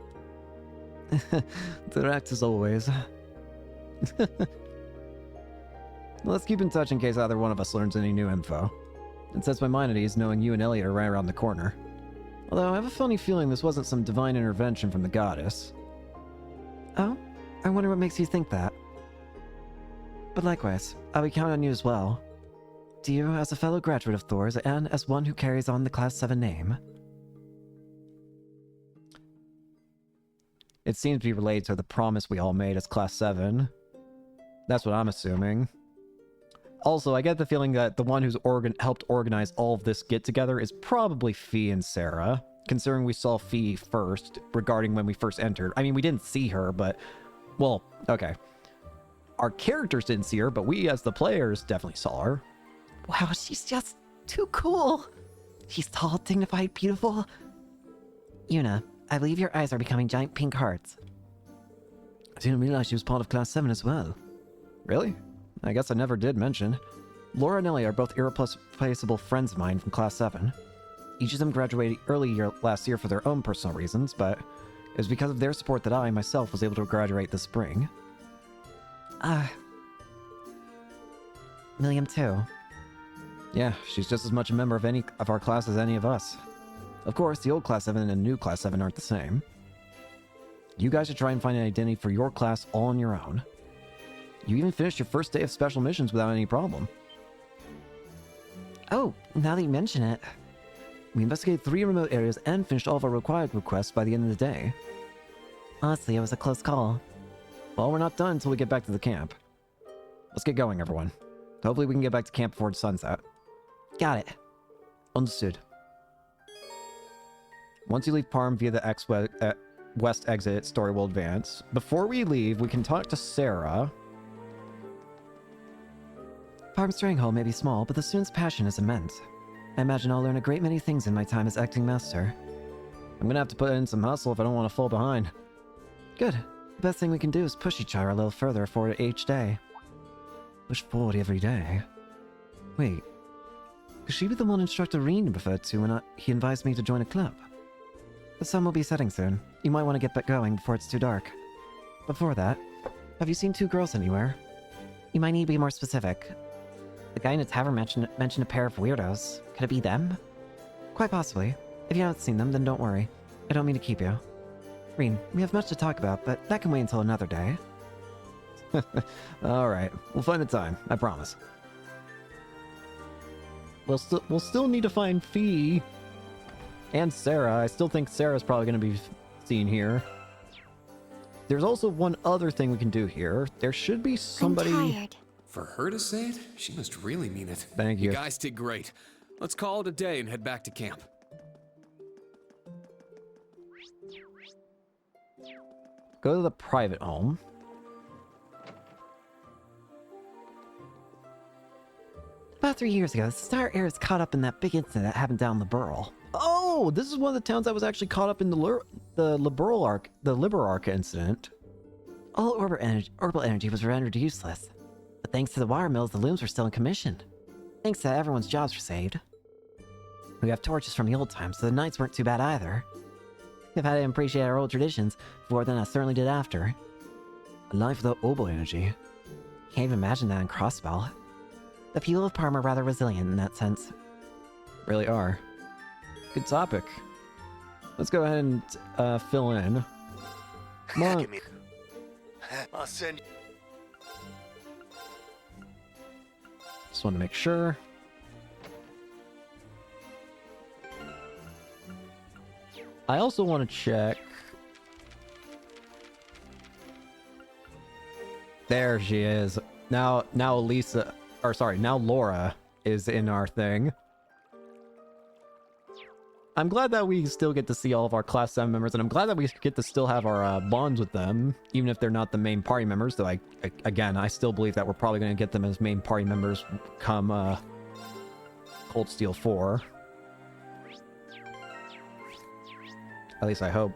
Direct as always. Let's keep in touch in case either one of us learns any new info. It sets my mind at ease knowing you and Elliot are right around the corner. Although I have a funny feeling this wasn't some divine intervention from the goddess. Oh? I wonder what makes you think that. But likewise, I would count on you as well. Do you, as a fellow graduate of Thor's, and as one who carries on the Class 7 name? It seems to be related to the promise we all made as Class 7. That's what I'm assuming. Also, I get the feeling that the one who's helped organize all of this get-together is probably Fee and Sarah, considering we saw Fee first, regarding when we first entered. I mean, we didn't see her, but... Well, okay. Our characters didn't see her, but we, as the players, definitely saw her. Wow, she's just too cool. She's tall, dignified, beautiful. Yuna, I believe your eyes are becoming giant pink hearts. I didn't realize she was part of Class 7 as well. Really? I guess I never did mention. Laura and Ellie are both irreplaceable friends of mine from Class 7. Each of them graduated last year for their own personal reasons, but it was because of their support that I, myself, was able to graduate this spring. William too. Yeah, she's just as much a member of any of our class as any of us. Of course, the old Class 7 and the new Class 7 aren't the same. You guys should try and find an identity for your class all on your own. You even finished your first day of special missions without any problem. Oh, now that you mention it. We investigated 3 remote areas and finished all of our required requests by the end of the day. Honestly, it was a close call. Well, we're not done until we get back to the camp. Let's get going, everyone. Hopefully we can get back to camp before sunset. Got it. Understood. Once you leave Parm via the west exit, story will advance. Before we leave, we can talk to Sarah. Parm's stranghold may be small, but the student's passion is immense. I imagine I'll learn a great many things in my time as acting master. I'm gonna have to put in some hustle if I don't want to fall behind. Good. The best thing we can do is push each other a little further forward each day. Push forward every day? Wait. Could she be the one Instructor Reen referred to when he invites me to join a club? The sun will be setting soon. You might want to get back going before it's too dark. Before that, have you seen 2 girls anywhere? You might need to be more specific. The guy in the tavern mentioned a pair of weirdos. Could it be them? Quite possibly. If you haven't seen them, then don't worry. I don't mean to keep you. Reen, we have much to talk about, but that can wait until another day. Alright, we'll find the time, I promise. We'll still need to find Fee. And Sarah. I still think Sarah's probably going to be seen here. There's also one other thing we can do here. There should be somebody... I'm tired. For her to say it, she must really mean it. Thank you. You guys did great. Let's call it a day and head back to camp. Go to the private home. About 3 years ago, the Star Heirs caught up in that big incident that happened down the Burl. Oh, this is one of the towns that was actually caught up in the Liberal Arc incident. All orbital energy was rendered useless. But thanks to the wire mills, the looms were still in commission. Thanks to that, everyone's jobs were saved. We have torches from the old times, so the nights weren't too bad either. If I didn't appreciate our old traditions before, then I certainly did after. A life without orbital energy. Can't even imagine that in Crossbell. The people of Parm are rather resilient in that sense. Really are. Good topic. Let's go ahead and fill in. Come on. I'll send you. Just want to make sure. I also want to check. There she is. Now Elisa, or sorry, now Laura is in our thing. I'm glad that we still get to see all of our Class 7 members, and I'm glad that we get to still have our bonds with them, even if they're not the main party members, though again, I still believe that we're probably going to get them as main party members come Cold Steel 4. At least I hope.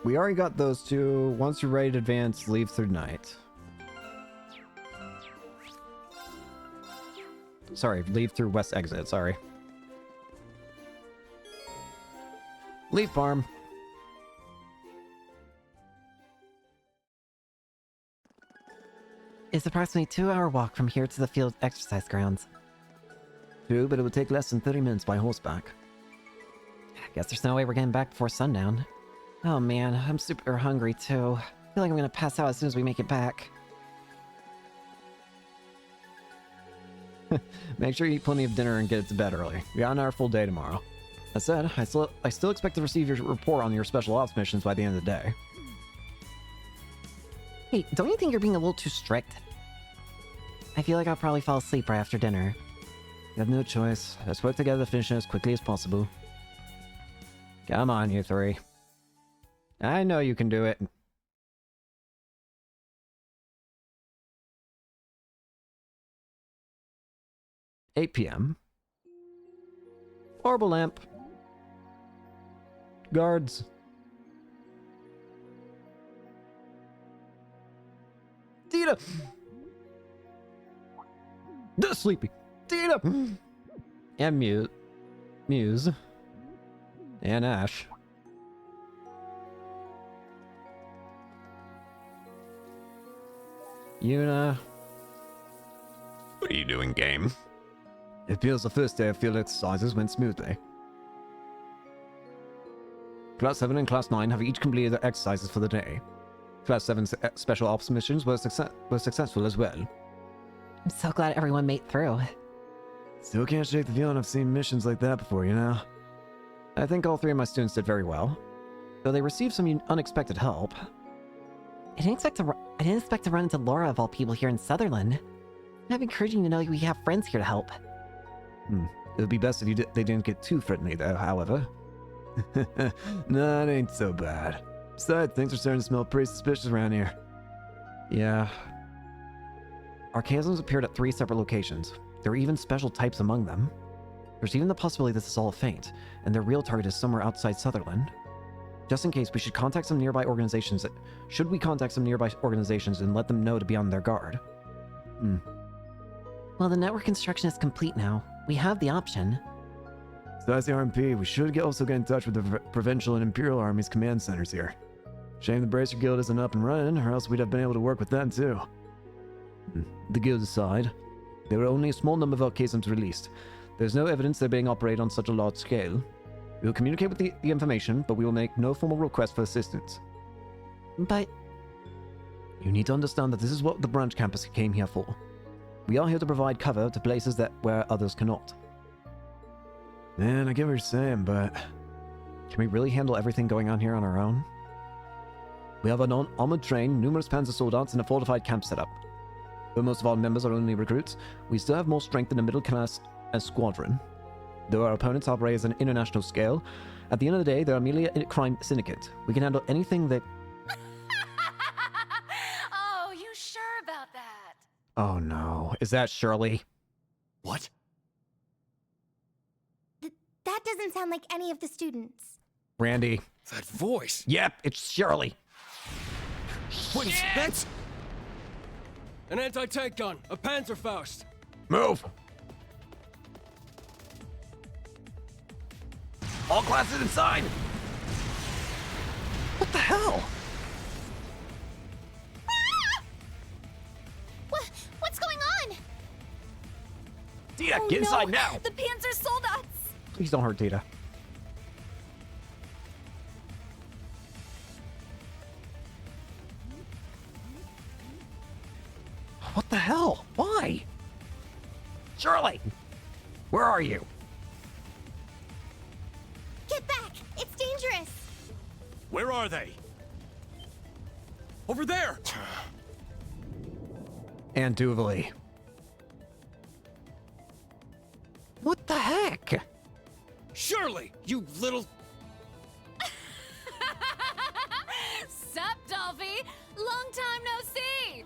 We already got those two. Once you're ready to advance, leave through night. Sorry, leave through west exit, sorry. Leave farm. It's approximately a 2-hour walk from here to the field exercise grounds. True, but it would take less than 30 minutes by horseback. I guess there's no way we're getting back before sundown. Oh man, I'm super hungry too. I feel like I'm gonna pass out as soon as we make it back. Make sure you eat plenty of dinner and get it to bed early. We got another full day tomorrow. That said, I still expect to receive your report on your special ops missions by the end of the day. Hey, don't you think you're being a little too strict? I feel like I'll probably fall asleep right after dinner. You have no choice. Let's work together to finish it as quickly as possible. Come on, you three. I know you can do it. $8 p.m. Orbital lamp. Guards. Tita! Sleepy. Tita! And Muse. And Ash. Yuna. What are you doing, game? It appears the first day of field exercises went smoothly. Class 7 and Class 9 have each completed their exercises for the day. Class 7's special ops missions were successful as well. I'm so glad everyone made it through. Still can't shake the feeling I've seen missions like that before, you know? I think all three of my students did very well, though they received some unexpected help. I didn't expect to run into Laura of all people here in Sutherland. I'm encouraging you to know we have friends here to help. It would be best if they didn't get too friendly, though, however. Nah, it ain't so bad. Besides, things are starting to smell pretty suspicious around here. Yeah. Our chasms appeared at 3 separate locations. There are even special types among them. There's even the possibility this is all a feint, and their real target is somewhere outside Sutherland. Just in case, we should contact some nearby organizations. Should we contact some nearby organizations and let them know to be on their guard? Well, the network construction is complete now. We have the option. Besides the RMP, we should also get in touch with the Provincial and Imperial Army's command centers here. Shame the Bracer Guild isn't up and running, or else we'd have been able to work with them too. The guild aside, there were only a small number of Archasms released. There's no evidence they're being operated on such a large scale. We will communicate with the information, but we will make no formal request for assistance. But you need to understand that this is what the branch campus came here for. We are here to provide cover to places where others cannot. Man, I get what you're saying, but can we really handle everything going on here on our own? We have an armored train, numerous panzer soldaten, and a fortified camp set up. Though most of our members are only recruits, we still have more strength in the middle class and squadron. Though our opponents operate at an international scale, at the end of the day, they're merely a crime syndicate. We can handle anything that... Oh, you sure about that? Oh no. Is that Shirley? What? That doesn't sound like any of the students. Randy. That voice. Yep, it's Shirley. What is that? An anti-tank gun, a Panzerfaust. Move! All classes inside! What the hell? What's going on? Dita, Oh, get inside no. now! The Panzer Soldats! Please don't hurt Dita. What the hell? Why? Shirley! Where are you? Get back! It's dangerous! Where are they? Over there! And Duvalie. What the heck? Shirley, you little... Sup, Dolphy? Long time no see!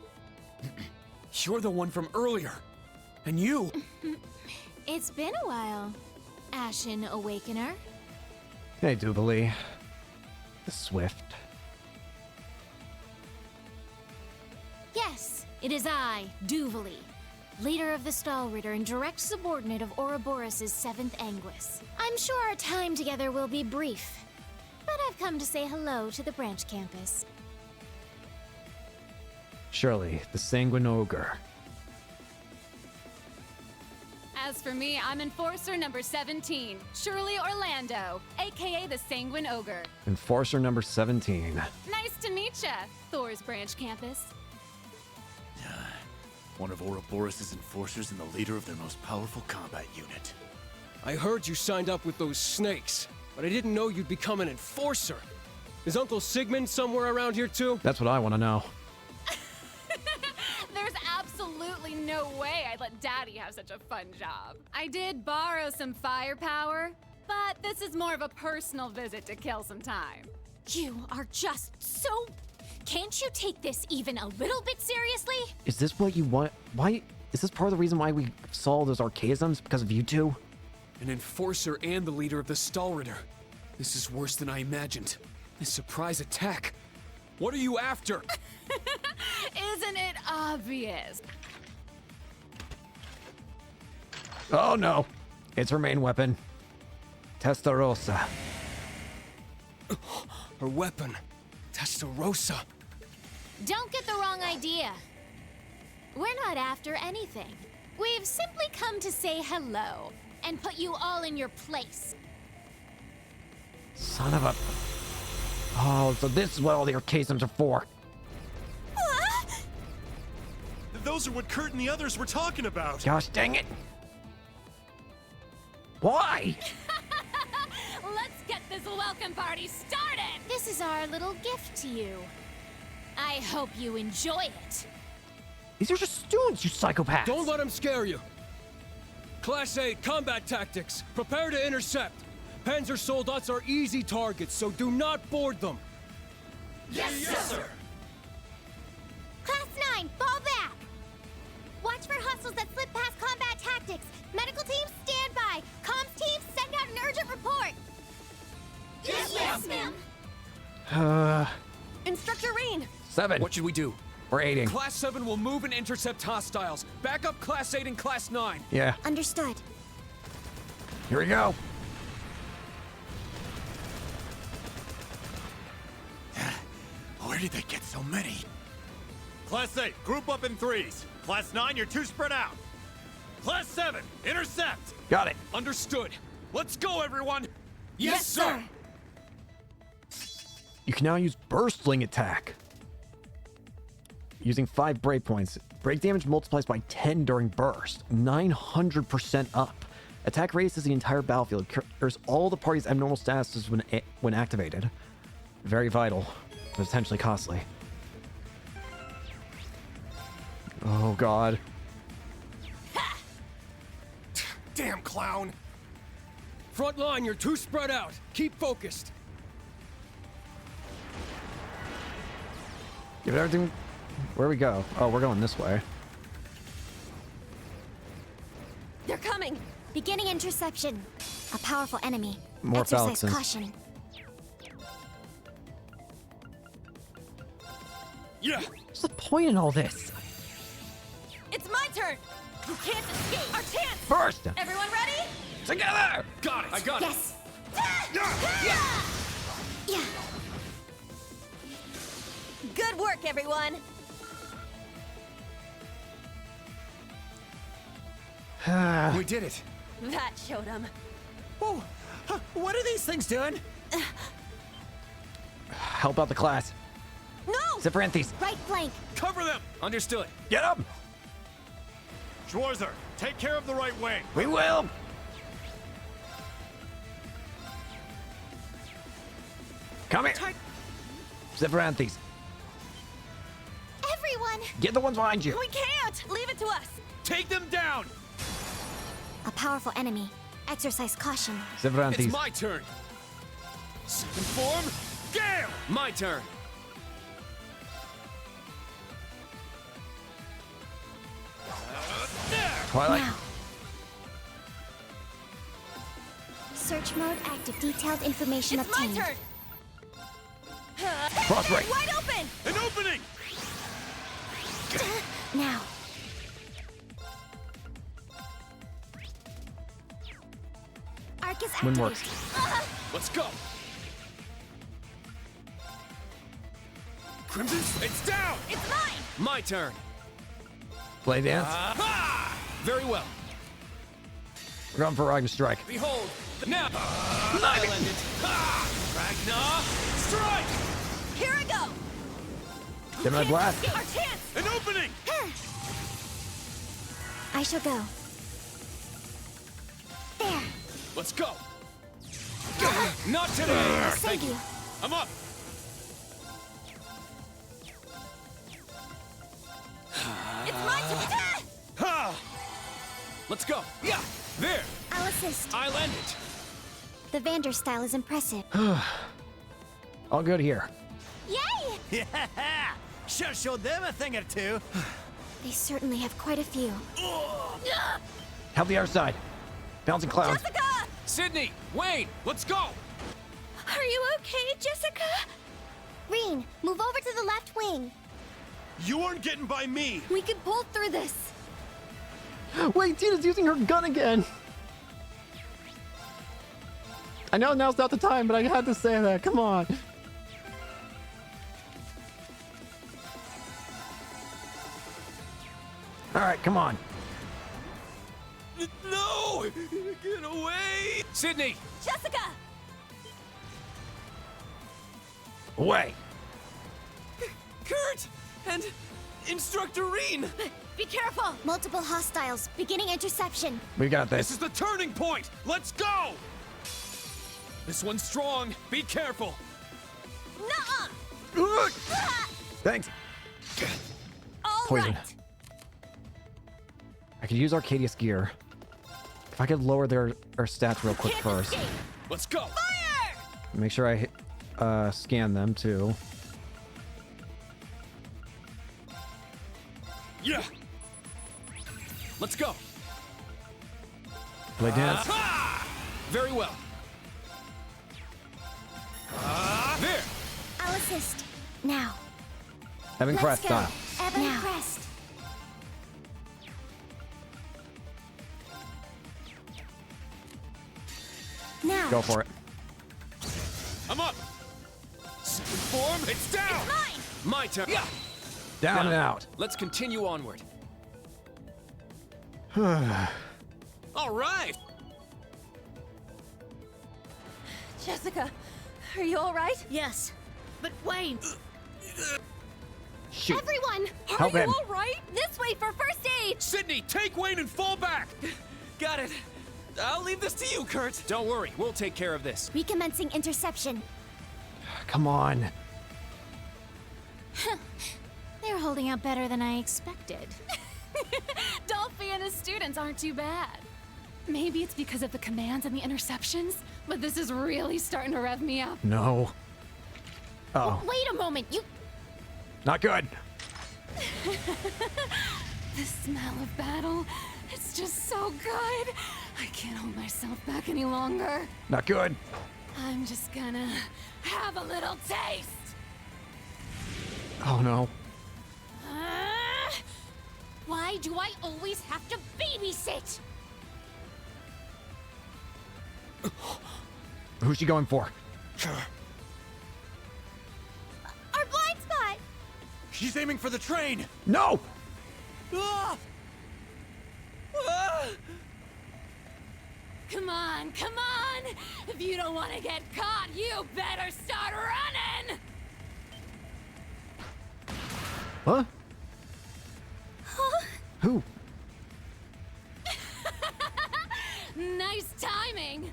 You're the one from earlier. And you... It's been a while, Ashen Awakener. Hey, Duvalie. The Swift. Yes, it is I, Duvalie, leader of the Stahlritter and direct subordinate of Ouroboros' 7th Anguis. I'm sure our time together will be brief, but I've come to say hello to the branch campus. Shirley, the Sanguine Ogre. As for me, I'm Enforcer number 17, Shirley Orlando, aka the Sanguine Ogre. Enforcer number 17. Nice to meet ya, Thor's branch campus. One of Ouroboros' enforcers and the leader of their most powerful combat unit. I heard you signed up with those snakes, but I didn't know you'd become an enforcer. Is Uncle Sigmund somewhere around here too? That's what I want to know. There's absolutely no way I'd let Daddy have such a fun job. I did borrow some firepower, but this is more of a personal visit to kill some time. You are just so... Can't you take this even a little bit seriously? Is this what you want? Why? Is this part of the reason why we saw those archaisms? Because of you two? An enforcer and the leader of the Stahlritter. This is worse than I imagined. A surprise attack. What are you after? Isn't it obvious? Oh no. It's her main weapon. Testarossa. Her weapon. Testarossa. Don't get the wrong idea. We're not after anything. We've simply come to say hello and put you all in your place. Son of a... Oh, so this is what all the archaisms are for. Those are what Kurt and the others were talking about. Gosh dang it. Why? Let's get this welcome party started! This is our little gift to you. I hope you enjoy it. These are just students, you psychopaths. Don't let them scare you. Class 8 combat tactics. Prepare to intercept. Panzer Soldats are easy targets, so do not board them. Yes, sir. Class 9, fall back. Watch for hustles that slip past combat tactics. Medical team, stand by. Comms team, send out an urgent report. Yes, ma'am. Instructor Reen! 7. What should we do? We're 8-ing. Class 7 will move and intercept hostiles. Back up Class 8 and Class 9. Yeah. Understood. Here we go. Where did they get so many? Class 8, group up in threes. Class 9, you're 2 spread out. Class 7, intercept. Got it. Understood. Let's go, everyone. Yes, sir. You can now use Burstling attack. Using 5 break points. Break damage multiplies by 10 during burst. 900% up. Attack raises the entire battlefield. Cures all the party's abnormal statuses when activated. Very vital. Potentially costly. Oh god. Damn clown. Front line, you're 2 spread out. Keep focused. Give it everything. Where we go? Oh, we're going this way. They're coming! Beginning interception. A powerful enemy. More Exercise phalanxes. caution. Yeah. What's the point in all this? It's my turn! You can't escape! Our chance! First! Everyone ready? Together! Got it. I got Yes. it. Yeah. Good work, everyone. We did it. That showed them. Oh, what are these things doing? Help out the class. No! Zephyranthes, Right flank. Cover them! Understood. get him! Schwarzer, take care of the right wing. We will! Come here! Zephyranthes, Everyone! get the ones behind you! We can't! Leave it to us! Take them down! A powerful enemy. Exercise caution. It's Zephyranthes, my turn. Second form, Gale! My turn. Twilight, Now. Search mode active. Detailed information obtained. turn! Frostbreak, Wide open! An opening! Now. Arc is Wind activated. works. Let's go. Crimson, it's down! It's mine! My turn. Play dance, Very well. run for Ragnar Strike. Behold, now! I'll end it. Ragnar, strike! Here I go! Gemini Blast, Our chance! An opening! I shall go. There. Let's go. Not today. I'll save you. I'm up! It's my turn! Ha! Let's go. Yeah, there. I'll assist. I'll end it. The Vander style is impressive. all good here. Yay! Yeah! Should've showed them a thing or two. They certainly have quite a few. Help the other side. Bouncing clouds. Jessica! Sydney, Wayne, let's go. Are you okay, Jessica? Reen, move over to the left wing. You aren't getting by me! We can pull through this. Wait, Tina's using her gun again. I know now's not the time, but I had to say that. Come on. All right, come on. No! Get away! Sydney! Jessica! Away. Kurt! And Instructor Reen! Be careful! Multiple hostiles. Beginning interception. We got This this. is the turning point! Let's go! This one's strong. Be careful. Nuh-uh! Thanks. All Poison. right. I could use Arcadius gear. If I could lower their stats real quick Can't first. escape. Let's go. Fire! Make sure I scan them too. Yeah. Let's go. Play dance. Ah! Very well. There. I'll assist. Now. Evan Let's Crest go. style. Evan Crest. Now. Go for it. I'm up. Second form. It's down. It's mine. My turn. Yeah. Down and Now, out. Let's continue onward. All right. Jessica, are you all right? Yes. But Wayne. Shoot. Everyone, are Help you him. all right? This way for first aid. Sydney, take Wayne and fall back. Got it. I'll leave this to you, Kurt. Don't worry, we'll take care of this. Recommencing interception. Come on. They're holding up better than I expected. Dolphy and his students aren't too bad. Maybe it's because of the commands and the interceptions, but this is really starting to rev me up. No. Oh, Wait a moment. You. not good. The smell of battle, it's just so good. I can't hold myself back any longer. Not good. I'm just gonna have a little taste. Oh no. Why do I always have to babysit? Who's she going for? Our blind spot. She's aiming for the train! No! Ah! Ah! Come on, come on! If you don't want to get caught, you better start running! Huh? Who? Nice timing!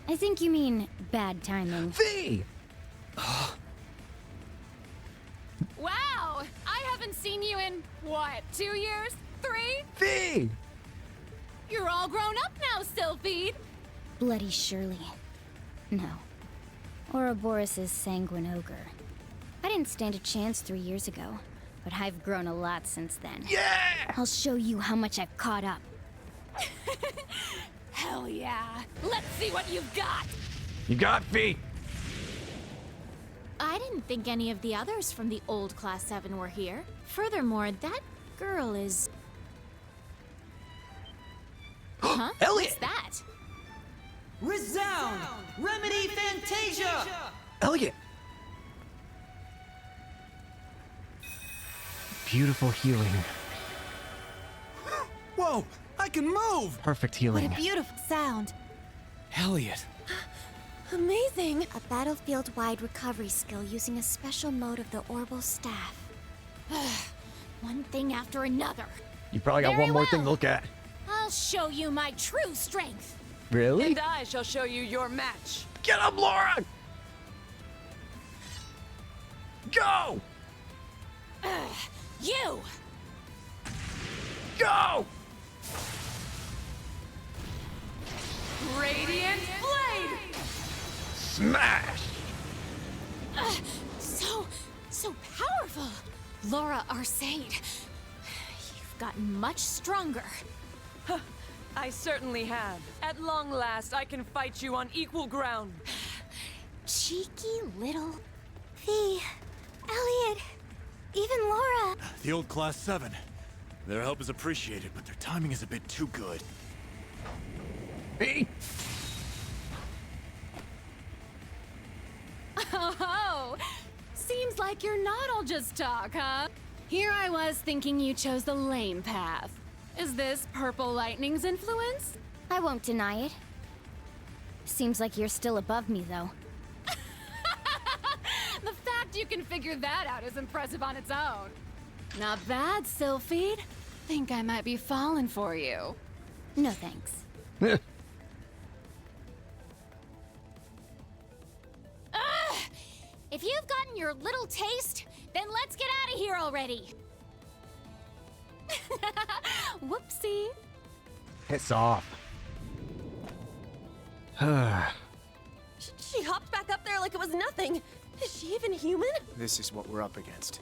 I think you mean bad timing. V! Wow! I haven't seen you in, what, 2 years? 3? V! You're all grown up now, Sylphide! Bloody Shirley. No. Ouroboros' sanguine ogre. I didn't stand a chance 3 years ago, but I've grown a lot since then. Yeah! I'll show you how much I've caught up. Hell yeah! Let's see what you've got! You got V! I didn't think any of the others from the old Class 7 were here. Furthermore, that girl is... Huh? Elliot! What's that? Resound! Remedy Fantasia! Elliot! Beautiful healing. Whoa! I can move! Perfect What healing. a beautiful sound. Elliot. Amazing. A battlefield-wide recovery skill using a special mode of the Orbital Staff. One thing after another. You probably got Very one more thing to well. look at. I'll show you my true strength. Really? And I shall show you your match. Get him, Laura! Go! You! Go! Radiant Blade! Smash! So powerful. Laura Arcade. You've gotten much stronger. I certainly have. At long last, I can fight you on equal ground. Cheeky little... V. Elliot. Even Laura. The old Class 7. Their help is appreciated, but their timing is a bit too good. V! Oh, seems like you're not all just talk, huh? Here I was thinking you chose the lame path. Is this Purple Lightning's influence? I won't deny it. Seems like you're still above me, though. The fact you can figure that out is impressive on its own. Not bad, Sylphide. Think I might be falling for you. No thanks. If you've gotten your little taste, then let's get out of here already. Whoopsie. Piss off. She hopped back up there like it was nothing. Is she even human? This is what we're up against.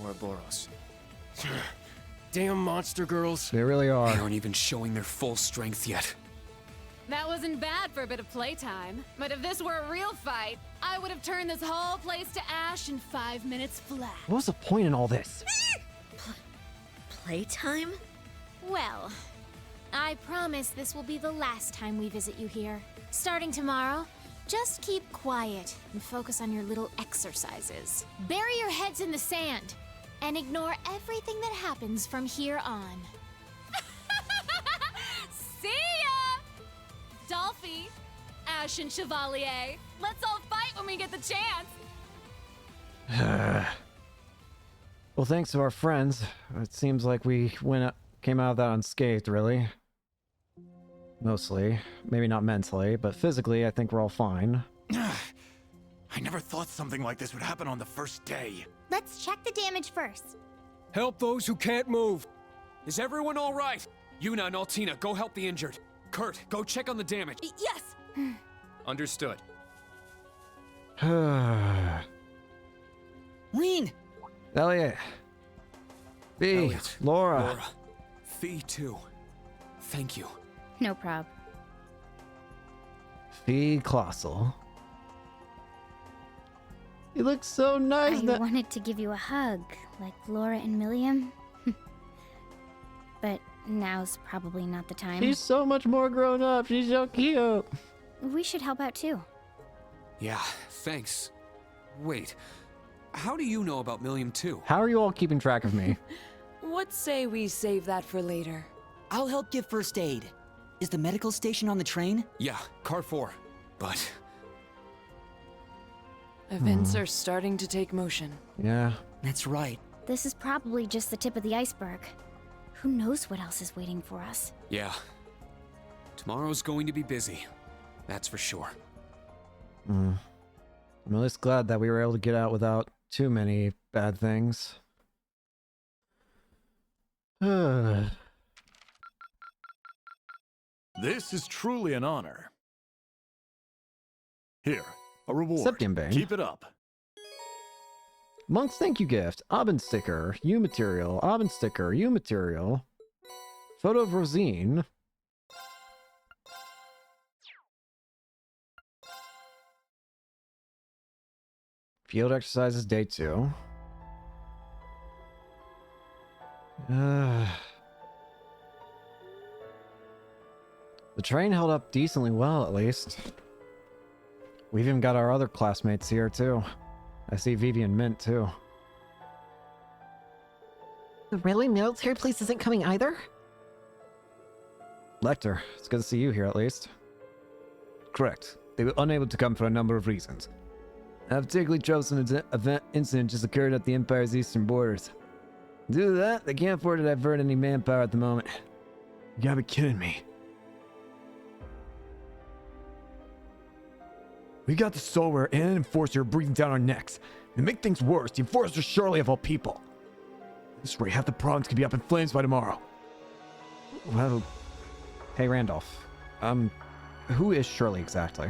Ouroboros. Damn monster girls. They really They are. aren't even showing their full strength yet. That wasn't bad for a bit of playtime. But if this were a real fight, I would have turned this whole place to ash in 5 minutes flat. What was the point in all this? Playtime? Well, I promise this will be the last time we visit you here. Starting tomorrow, just keep quiet and focus on your little exercises. Bury your heads in the sand and ignore everything that happens from here on. See ya! Dolphy, Ash and Chevalier, let's all fight when we get the chance. Well, thanks to our friends. It seems like we came out of that unscathed, really. Mostly. Maybe not mentally, but physically, I think we're all fine. I never thought something like this would happen on the first day. Let's check the damage first. Help those who can't move. Is everyone all right? Yuna and Altina, go help the injured. Kurt, go check on the damage. Yes! Understood. Lean! Elliot. B. Elliot, Laura. Fee, too. Thank you. No prob. Fee Colossal. You look so nice. I wanted to give you a hug, like Laura and Milliam. But now's probably not the time. She's so much more grown up. She's so cute. We should help out too. Yeah, thanks. Wait, how do you know about Millium 2? How are you all keeping track of me? What say we save that for later? I'll help give first aid. Is the medical station on the train? Yeah, car 4. But Events are starting to take motion. Yeah. That's right. This is probably just the tip of the iceberg. Who knows what else is waiting for us? yeah, tomorrow's going to be busy. That's for sure. I'm at least glad that we were able to get out without too many bad things. This is truly an honor. Here, a reward. Septium Bane. Keep it up. Monk's thank you gift. Aubin sticker. U material. Aubin sticker. U material. Photo of Rosine. Field exercises day 2. The train held up decently well, at least. We've even got our other classmates here, too. I see Vivian Mint, too. The really military police isn't coming either? Lecter, it's good to see you here, at least. Correct. They were unable to come for a number of reasons. A particularly troublesome incident just occurred at the Empire's eastern borders. Due to that, they can't afford to divert any manpower at the moment. You gotta be kidding me. We got the Solar and an Enforcer breathing down our necks. To make things worse, the Enforcer surely of all people. This rate, half the province could be up in flames by tomorrow. Well, hey Randolph. Who is Shirley exactly?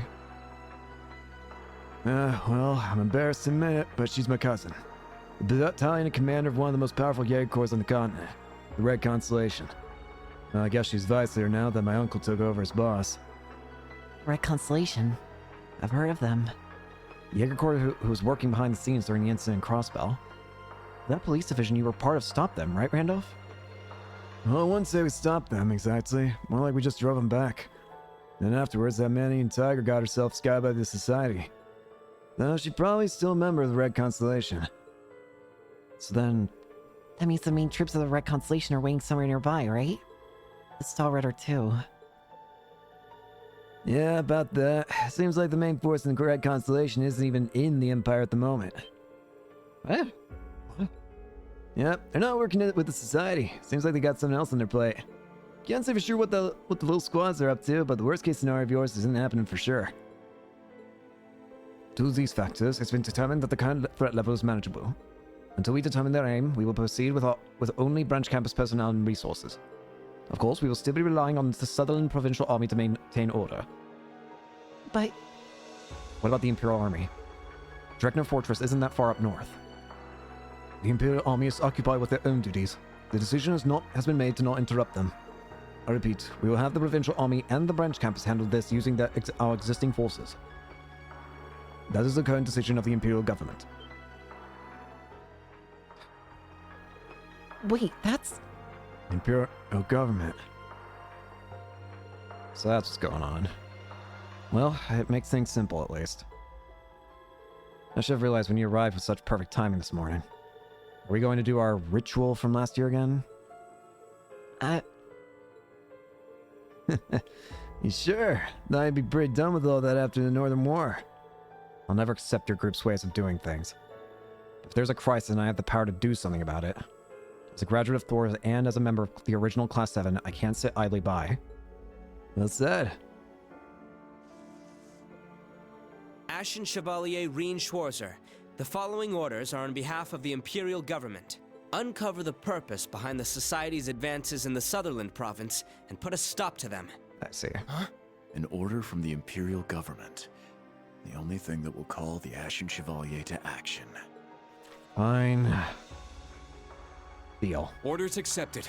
Well, I'm embarrassed to admit it, but she's my cousin. The battalion and commander of one of the most powerful Jaeger Corps on the continent, the Red Constellation. Well, I guess she's vice leader now that my uncle took over as boss. Red Constellation. I've heard of them. Jaeger Corps who was working behind the scenes during the incident in Crossbell. That police division you were part of stopped them, right, Randolph? Well, I wouldn't say we stopped them, exactly. More like we just drove them back. Then afterwards, that man-eating tiger got herself skied by the Society. Though she's probably still a member of the Red Constellation. So then... That means the main troops of the Red Constellation are waiting somewhere nearby, right? The Star Rider too. Yeah, about that. Seems like the main force in the Red Constellation isn't even in the Empire at the moment. What? Yep, they're not working with the Society. Seems like they got something else on their plate. Can't say for sure what the little squads are up to, but the worst case scenario of yours isn't happening for sure. Due to these factors, it's been determined that the current threat level is manageable. Until we determine their aim, we will proceed with only branch campus personnel and resources. Of course, we will still be relying on the Sutherland Provincial Army to maintain order. But... What about the Imperial Army? Drekner Fortress isn't that far up north. The Imperial Army is occupied with their own duties. The decision has been made to not interrupt them. I repeat, we will have the Provincial Army and the branch campus handle this using our existing forces. That is the current decision of the Imperial government. Wait, that's... Imperial government. So that's what's going on. Well, it makes things simple at least. I should have realized when you arrived with such perfect timing this morning. Are we going to do our ritual from last year again? You sure? Thought I'd be pretty done with all that after the Northern War. I'll never accept your group's ways of doing things. If there's a crisis and I have the power to do something about it, as a graduate of Thor's and as a member of the original Class 7, I can't sit idly by. Well said. Ashen Chevalier Rien Schwarzer, the following orders are on behalf of the Imperial Government. Uncover the purpose behind the Society's advances in the Sutherland province and put a stop to them. I see. Huh? An order from the Imperial Government. The only thing that will call the Ashen Chevalier to action. Fine. Deal. Orders accepted.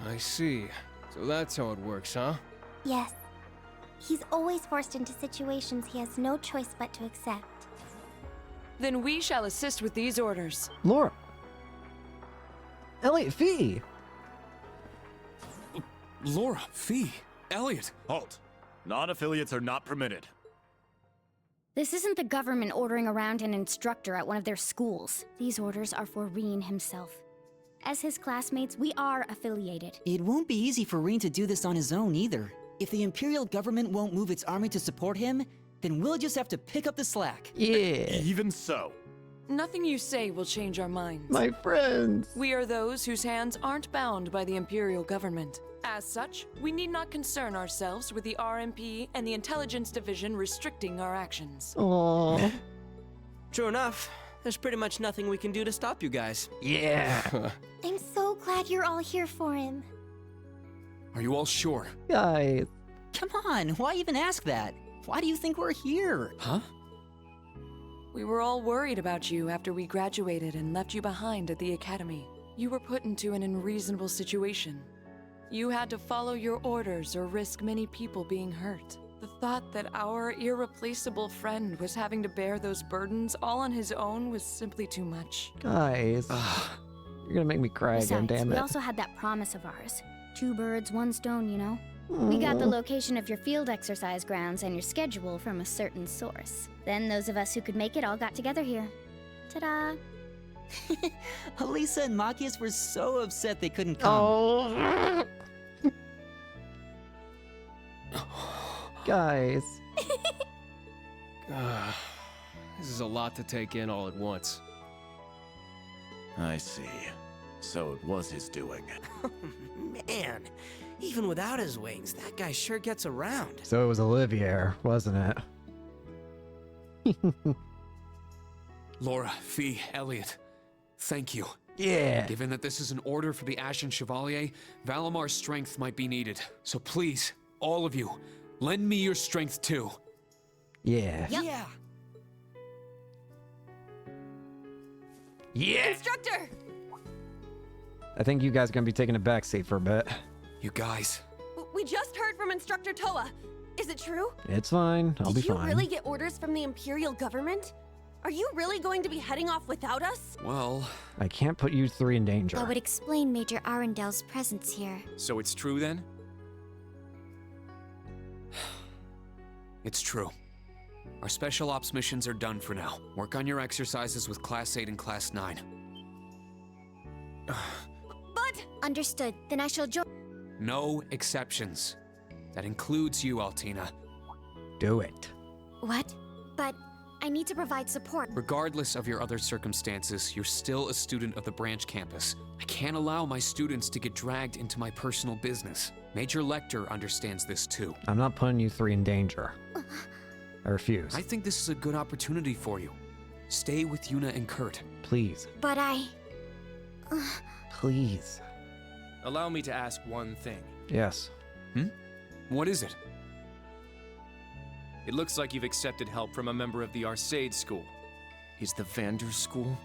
I see. So that's how it works, huh? Yes. He's always forced into situations he has no choice but to accept. Then we shall assist with these orders. Laura. Elliot, Fee. Laura, Fee, Elliot. Halt. Non-affiliates are not permitted. This isn't the government ordering around an instructor at one of their schools. These orders are for Reen himself. As his classmates, we are affiliated. It won't be easy for Reen to do this on his own either. If the Imperial government won't move its army to support him, then we'll just have to pick up the slack. Yeah. Even so. Nothing you say will change our minds. My friends. We are those whose hands aren't bound by the Imperial government. As such, we need not concern ourselves with the RMP and the Intelligence Division restricting our actions. Aww. True enough. There's pretty much nothing we can do to stop you guys. Yeah. I'm so glad you're all here for him. Are you all sure? Guys. Come on, why even ask that? Why do you think we're here? Huh? We were all worried about you after we graduated and left you behind at the academy. You were put into an unreasonable situation. You had to follow your orders or risk many people being hurt. The thought that our irreplaceable friend was having to bear those burdens all on his own was simply too much. Guys. You're gonna make me cry again, Besides, damn we it. also had that promise of ours. 2 birds, 1 stone, you know? We got the location of your field exercise grounds and your schedule from a certain source. Then those of us who could make it all got together here. Ta-da! Elisa and Machias were so upset they couldn't come. Oh. Guys. This is a lot to take in all at once. I see. So it was his doing. Man, even without his wings, that guy sure gets around. So it was Olivier, wasn't it? Laura, Fee, Elliot, thank you. Yeah. Given that this is an order for the Ashen Chevalier, Valamar's strength might be needed. So please, all of you, lend me your strength too. Yeah. Yep. Yeah. Yeah. Instructor! I think you guys are gonna be taking a backseat for a bit. You guys. We just heard from Instructor Toa. Is it true? It's fine. I'll be Did you fine. really get orders from the Imperial government? Are you really going to be heading off without us? Well, I can't put you 3 in danger. That would explain Major Arundel's presence here. So it's true then? it's true. Our special ops missions are done for now. Work on your exercises with Class 8 and Class 9. But... Understood. Then I shall join. No exceptions. That includes you, Altina. Do it. What? But I need to provide support. Regardless of your other circumstances, you're still a student of the branch campus. I can't allow my students to get dragged into my personal business. Major Lecter understands this too. I'm not putting you 3 in danger. I refuse. I think this is a good opportunity for you. Stay with Yuna and Kurt. Please. But I... Please. Allow me to ask one thing. Yes. What is it? It looks like you've accepted help from a member of the Arcade School. Is the Vander School?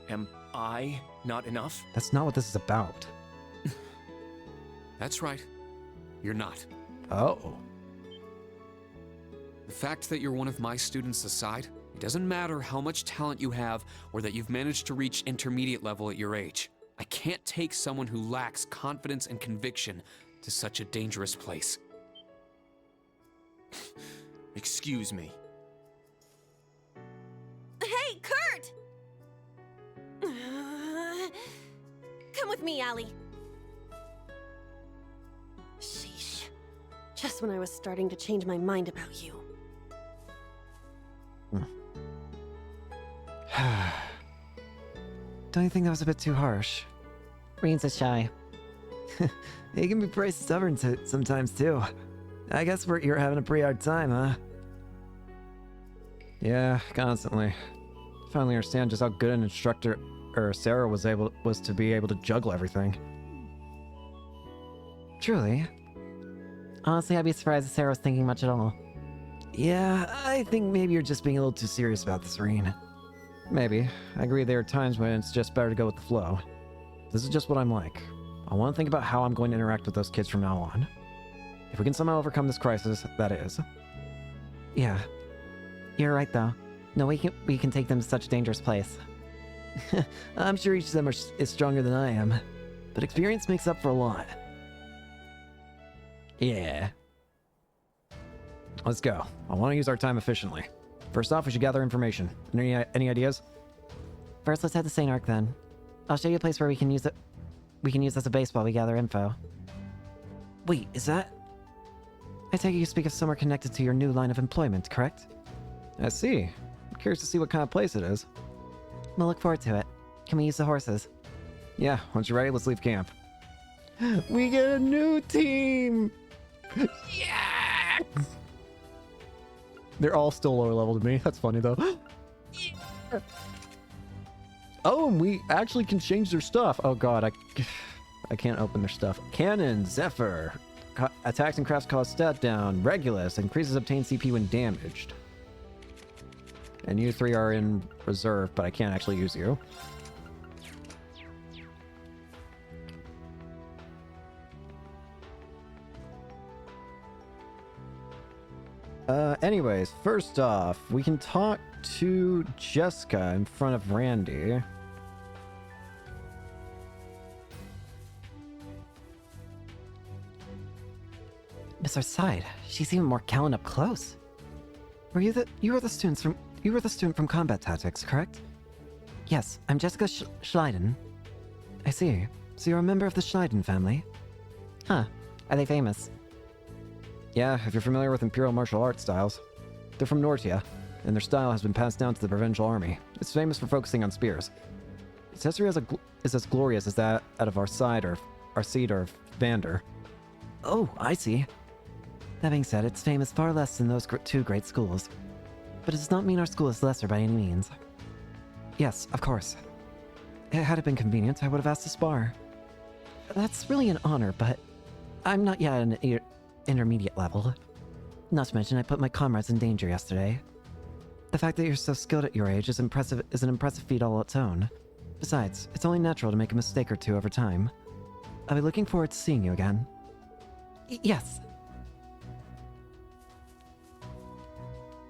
Am I not enough? That's not what this is about. That's right. You're not. Oh. The fact that you're one of my students aside, it doesn't matter how much talent you have or that you've managed to reach intermediate level at your age. I can't take someone who lacks confidence and conviction to such a dangerous place. Excuse me. Hey, Kurt! Come with me, Allie. Sheesh. Just when I was starting to change my mind about you. Don't you think that was a bit too harsh? Reen's a shy. He can be pretty stubborn sometimes too. I guess you're having a pretty hard time, huh? Yeah, constantly. Finally understand just how good an instructor Sarah was to be able to juggle everything. Truly. Honestly, I'd be surprised if Sarah was thinking much at all. Yeah, I think maybe you're just being a little too serious about this, Reen. Maybe. I agree there are times when it's just better to go with the flow. This is just what I'm like. I want to think about how I'm going to interact with those kids from now on. If we can somehow overcome this crisis, that is. Yeah. You're right, though. No way we can take them to such a dangerous place. I'm sure each of them is stronger than I am, but experience makes up for a lot. Yeah. Let's go. I want to use our time efficiently. First off, we should gather information. Any ideas? First, let's head to St. Arc then. I'll show you a place where we can use it. We can use as a base while we gather info. Wait, is that? I take it you speak of somewhere connected to your new line of employment, correct? I see. I'm curious to see what kind of place it is. We'll look forward to it. Can we use the horses? Yeah, once you're ready, let's leave camp. We get a new team! Yeah! They're all still lower level to me. That's funny though. Oh, and we actually can change their stuff. Oh god, I can't open their stuff. Cannon, Zephyr. Attacks and crafts cause stat down. Regulus, increases obtained CP when damaged. And you three are in reserve, but I can't actually use you. Anyways, first off, we can talk to Jessica in front of Randy. Miss Arside, she's even more gallant up close. You were the student from Combat Tactics, correct? Yes, I'm Jessica Schleiden. I see. So you're a member of the Schleiden family? Huh. Are they famous? Yeah, if you're familiar with Imperial martial arts styles. They're from Nortia, and their style has been passed down to the Provincial Army. It's famous for focusing on spears. Its history is as glorious as that out of Arcide or Vander. Oh, I see. That being said, it's famous far less than those two great schools. But it does not mean our school is lesser by any means. Yes, of course. Had it been convenient, I would have asked to spar. That's really an honor, but I'm not yet at an intermediate level. Not to mention, I put my comrades in danger yesterday. The fact that you're so skilled at your age is an impressive feat all its own. Besides, it's only natural to make a mistake or two over time. I'll be looking forward to seeing you again. Yes.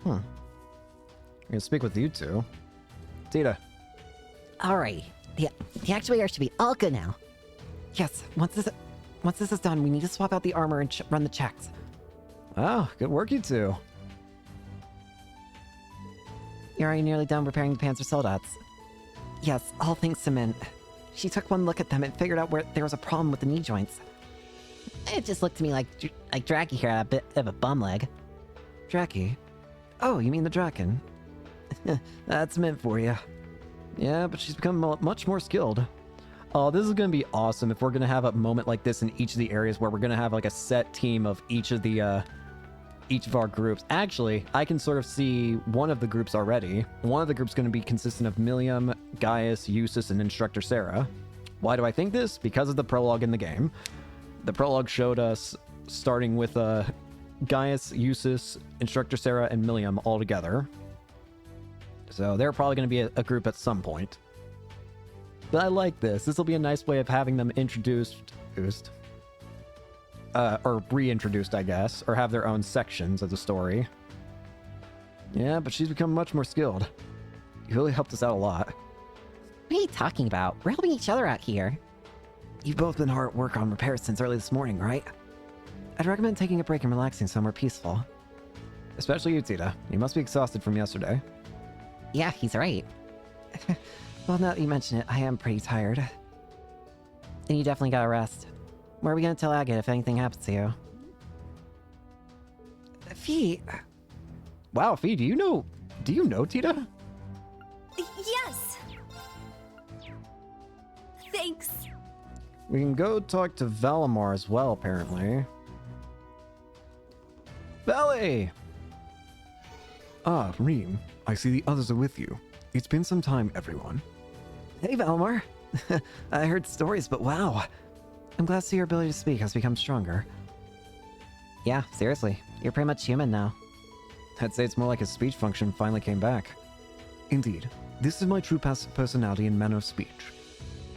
I'm gonna speak with you two. Tita. Alright. The actuator should be all good now. Yes, once this is done, we need to swap out the armor and run the checks. Wow, good work, you two. You're already nearly done repairing the Panzer Soldats. Yes, all thanks to Mint. She took one look at them and figured out where there was a problem with the knee joints. It just looked to me like Draki here had a bit of a bum leg. Draki? Oh, you mean the Draken? That's Mint for you. Yeah, but she's become much more skilled. Oh, this is going to be awesome if we're going to have a moment like this in each of the areas where we're going to have like a set team of each of our groups. Actually, I can sort of see one of the groups already. One of the groups going to be consistent of Millium, Gaius, Eustace, and Instructor Sarah. Why do I think this? Because of the prologue in the game. The prologue showed us starting with Gaius, Eustace, Instructor Sarah, and Millium all together. So they're probably going to be a group at some point. But I like this. This will be a nice way of having them introduced, or reintroduced, I guess, or have their own sections of the story. Yeah, but she's become much more skilled. You really helped us out a lot. What are you talking about? We're helping each other out here. You've both been hard at work on repairs since early this morning, right? I'd recommend taking a break and relaxing somewhere peaceful. Especially you, Tita. You must be exhausted from yesterday. Yeah, he's right. Well, now that you mention it, I am pretty tired. And you definitely gotta rest. Where are we gonna tell Agate if anything happens to you? Fee. Wow, Fee, do you know Tita? Yes. Thanks. We can go talk to Valimar as well, apparently. Vali! Ah, Reem. I see the others are with you. It's been some time, everyone. Hey, Valimar. I heard stories, but wow. I'm glad to see your ability to speak has become stronger. Yeah, seriously. You're pretty much human now. I'd say it's more like his speech function finally came back. Indeed. This is my true personality and manner of speech.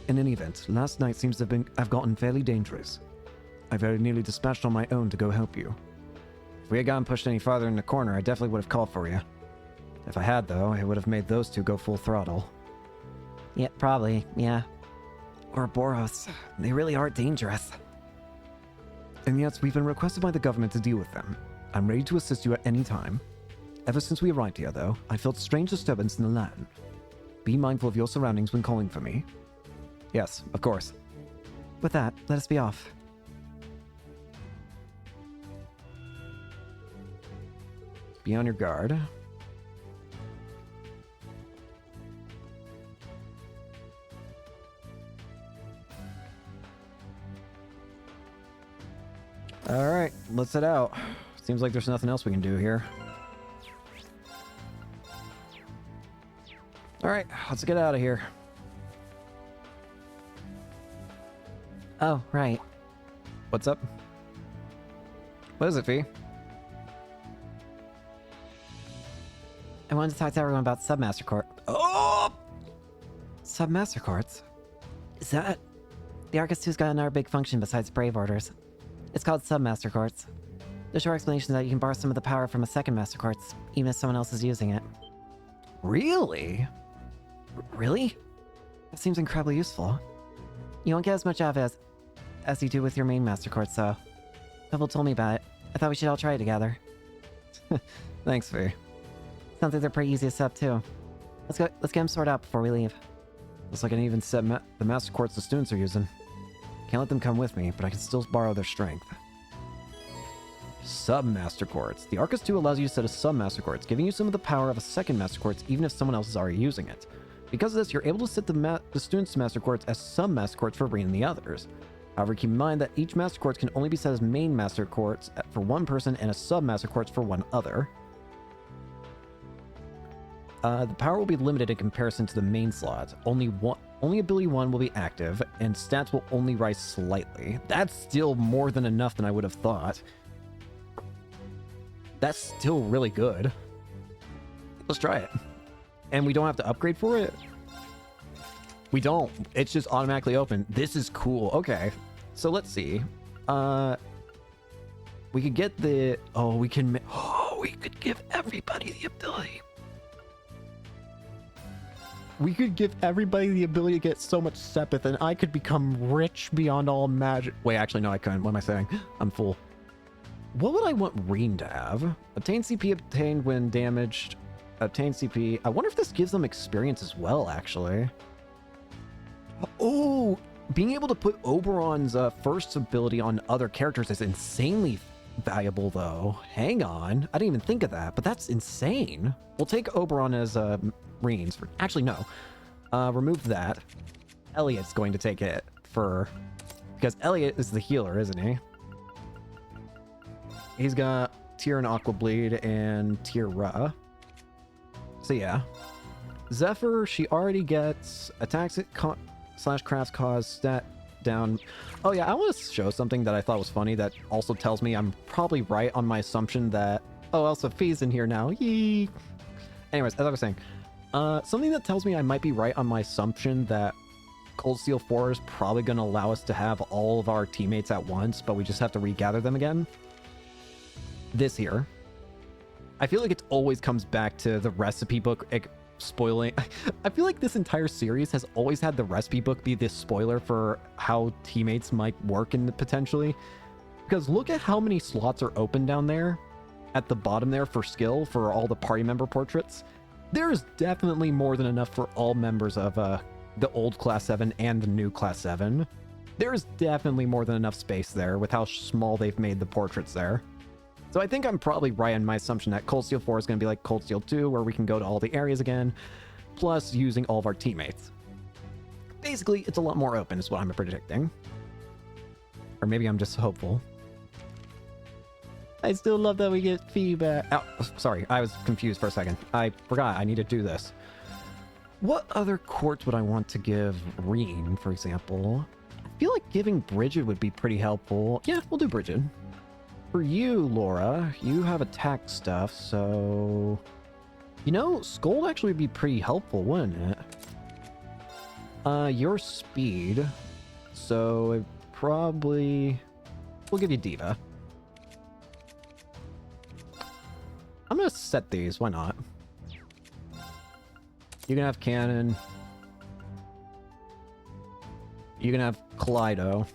In any event, last night seems to have gotten fairly dangerous. I very nearly dispatched on my own to go help you. If we had gotten pushed any farther in the corner, I definitely would have called for you. If I had, though, it would have made those two go full throttle. Yeah, probably, yeah. Ouroboros, they really are dangerous. And yet, we've been requested by the government to deal with them. I'm ready to assist you at any time. Ever since we arrived here, though, I felt strange disturbance in the land. Be mindful of your surroundings when calling for me. Yes, of course. With that, let us be off. Be on your guard. Alright, let's head out. Seems like there's nothing else we can do here. Alright, let's get out of here. Oh, right. What's up? What is it, Fee? I wanted to talk to everyone about Submaster Court. Oh! Submaster Courts? Is that... The Arcus 2's got another big function besides Brave Orders. It's called Submaster Courts. The short explanation is that you can borrow some of the power from a second Master Courts, even if someone else is using it. Really? Really? That seems incredibly useful. You won't get as much out of it as you do with your main Master Courts, so... Pebble told me about it. I thought we should all try it together. Thanks, Fee. Sounds like they're pretty easy to set up, too. Let's get them sorted out before we leave. Looks like I can even set the Master Courts the students are using. Can't let them come with me, but I can still borrow their strength. Sub-Master Quartz. The Arcus 2 allows you to set a Sub-Master Quartz, giving you some of the power of a second Master Quartz even if someone else is already using it. Because of this, you're able to set the student's Master Quartz as Sub-Master Quartz for Reen and the others. However, keep in mind that each Master Quartz can only be set as main Master Quartz for one person and a Sub-Master Quartz for one other. The power will be limited in comparison to the main slot. Only ability 1 will be active, and stats will only rise slightly. That's still more than enough than I would have thought. That's still really good. Let's try it. And we don't have to upgrade for it? We don't. It's just automatically open. This is cool. Okay. So let's see. We could get the... Oh, we can... Oh, we could give everybody the ability. We could give everybody the ability to get so much Sepith, and I could become rich beyond all magic. Wait, actually, no, I couldn't. What am I saying? I'm full. What would I want Reen to have? Obtain CP obtained when damaged. Obtain CP. I wonder if this gives them experience as well, actually. Oh, being able to put Oberon's first ability on other characters is insanely valuable, though. Hang on. I didn't even think of that, but that's insane. We'll take Oberon as Reen's. Actually, no. Remove that. Elliot's going to take it for... Because Elliot is the healer, isn't he? He's got Tear and Aqua Bleed and Tear Ra. So yeah. Zephyr, she already gets attacks / crafts cause stat down. Oh yeah, I want to show something that I thought was funny that also tells me I'm probably right on my assumption that... Oh, also Fee's in here now. Yee! Anyways, as I was saying, something that tells me I might be right on my assumption that Cold Steel 4 is probably going to allow us to have all of our teammates at once, but we just have to regather them again. This here. I feel like it always comes back to the recipe book spoiling. I feel like this entire series has always had the recipe book be this spoiler for how teammates might work in potentially. Because look at how many slots are open down there at the bottom there for skill for all the party member portraits. There's definitely more than enough for all members of the old Class 7 and the new Class 7. There's definitely more than enough space there with how small they've made the portraits there. So I think I'm probably right in my assumption that Cold Steel 4 is going to be like Cold Steel 2, where we can go to all the areas again, plus using all of our teammates. Basically, it's a lot more open is what I'm predicting. Or maybe I'm just hopeful. I still love that we get feedback. Oh, sorry, I was confused for a second. I forgot I need to do this. What other courts would I want to give Reen, for example? I feel like giving Bridget would be pretty helpful. Yeah, we'll do Bridget. For you, Laura, you have attack stuff, so... You know, Scold actually would be pretty helpful, wouldn't it? Your speed, so it probably... We'll give you Diva. I'm gonna set these, why not? You can have Cannon. You can have Kaleido.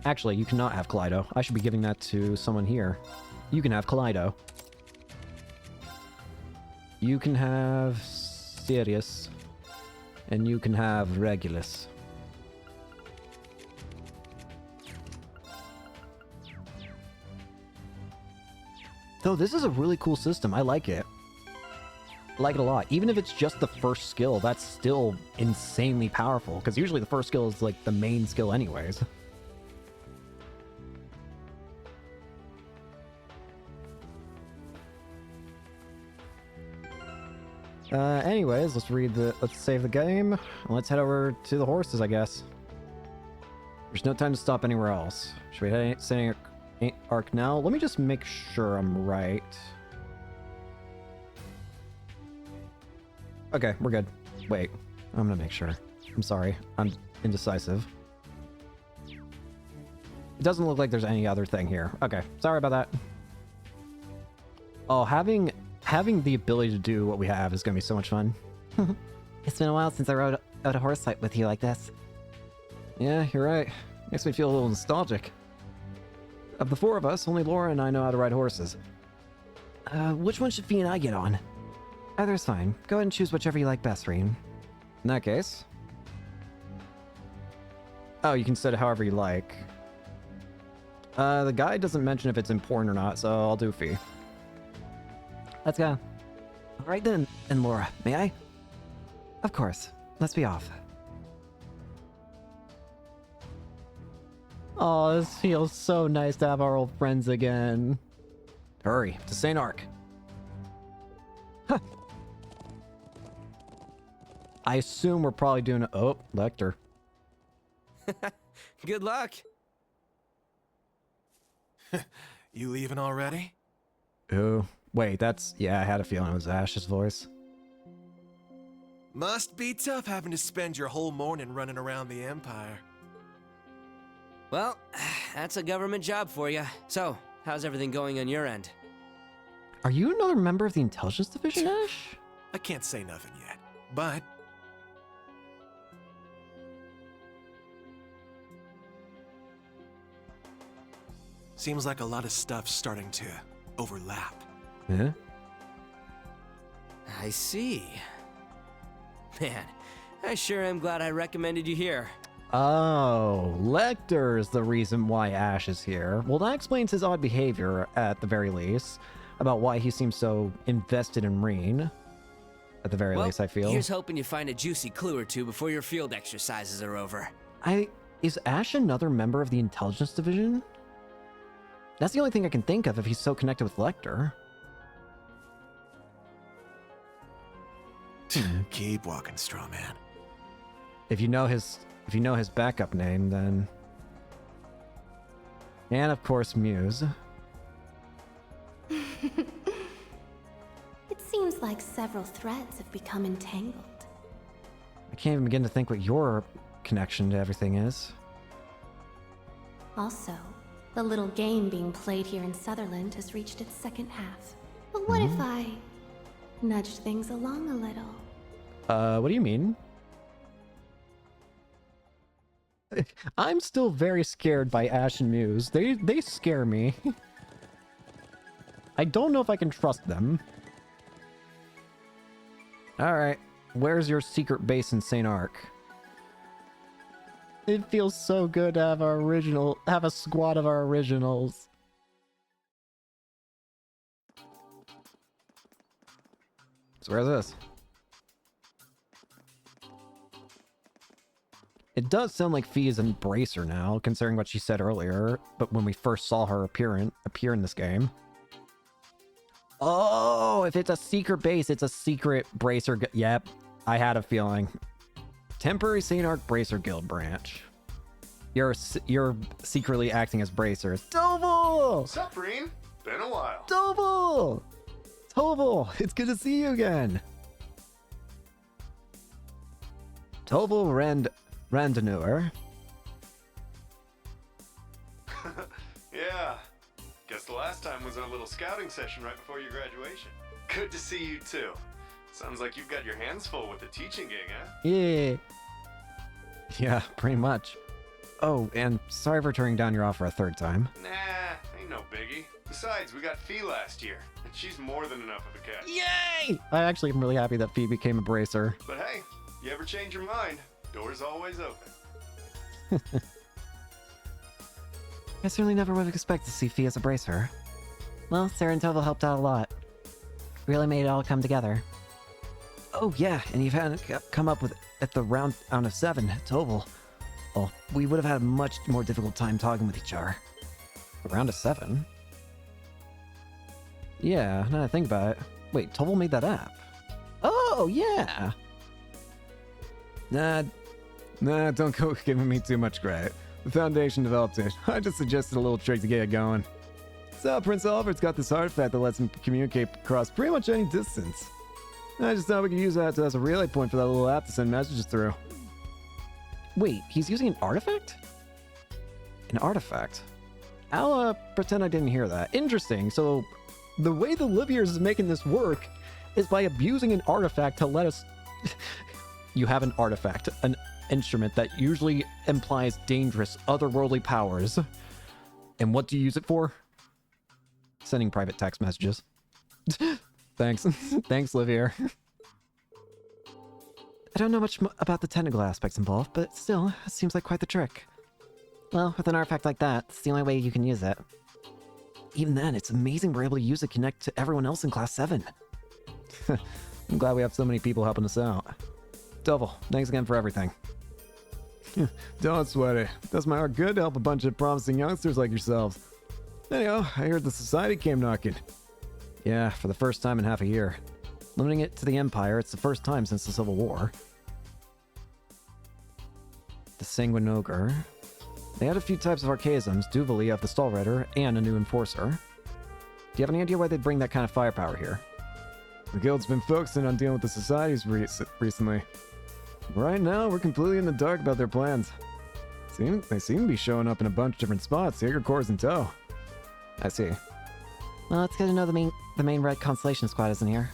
Actually, you cannot have Kaleido. I should be giving that to someone here. You can have Kaleido. You can have Sirius. And you can have Regulus. Though this is a really cool system. I like it. I like it a lot. Even if it's just the first skill, that's still insanely powerful. Because usually the first skill is like the main skill anyways. Anyways, let's save the game. And let's head over to the horses, I guess. There's no time to stop anywhere else. Should we head St. Arc now? Let me just make sure I'm right. Okay, we're good. Wait, I'm gonna make sure. I'm sorry, I'm indecisive. It doesn't look like there's any other thing here. Okay, sorry about that. Oh, having the ability to do what we have is gonna be so much fun. It's been a while since I rode a horse fight with you like this. Yeah, you're right. Makes me feel a little nostalgic. Of the four of us, only Laura and I know how to ride horses. Which one should Fee and I get on? Either's fine. Go ahead and choose whichever you like best, Reen. In that case... Oh, you can set it however you like. The guide doesn't mention if it's important or not, so I'll do Fee. Let's go. All right then. And Laura, may I? Of course. Let's be off. Oh, this feels so nice to have our old friends again. Hurry, to St. Arc. Huh. I assume we're probably doing a... Oh, Lecter. Good luck. You leaving already? Oh, wait, that's... Yeah, I had a feeling it was Ash's voice. Must be tough having to spend your whole morning running around the Empire. Well, that's a government job for you. So, how's everything going on your end? Are you another member of the Intelligence Division, Ash? I can't say nothing yet, but... Seems like a lot of stuff's starting to overlap. Yeah? I see. Man, I sure am glad I recommended you here. Oh, Lecter is the reason why Ash is here. Well, that explains his odd behavior, at the very least, about why he seems so invested in Reen. At the very least, I feel. Here's hoping you find a juicy clue or two before your field exercises are over. Is Ash another member of the Intelligence Division? That's the only thing I can think of if he's so connected with Lecter. Keep walking, straw man. If you know his backup name, then... And of course, Muse. It seems like several threads have become entangled. I can't even begin to think what your connection to everything is. Also, the little game being played here in Sutherland has reached its second half. But what if I nudged things along a little? What do you mean? I'm still very scared by Ash and Muse. They scare me. I don't know if I can trust them. Alright, where's your secret base in St. Arc? It feels so good to have a squad of our originals. So where's this? It does sound like Fee is an Embracer now, considering what she said earlier, but when we first saw her appear in this game. Oh, if it's a secret base, it's a secret Bracer. Yep, I had a feeling. Temporary St. Arc Bracer Guild branch. You're secretly acting as bracers. Doble! What's up, Reen? Been a while. Doble! Tovel, it's good to see you again. Tovel Randanur. Yeah. Guess the last time was our little scouting session right before your graduation. Good to see you too. Sounds like you've got your hands full with the teaching gig, huh? Yeah. Yeah, pretty much. Oh, and sorry for turning down your offer a third time. Nah, ain't no biggie. Besides, we got Fee last year. and she's more than enough of a catch. Yay! I actually am really happy that Fee became a bracer. But hey, you ever change your mind, door's always open. I certainly never would have expected to see Fee as a bracer. Well, Sarah and Toval helped out a lot. Really made it all come together. Oh yeah, and you've had come up with at the round of 7, Toval. Well, we would have had a much more difficult time talking with each other. A round of 7? Yeah, now that I think about it. Wait, Toval made that app. Oh, yeah! Nah, don't go giving me too much credit. The Foundation developed it. I just suggested a little trick to get it going. So, Prince Albert's got this artifact that lets him communicate across pretty much any distance. I just thought we could use that as a relay point for that little app to send messages through. Wait, he's using an artifact? An artifact? I'll pretend I didn't hear that. Interesting. So, the way the Liviers is making this work is by abusing an artifact to let us... You have an artifact, an instrument that usually implies dangerous, otherworldly powers. And what do you use it for? Sending private text messages. Thanks. Thanks, Livier. I don't know much about the technical aspects involved, but still, it seems like quite the trick. Well, with an artifact like that, it's the only way you can use it. Even then, it's amazing we're able to use it to connect to everyone else in Class 7. I'm glad we have so many people helping us out. Toval, thanks again for everything. Don't sweat it. Does my heart good to help a bunch of promising youngsters like yourselves. Anyhow, I heard the Society came knocking. Yeah, for the first time in half a year. Limiting it to the Empire, it's the first time since the Civil War. The Sanguine Ogre. They had a few types of archaisms, Duvali of the Stall Rider, and a new Enforcer. Do you have any idea why they'd bring that kind of firepower here? The Guild's been focusing on dealing with the Societies recently. Right now, we're completely in the dark about their plans. They seem to be showing up in a bunch of different spots, Jaeger Corps in tow. I see. Well, it's good to know the main Red Constellation Squad isn't here.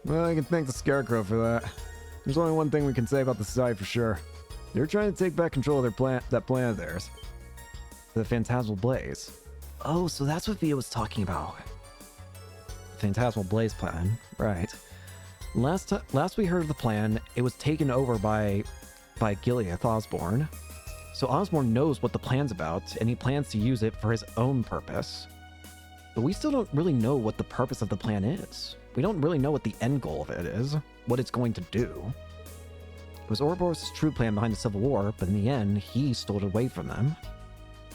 Well, I can thank the Scarecrow for that. There's only one thing we can say about the Society for sure. They're trying to take back control of that plan of theirs. The Phantasmal Blaze. Oh, so that's what Via was talking about. Phantasmal Blaze plan, right. Last we heard of the plan, it was taken over by Gileath Osborne. So Osborne knows what the plan's about, and he plans to use it for his own purpose. But we still don't really know what the purpose of the plan is. We don't really know what the end goal of it is, what it's going to do. It was Ouroboros' true plan behind the Civil War, but in the end, he stole it away from them.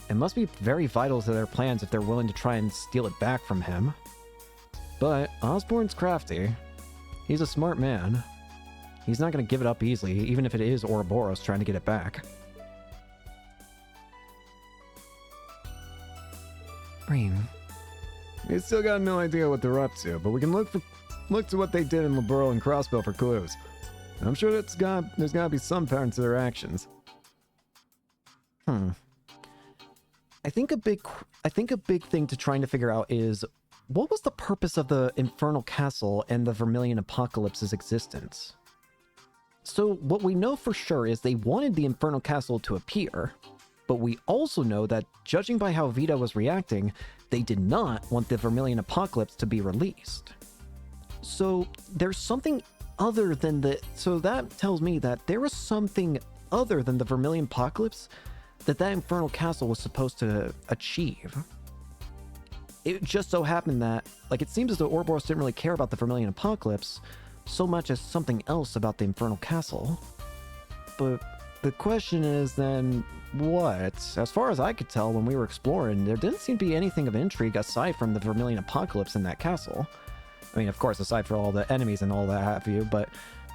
It must be very vital to their plans if they're willing to try and steal it back from him. But Osborne's crafty. He's a smart man. He's not going to give it up easily, even if it is Ouroboros trying to get it back. Breen. We still got no idea what they're up to, but we can look to what they did in Liberl and Crossbell for clues. I'm sure there's gotta be some pattern to their actions. I think a big thing to trying to figure out is, what was the purpose of the Infernal Castle and the Vermilion Apocalypse's existence? So what we know for sure is they wanted the Infernal Castle to appear, but we also know that, judging by how Vita was reacting, they did not want the Vermilion Apocalypse to be released. So there's something other than so that tells me that there was something other than the Vermilion Apocalypse that Infernal Castle was supposed to achieve. It just so happened that, it seems as though Ouroboros didn't really care about the Vermilion Apocalypse so much as something else about the Infernal Castle. But the question is then, what? As far as I could tell when we were exploring, there didn't seem to be anything of intrigue aside from the Vermilion Apocalypse in that castle. I mean, of course, aside from all the enemies and all that have you, but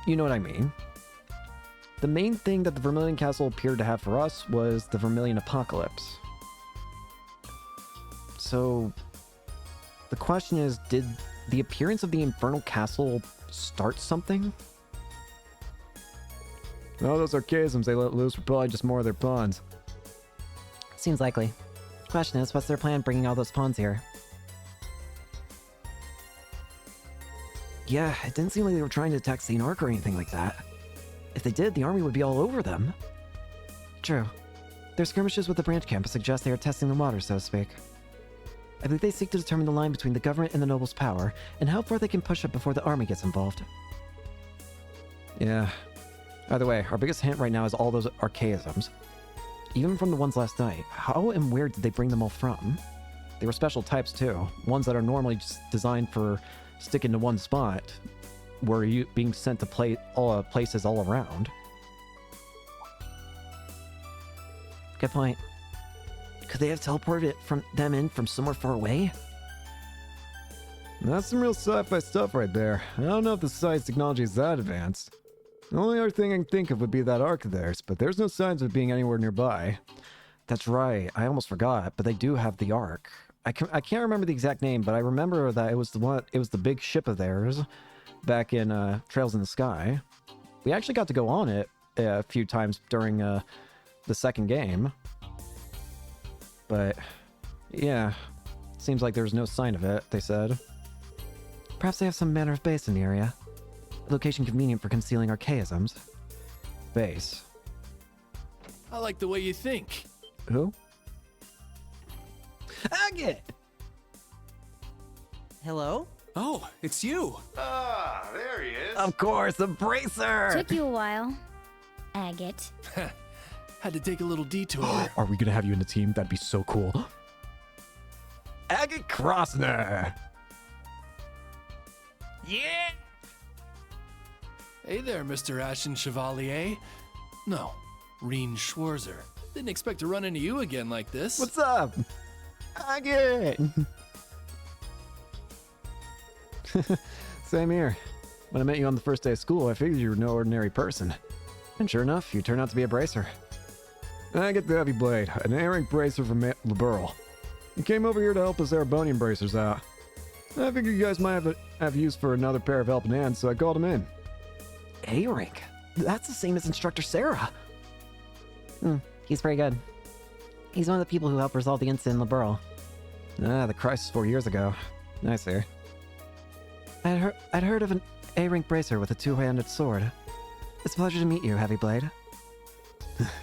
you know what I mean. The main thing that the Vermilion Castle appeared to have for us was the Vermilion Apocalypse. So, the question is, did the appearance of the Infernal Castle start something? No, those archaisms they let loose were probably just more of their pawns. Seems likely. Question is, what's their plan bringing all those pawns here? Yeah, it didn't seem like they were trying to attack St. Ark or anything like that. If they did, the army would be all over them. True. Their skirmishes with the branch camp suggest they are testing the water, so to speak. I believe they seek to determine the line between the government and the nobles' power, and how far they can push it before the army gets involved. Yeah. Either way, our biggest hint right now is all those archaisms. Even from the ones last night, how and where did they bring them all from? They were special types too. Ones that are normally just designed for sticking to one spot were being sent to places all around. Good point. Could they have teleported them in from somewhere far away? That's some real sci-fi stuff right there. I don't know if the science technology is that advanced. The only other thing I can think of would be that ark of theirs, but there's no signs of it being anywhere nearby. That's right. I almost forgot, but they do have the Ark. I can't remember the exact name, but I remember that it was the big ship of theirs back in Trails in the Sky. We actually got to go on it a few times during the second game. But yeah, seems like there's no sign of it, they said. Perhaps they have some manner of base in the area. A location convenient for concealing archaisms. Base. I like the way you think. Who? Agate! Hello? Oh, it's you. Ah, there he is. Of course, the bracer! Took you a while. Agate. Had to take a little detour. Are we gonna have you in the team? That'd be so cool. Agate Krosner! Yeah! Hey there, Mr. Ashen Chevalier. No, Reen Schwarzer. Didn't expect to run into you again like this. What's up? Agate! Same here. When I met you on the first day of school, I figured you were no ordinary person. And sure enough, you turned out to be a bracer. I get the heavy blade, an A-rank bracer from Liberl. He came over here to help us Erebonian bracers out. I figured you guys might have use for another pair of helping hands, so I called him in. A-rank? That's the same as Instructor Sarah. He's pretty good. He's one of the people who helped resolve the incident in Liberl. Ah, the crisis 4 years ago. Nice here. I'd heard of an A-rank bracer with a two-handed sword. It's a pleasure to meet you, Heavy Blade.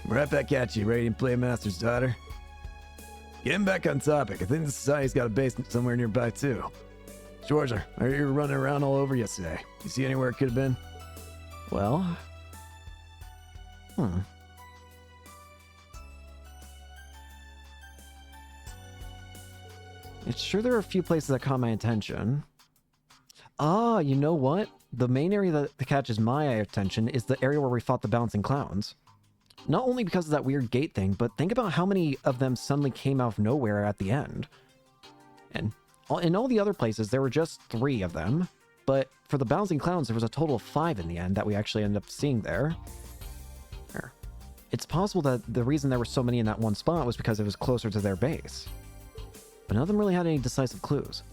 Right back at you, Radiant Playmaster's daughter. Getting back on topic, I think the society's got a basement somewhere nearby too. Schwarzer, I heard you were running around all over yesterday. You see anywhere it could have been? Well... It's sure there are a few places that caught my attention. Ah, you know what? The main area that catches my attention is the area where we fought the bouncing clowns. Not only because of that weird gate thing, but think about how many of them suddenly came out of nowhere at the end. And in all the other places, there were just 3 of them. But for the bouncing clowns, there was a total of 5 in the end that we actually ended up seeing there. It's possible that the reason there were so many in that one spot was because it was closer to their base. But none of them really had any decisive clues.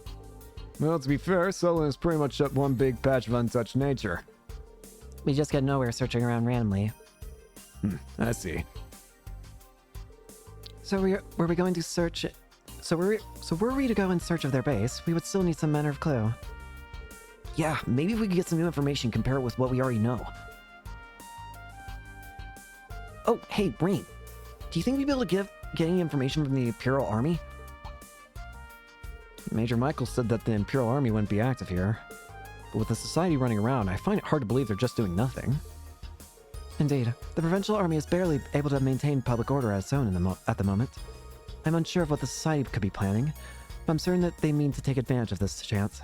Well, to be fair, Solon is pretty much one big patch of untouched nature. We just get nowhere searching around randomly. I see. So were we going to search... So were we to go in search of their base, we would still need some manner of clue. Yeah, maybe if we could get some new information, compare it with what we already know. Oh, hey, Brain. Do you think we'd be able to get any information from the Imperial Army? Major Michael said that the Imperial Army wouldn't be active here. But with the society running around, I find it hard to believe they're just doing nothing. Indeed, the Provincial Army is barely able to maintain public order as its own at the moment. I'm unsure of what the society could be planning, but I'm certain that they mean to take advantage of this chance.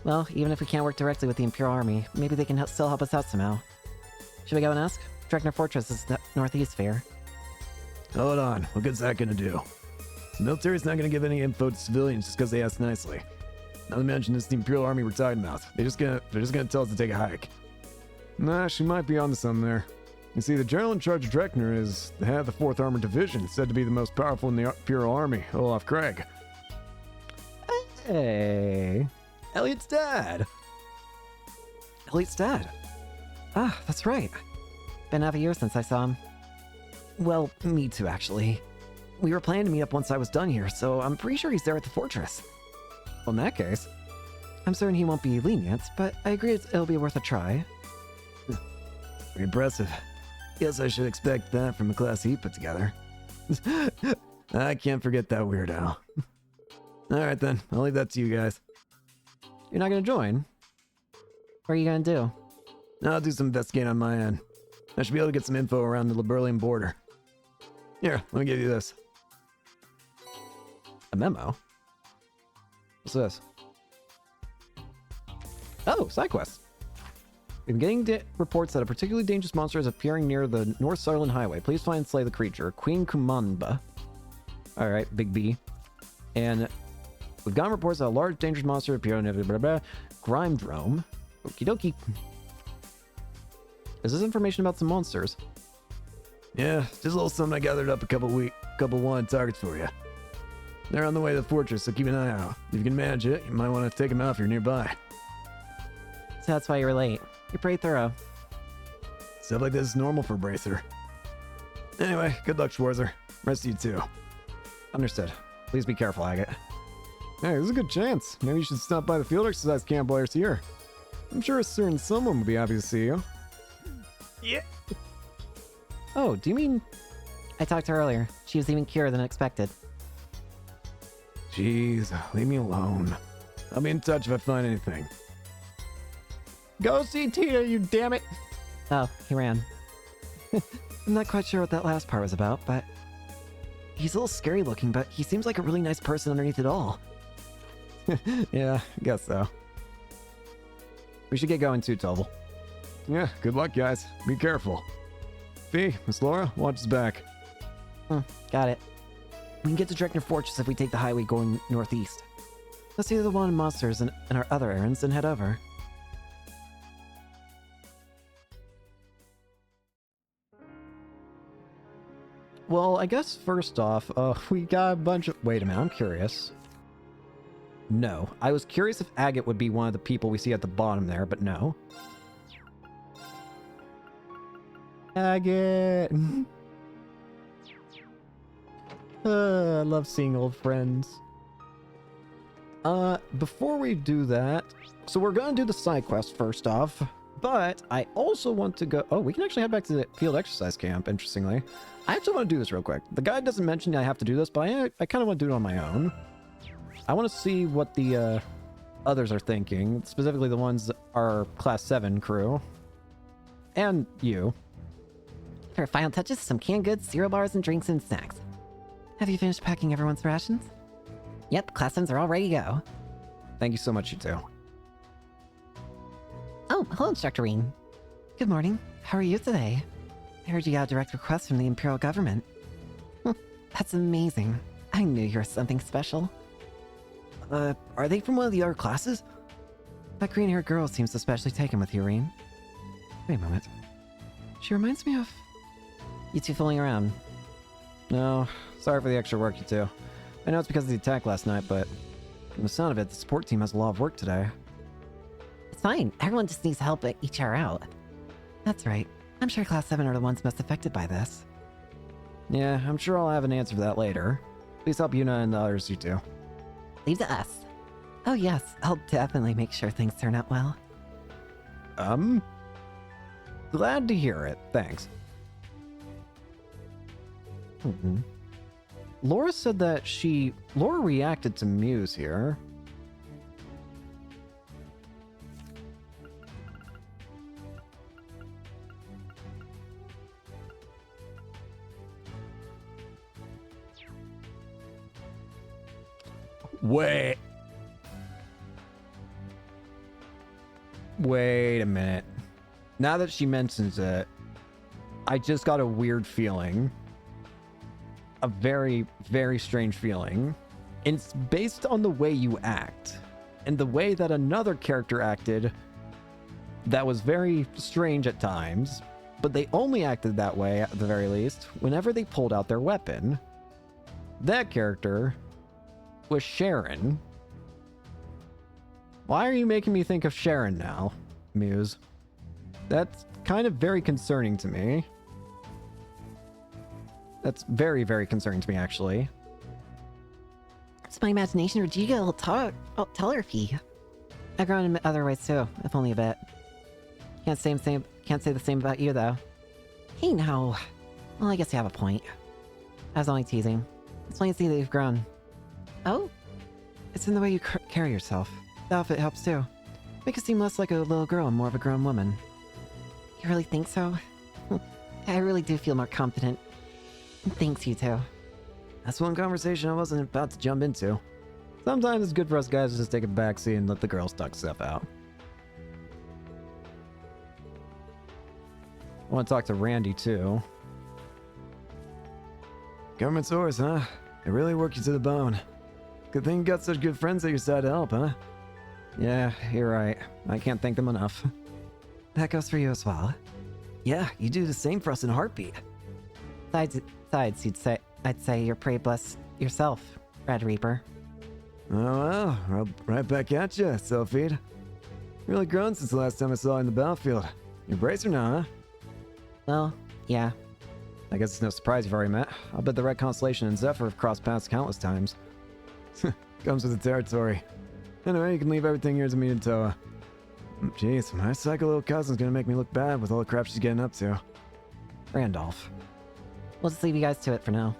Well, even if we can't work directly with the Imperial Army, maybe they can still help us out somehow. Should we go and ask? Drekner Fortress is northeast here. Hold on, what good's that gonna do? The military's not gonna give any info to civilians just because they ask nicely. Not to mention it's the Imperial Army we're talking about. They're just gonna tell us to take a hike. Nah, she might be onto something there. You see, the general in charge of Drekner is the head of the 4th Armored Division, said to be the most powerful in the Imperial Army, Olaf Craig. Hey, Elliot's dad. Elliot's dad? Ah, that's right. Been half a year since I saw him. Well, me too, actually. We were planning to meet up once I was done here, so I'm pretty sure he's there at the fortress. Well, in that case, I'm certain he won't be lenient, but I agree it'll be worth a try. Pretty impressive. Guess I should expect that from a class he put together. I can't forget that weirdo. Alright then, I'll leave that to you guys. You're not gonna join? What are you gonna do? I'll do some investigating on my end. I should be able to get some info around the Liberlian border. Here, let me give you this. A memo? What's this? Oh, side quest. We've been getting reports that a particularly dangerous monster is appearing near the North Sutherland Highway. Please find and slay the creature. Queen Kumamba. Alright, Big B. And we've gotten reports that a large dangerous monster appeared on blah, blah, blah. Grime Drome. Okie dokie. Is this information about some monsters? Yeah, just a little something I gathered up a couple wanted targets for you. They're on the way to the fortress, so keep an eye out. If you can manage it, you might want to take them out if you're nearby. So that's why you were late. You're pretty thorough. Stuff like this is normal for Bracer. Anyway, good luck, Schwarzer. Rest of you too. Understood. Please be careful, Agate. Hey, there's a good chance. Maybe you should stop by the field exercise camp while you're here. I'm sure a certain someone would be happy to see you. Yeah. Oh, do you mean... I talked to her earlier. She was even curer than expected. Jeez, leave me alone. I'll be in touch if I find anything. Go see Tina, you damn it! Oh, he ran. I'm not quite sure what that last part was about, but... He's a little scary looking, but he seems like a really nice person underneath it all. Yeah, I guess so. We should get going too, Tobel. Yeah, good luck, guys. Be careful. Fee, Miss Laura, watch his back. Got it. We can get to Dreckner Fortress if we take the highway going northeast. Let's see the wanted monsters and our other errands and head over. Well, I guess first off, we got a bunch of... Wait a minute, I'm curious. No. I was curious if Agate would be one of the people we see at the bottom there, but no. Agate! I love seeing old friends. Before we do that... So we're gonna do the side quest first off, but I also want to go... Oh, we can actually head back to the field exercise camp, interestingly. I actually want to do this real quick. The guide doesn't mention I have to do this, but I kind of want to do it on my own. I want to see what the others are thinking, specifically the ones that are Class 7 crew. And you. For final touches, some canned goods, cereal bars, and drinks and snacks. Have you finished packing everyone's rations? Yep, Class 7s are all ready to go. Thank you so much, you two. Oh, hello, Instructor Reen. Good morning. How are you today? I heard you got a direct request from the Imperial government. That's amazing. I knew you were something special. Are they from one of the other classes? That green-haired girl seems especially taken with you, Reen. Wait a moment. She reminds me of... You two fooling around. No, sorry for the extra work, you two. I know it's because of the attack last night, but from the sound of it, the support team has a lot of work today. It's fine. Everyone just needs help to each other out. That's right. I'm sure Class 7 are the ones most affected by this. Yeah, I'm sure I'll have an answer for that later. Please help Yuna and the others, you two. Leave to us. Oh yes, I'll definitely make sure things turn out well. Glad to hear it. Thanks. Laura said that Laura reacted to Muse here. Wait a minute. Now that she mentions it, I just got a weird feeling. A very, very strange feeling. It's based on the way you act. And the way that another character acted that was very strange at times. But they only acted that way, at the very least, whenever they pulled out their weapon. That character was Sharon. Why are you making me think of Sharon now, Muse? That's kind of very concerning to me. That's very, very concerning to me, actually. It's my imagination, or do you get a little telepathy? I've grown in other ways too, if only a bit. Can't say the same about you, though. Hey, no. Well, I guess you have a point. I was only teasing. It's plain to see that you've grown. Oh? It's in the way you carry yourself. The outfit helps too. Make you seem less like a little girl and more of a grown woman. You really think so? I really do feel more confident. Thanks, you two. That's one conversation I wasn't about to jump into. Sometimes it's good for us guys to just take a backseat and let the girls talk stuff out. I want to talk to Randy too. Government source, huh? They really work you to the bone. Good thing you got such good friends at your side to help, huh? Yeah, you're right. I can't thank them enough. That goes for you as well. Yeah, you do the same for us in a heartbeat. Besides, I'd say you're pretty blessed yourself, Red Reaper. Oh well, right back at you, Selfie. Really grown since the last time I saw you in the battlefield. You're a bracer now, huh? Well, yeah. I guess it's no surprise you've already met. I'll bet the Red Constellation and Zephyr have crossed paths countless times. Comes with the territory. Anyway, you can leave everything here to me in Toa. Jeez, my psycho little cousin's gonna make me look bad with all the crap she's getting up to. Randolph. We'll just leave you guys to it for now.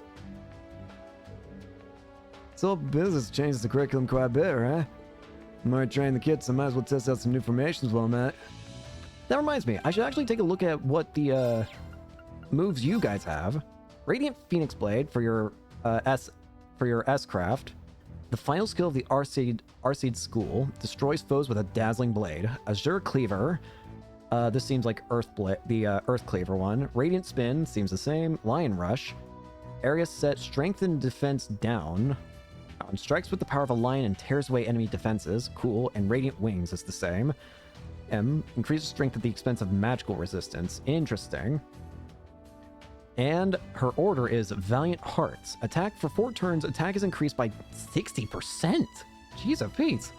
This whole business changes the curriculum quite a bit, right? I'm already training the kids, so I might as well test out some new formations while I'm at it. That reminds me, I should actually take a look at what the moves you guys have. Radiant Phoenix Blade for your S-Craft. The final skill of the Arseid School destroys foes with a dazzling blade. Azure Cleaver. This seems like the Earth Cleaver one. Radiant Spin seems the same. Lion Rush. Area set Strength and Defense down. Strikes with the power of a lion and tears away enemy defenses. Cool. And Radiant Wings is the same. M. Increases strength at the expense of magical resistance. Interesting. And her order is Valiant Hearts. Attack for 4 turns. Attack is increased by 60%. Jeez of Pete.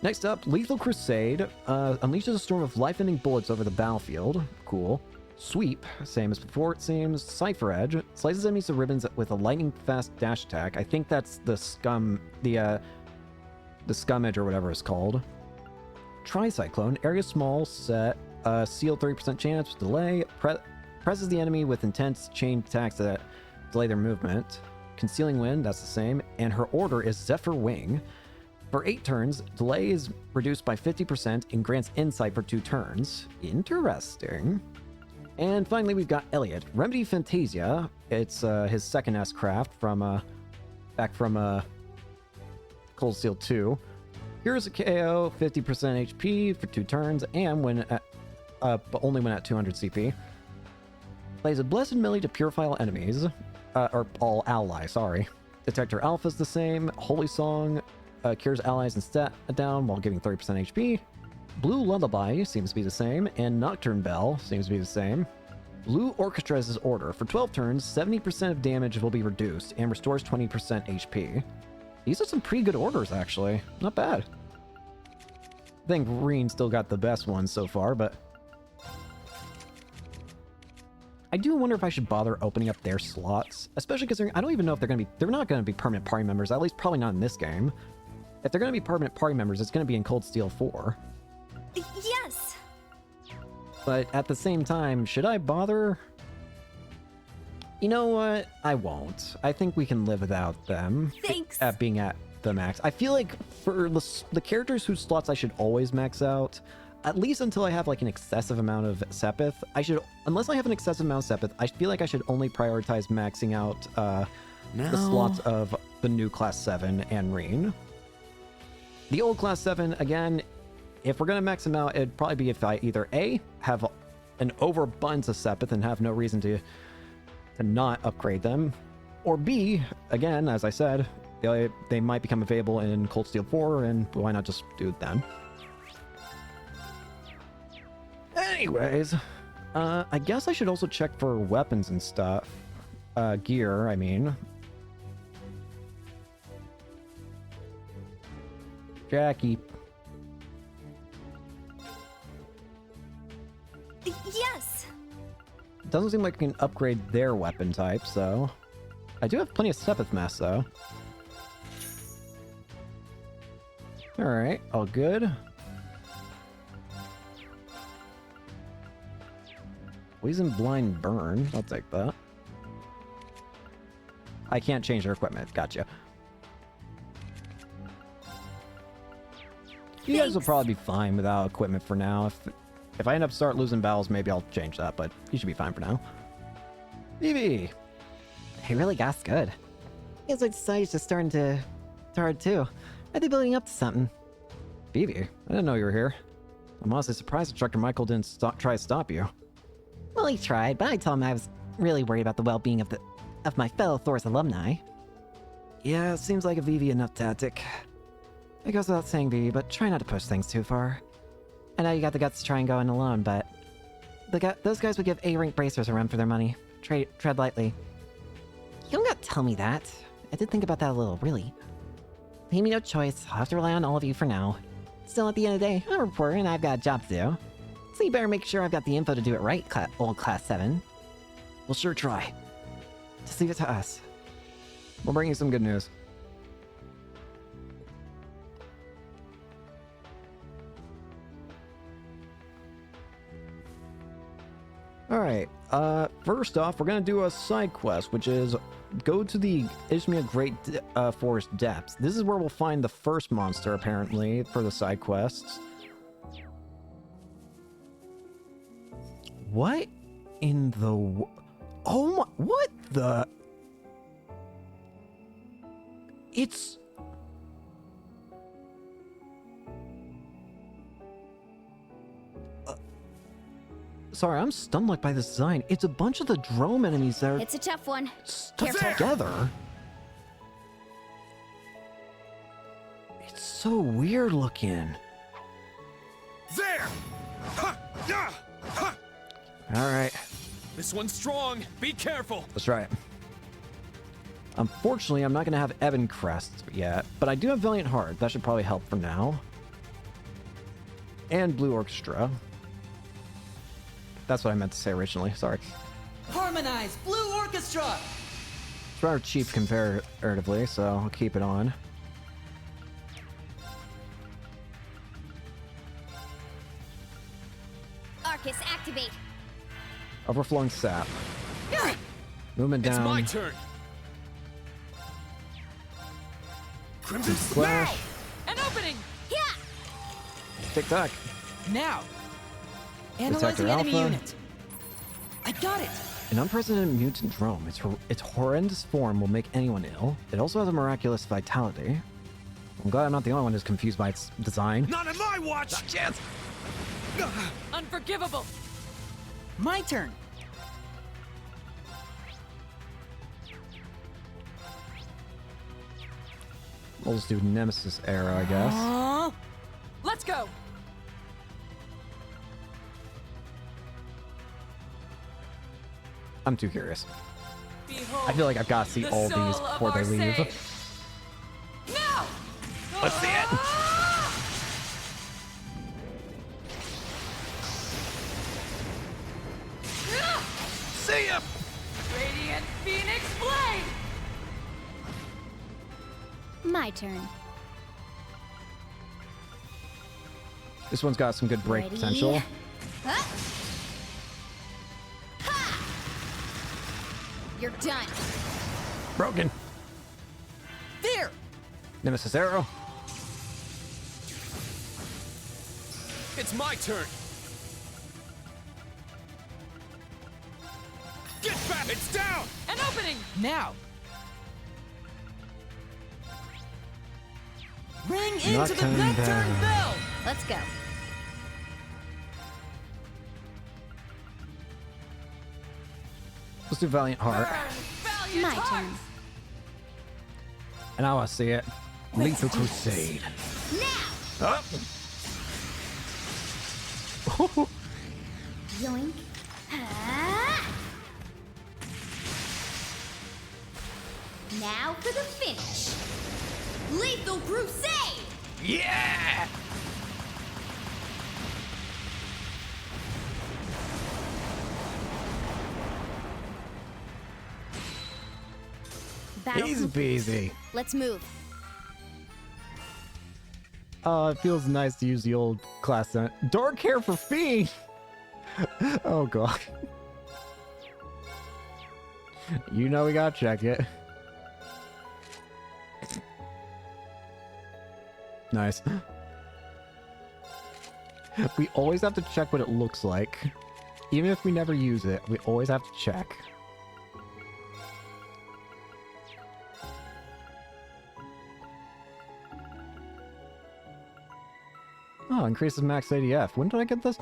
Next up, Lethal Crusade. Unleashes a storm of life-ending bullets over the battlefield. Cool. Sweep, same as before it seems. Cypher Edge. Slices enemies to ribbons with a lightning-fast dash attack. I think that's the Scum Edge or whatever it's called. Tricyclone. Area small, set. Seal 30% chance with delay. Presses the enemy with intense chain attacks that delay their movement. Concealing Wind, that's the same. And her order is Zephyr Wing. For 8 turns, delay is reduced by 50% and grants insight for 2 turns. Interesting. And finally, we've got Elliot. Remedy Fantasia. It's his second S-Craft from, back from Cold Steel 2. Here's a KO, 50% HP for 2 turns, and when at, but only when at 200 CP. Plays a Blessed Melee to purify all enemies, or all allies, sorry. Detector Alpha is the same. Holy Song cures allies and stat down while giving 30% HP. Blue Lullaby seems to be the same, and Nocturne Bell seems to be the same. Blue Orchestra is his order. For 12 turns, 70% of damage will be reduced and restores 20% HP. These are some pretty good orders, actually. Not bad. I think Reen still got the best ones so far, but I do wonder if I should bother opening up their slots, especially considering I don't even know if they're not going to be permanent party members, at least probably not in this game. If they're going to be permanent party members, it's going to be in Cold Steel 4. Yes! But at the same time, should I bother? You know what? I won't. I think we can live without them. Thanks! At being at the max. I feel like for the characters whose slots I should always max out, at least until I have like an excessive amount of Sepith, unless I have an excessive amount of Sepith, I feel like I should only prioritize maxing out the slots of the new Class 7 and Reen. The old Class 7, again, if we're going to max them out, it'd probably be if I either A, have an overabundance of Sepith and have no reason to not upgrade them, or B, again, as I said, they might become available in Cold Steel 4, and why not just do it then? Anyways, I guess I should also check for weapons and stuff. Gear, I mean. Jackie. Yes! Doesn't seem like I can upgrade their weapon type, so... I do have plenty of Sepith Mass, though. Alright, all good. Poison Blind Burn, I'll take that. I can't change their equipment, gotcha. You guys will probably be fine without equipment for now. If I end up start losing battles, maybe I'll change that, but you should be fine for now. Vivi! He really got good. Feels like society's just starting to start too. Are they building up to something? Vivi, I didn't know you were here. I'm honestly surprised Instructor Michael didn't try to stop you. Well, he tried, but I told him I was really worried about the well-being of my fellow Thor's alumni. Yeah, seems like a Vivi enough tactic. It goes without saying, Vivi, but try not to push things too far. I know you got the guts to try and go in alone, but those guys would give A-rank bracers a run for their money. Tread lightly. You don't gotta tell me that. I did think about that a little, really. Leave me no choice. I'll have to rely on all of you for now. Still, at the end of the day, I'm a reporter and I've got a job to do. So you better make sure I've got the info to do it right, old Class 7. We'll sure try. Just leave it to us. We'll bring you some good news. Alright, first off, we're gonna do a side quest, which is go to the Ishmia Great Forest Depths. This is where we'll find the first monster, apparently, for the side quests. What in the... Oh my... What the... It's... Sorry, I'm stunned by this design. It's a bunch of the drone enemies that are It's a tough one. stuck together. It's so weird looking. There! Ha! Yeah! Ha! Alright, This one's strong. Be careful. let's try it. Unfortunately, I'm not going to have Evan Crest yet, but I do have Valiant Heart. That should probably help for now. And Blue Orchestra. That's what I meant to say originally, sorry. Harmonize Blue Orchestra! It's rather cheap comparatively, so I'll keep it on. Arcus, activate. Overflowing Sap. Movement down. It's my turn. Crimson Splash. An opening! Yeah! Tick-tock. Now! Detector Analyzing enemy Alpha. unit. I got it! An unprecedented mutant drone. Its horrendous form will make anyone ill. It also has a miraculous vitality. I'm glad I'm not the only one who's confused by its design. Not on my watch! Not chance! Unforgivable! My turn! We'll just do Nemesis era, I guess. Let's go! I'm too curious. Behold, I feel like I've got to see the all soul these of before they our leave. sage. Now! Let's see it! See ya! Radiant Phoenix Blade! My turn. This one's got some good break Ready? potential. Huh? Ha! You're done. Broken. There! Nemesis arrow. It's my turn. Get back! It's down! An opening! Now! Ring Not into the coming Nocturne back. Bell! Let's go. Let's do Valiant Heart. Valiant My heart! turn. And I want to see it. Lethal Crusade. Now! Up. Yoink. Ah! Now for the finish. Lethal Crusade! Yeah! Battle Easy peasy. Let's move. It feels nice to use the old class. Dark hair for Fiend! Oh god. You know we gotta check it. Nice. We always have to check what it looks like. Even if we never use it, we always have to check. Oh, increases max ADF. When did I get this?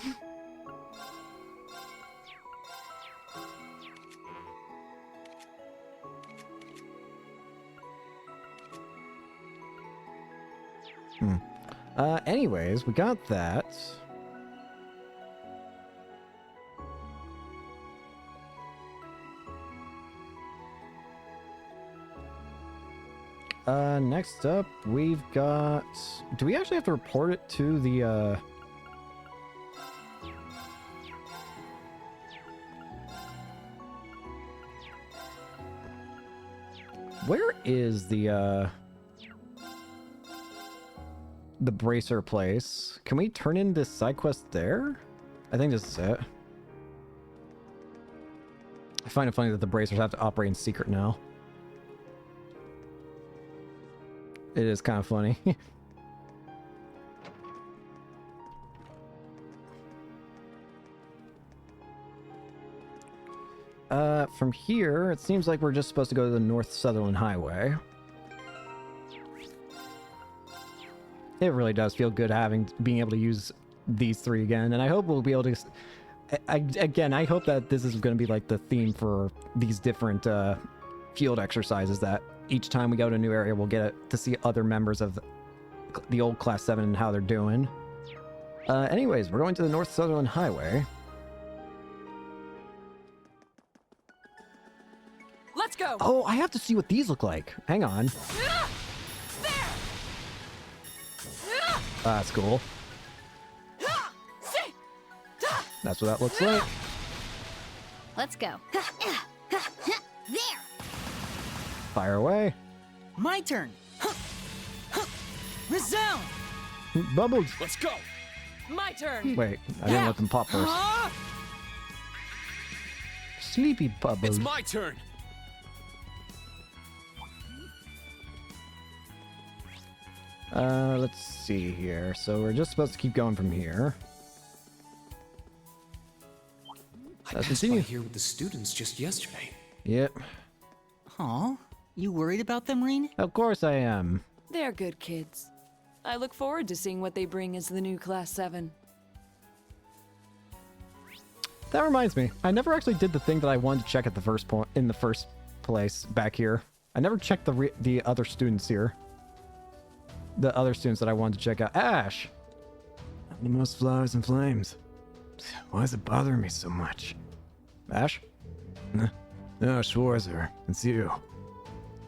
Anyways, we got that. Next up, we've got... Do we actually have to report it to the, Where is the bracer place? Can we turn in this side quest there? I think this is it. I find it funny that the bracers have to operate in secret now. It is kind of funny. From here, it seems like we're just supposed to go to the North Sutherland Highway. It really does feel good being able to use these three again, and I hope we'll be able to... Again, I hope that this is going to be like the theme for these different field exercises, that each time we go to a new area, we'll get to see other members of the old Class 7 and how they're doing. Anyways, we're going to the North Sutherland Highway. Let's go! Oh, I have to see what these look like. Hang on. That's cool. That's what that looks like. Let's go. There! Fire away. My turn. Resound. Bubbles. Let's go. My turn. Wait, I didn't let them pop first. Sleepy Bubbles. It's my turn. Let's see here. So we're just supposed to keep going from here. I passed by here with the students just yesterday. Yep. Aw, you worried about them, Reen? Of course I am. They're good kids. I look forward to seeing what they bring as the new Class 7. That reminds me, I never actually did the thing that I wanted to check at the first point in the first place back here. I never checked the other students here. The other students that I wanted to check out. Ash! The most flowers and flames. Why is it bothering me so much? Ash? No, Schwarzer, it's you.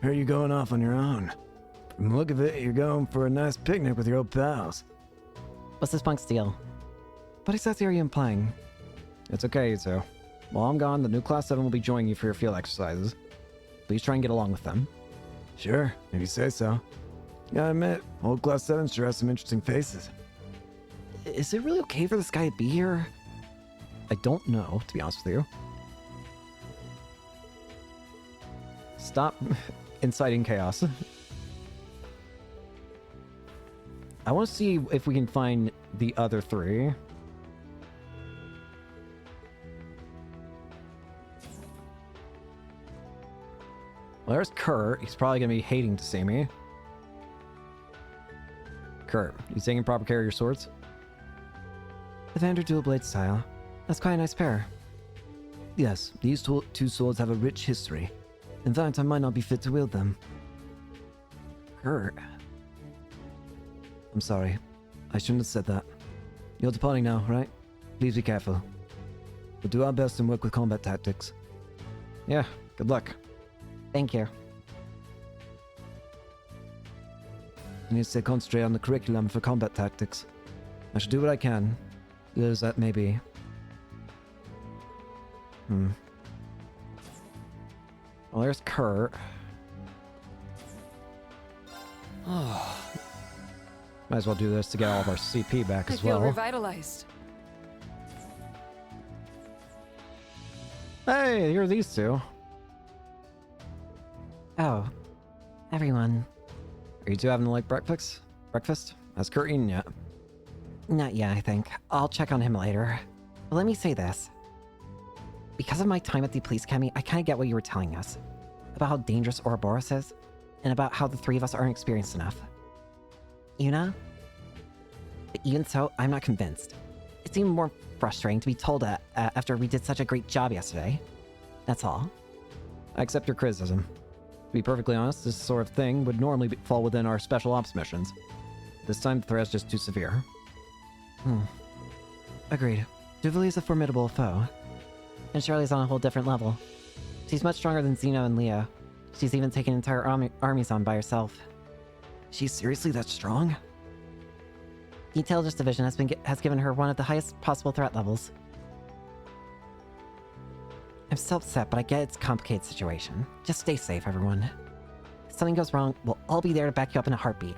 Heard you going off on your own. From the look of it, you're going for a nice picnic with your old pals. What's this punk's deal? What exactly are you implying? It's okay, Izo. While I'm gone, the new Class 7 will be joining you for your field exercises. Please try and get along with them. Sure, if you say so. Gotta admit, old Class 7 sure has some interesting faces. Is it really okay for this guy to be here? I don't know, to be honest with you. Stop inciting chaos. I want to see if we can find the other three. Well, there's Kurt. He's probably going to be hating to see me. Kurt, you taking proper care of your swords? The Vander dual blade style. That's quite a nice pair. Yes, these two swords have a rich history. In fact, I might not be fit to wield them. Kurt. I'm sorry. I shouldn't have said that. You're departing now, right? Please be careful. We'll do our best and work with combat tactics. Yeah, good luck. Thank you. I need to stay concentrated on the curriculum for combat tactics. I should do what I can, good as that may be. Well, there's Kurt. Might as well do this to get all of our CP back as well. I feel revitalized. Hey, here are these two. Oh, everyone. Are you two having like breakfast? Has Kurt eaten yet? Not yet, I think. I'll check on him later. But let me say this. Because of my time at the police academy, I kind of get what you were telling us. About how dangerous Ouroboros is, and about how the three of us aren't experienced enough. Yuna? But even so, I'm not convinced. It's even more frustrating to be told that after we did such a great job yesterday. That's all. I accept your criticism. To be perfectly honest, this sort of thing would normally fall within our special ops missions. This time, the threat's just too severe. Agreed. Duvali is a formidable foe. And Shirley's on a whole different level. She's much stronger than Zeno and Leo. She's even taken entire armies on by herself. She's seriously that strong? The Intelligence Division has given her one of the highest possible threat levels. I'm so upset, but I get it's a complicated situation. Just stay safe, everyone. If something goes wrong, we'll all be there to back you up in a heartbeat.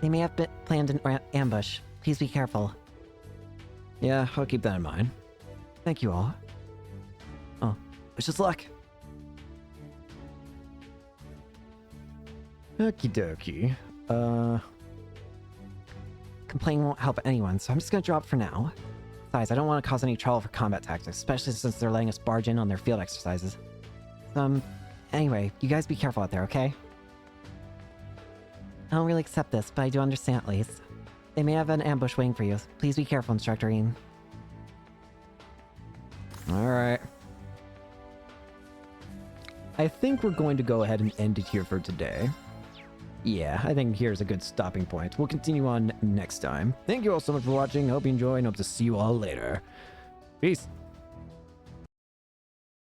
They may have planned an ambush. Please be careful. Yeah, I'll keep that in mind. Thank you all. Oh, wish us luck. Okie dokie. Complaining won't help anyone, so I'm just gonna drop for now. Besides, I don't want to cause any trouble for combat tactics, especially since they're letting us barge in on their field exercises. Anyway, you guys be careful out there, okay? I don't really accept this, but I do understand at least. They may have an ambush waiting for you. Please be careful, Instructor Ian. Alright. I think we're going to go ahead and end it here for today. Yeah, I think here's a good stopping point. We'll continue on next time. Thank you all so much for watching. Hope you enjoy and hope to see you all later. Peace.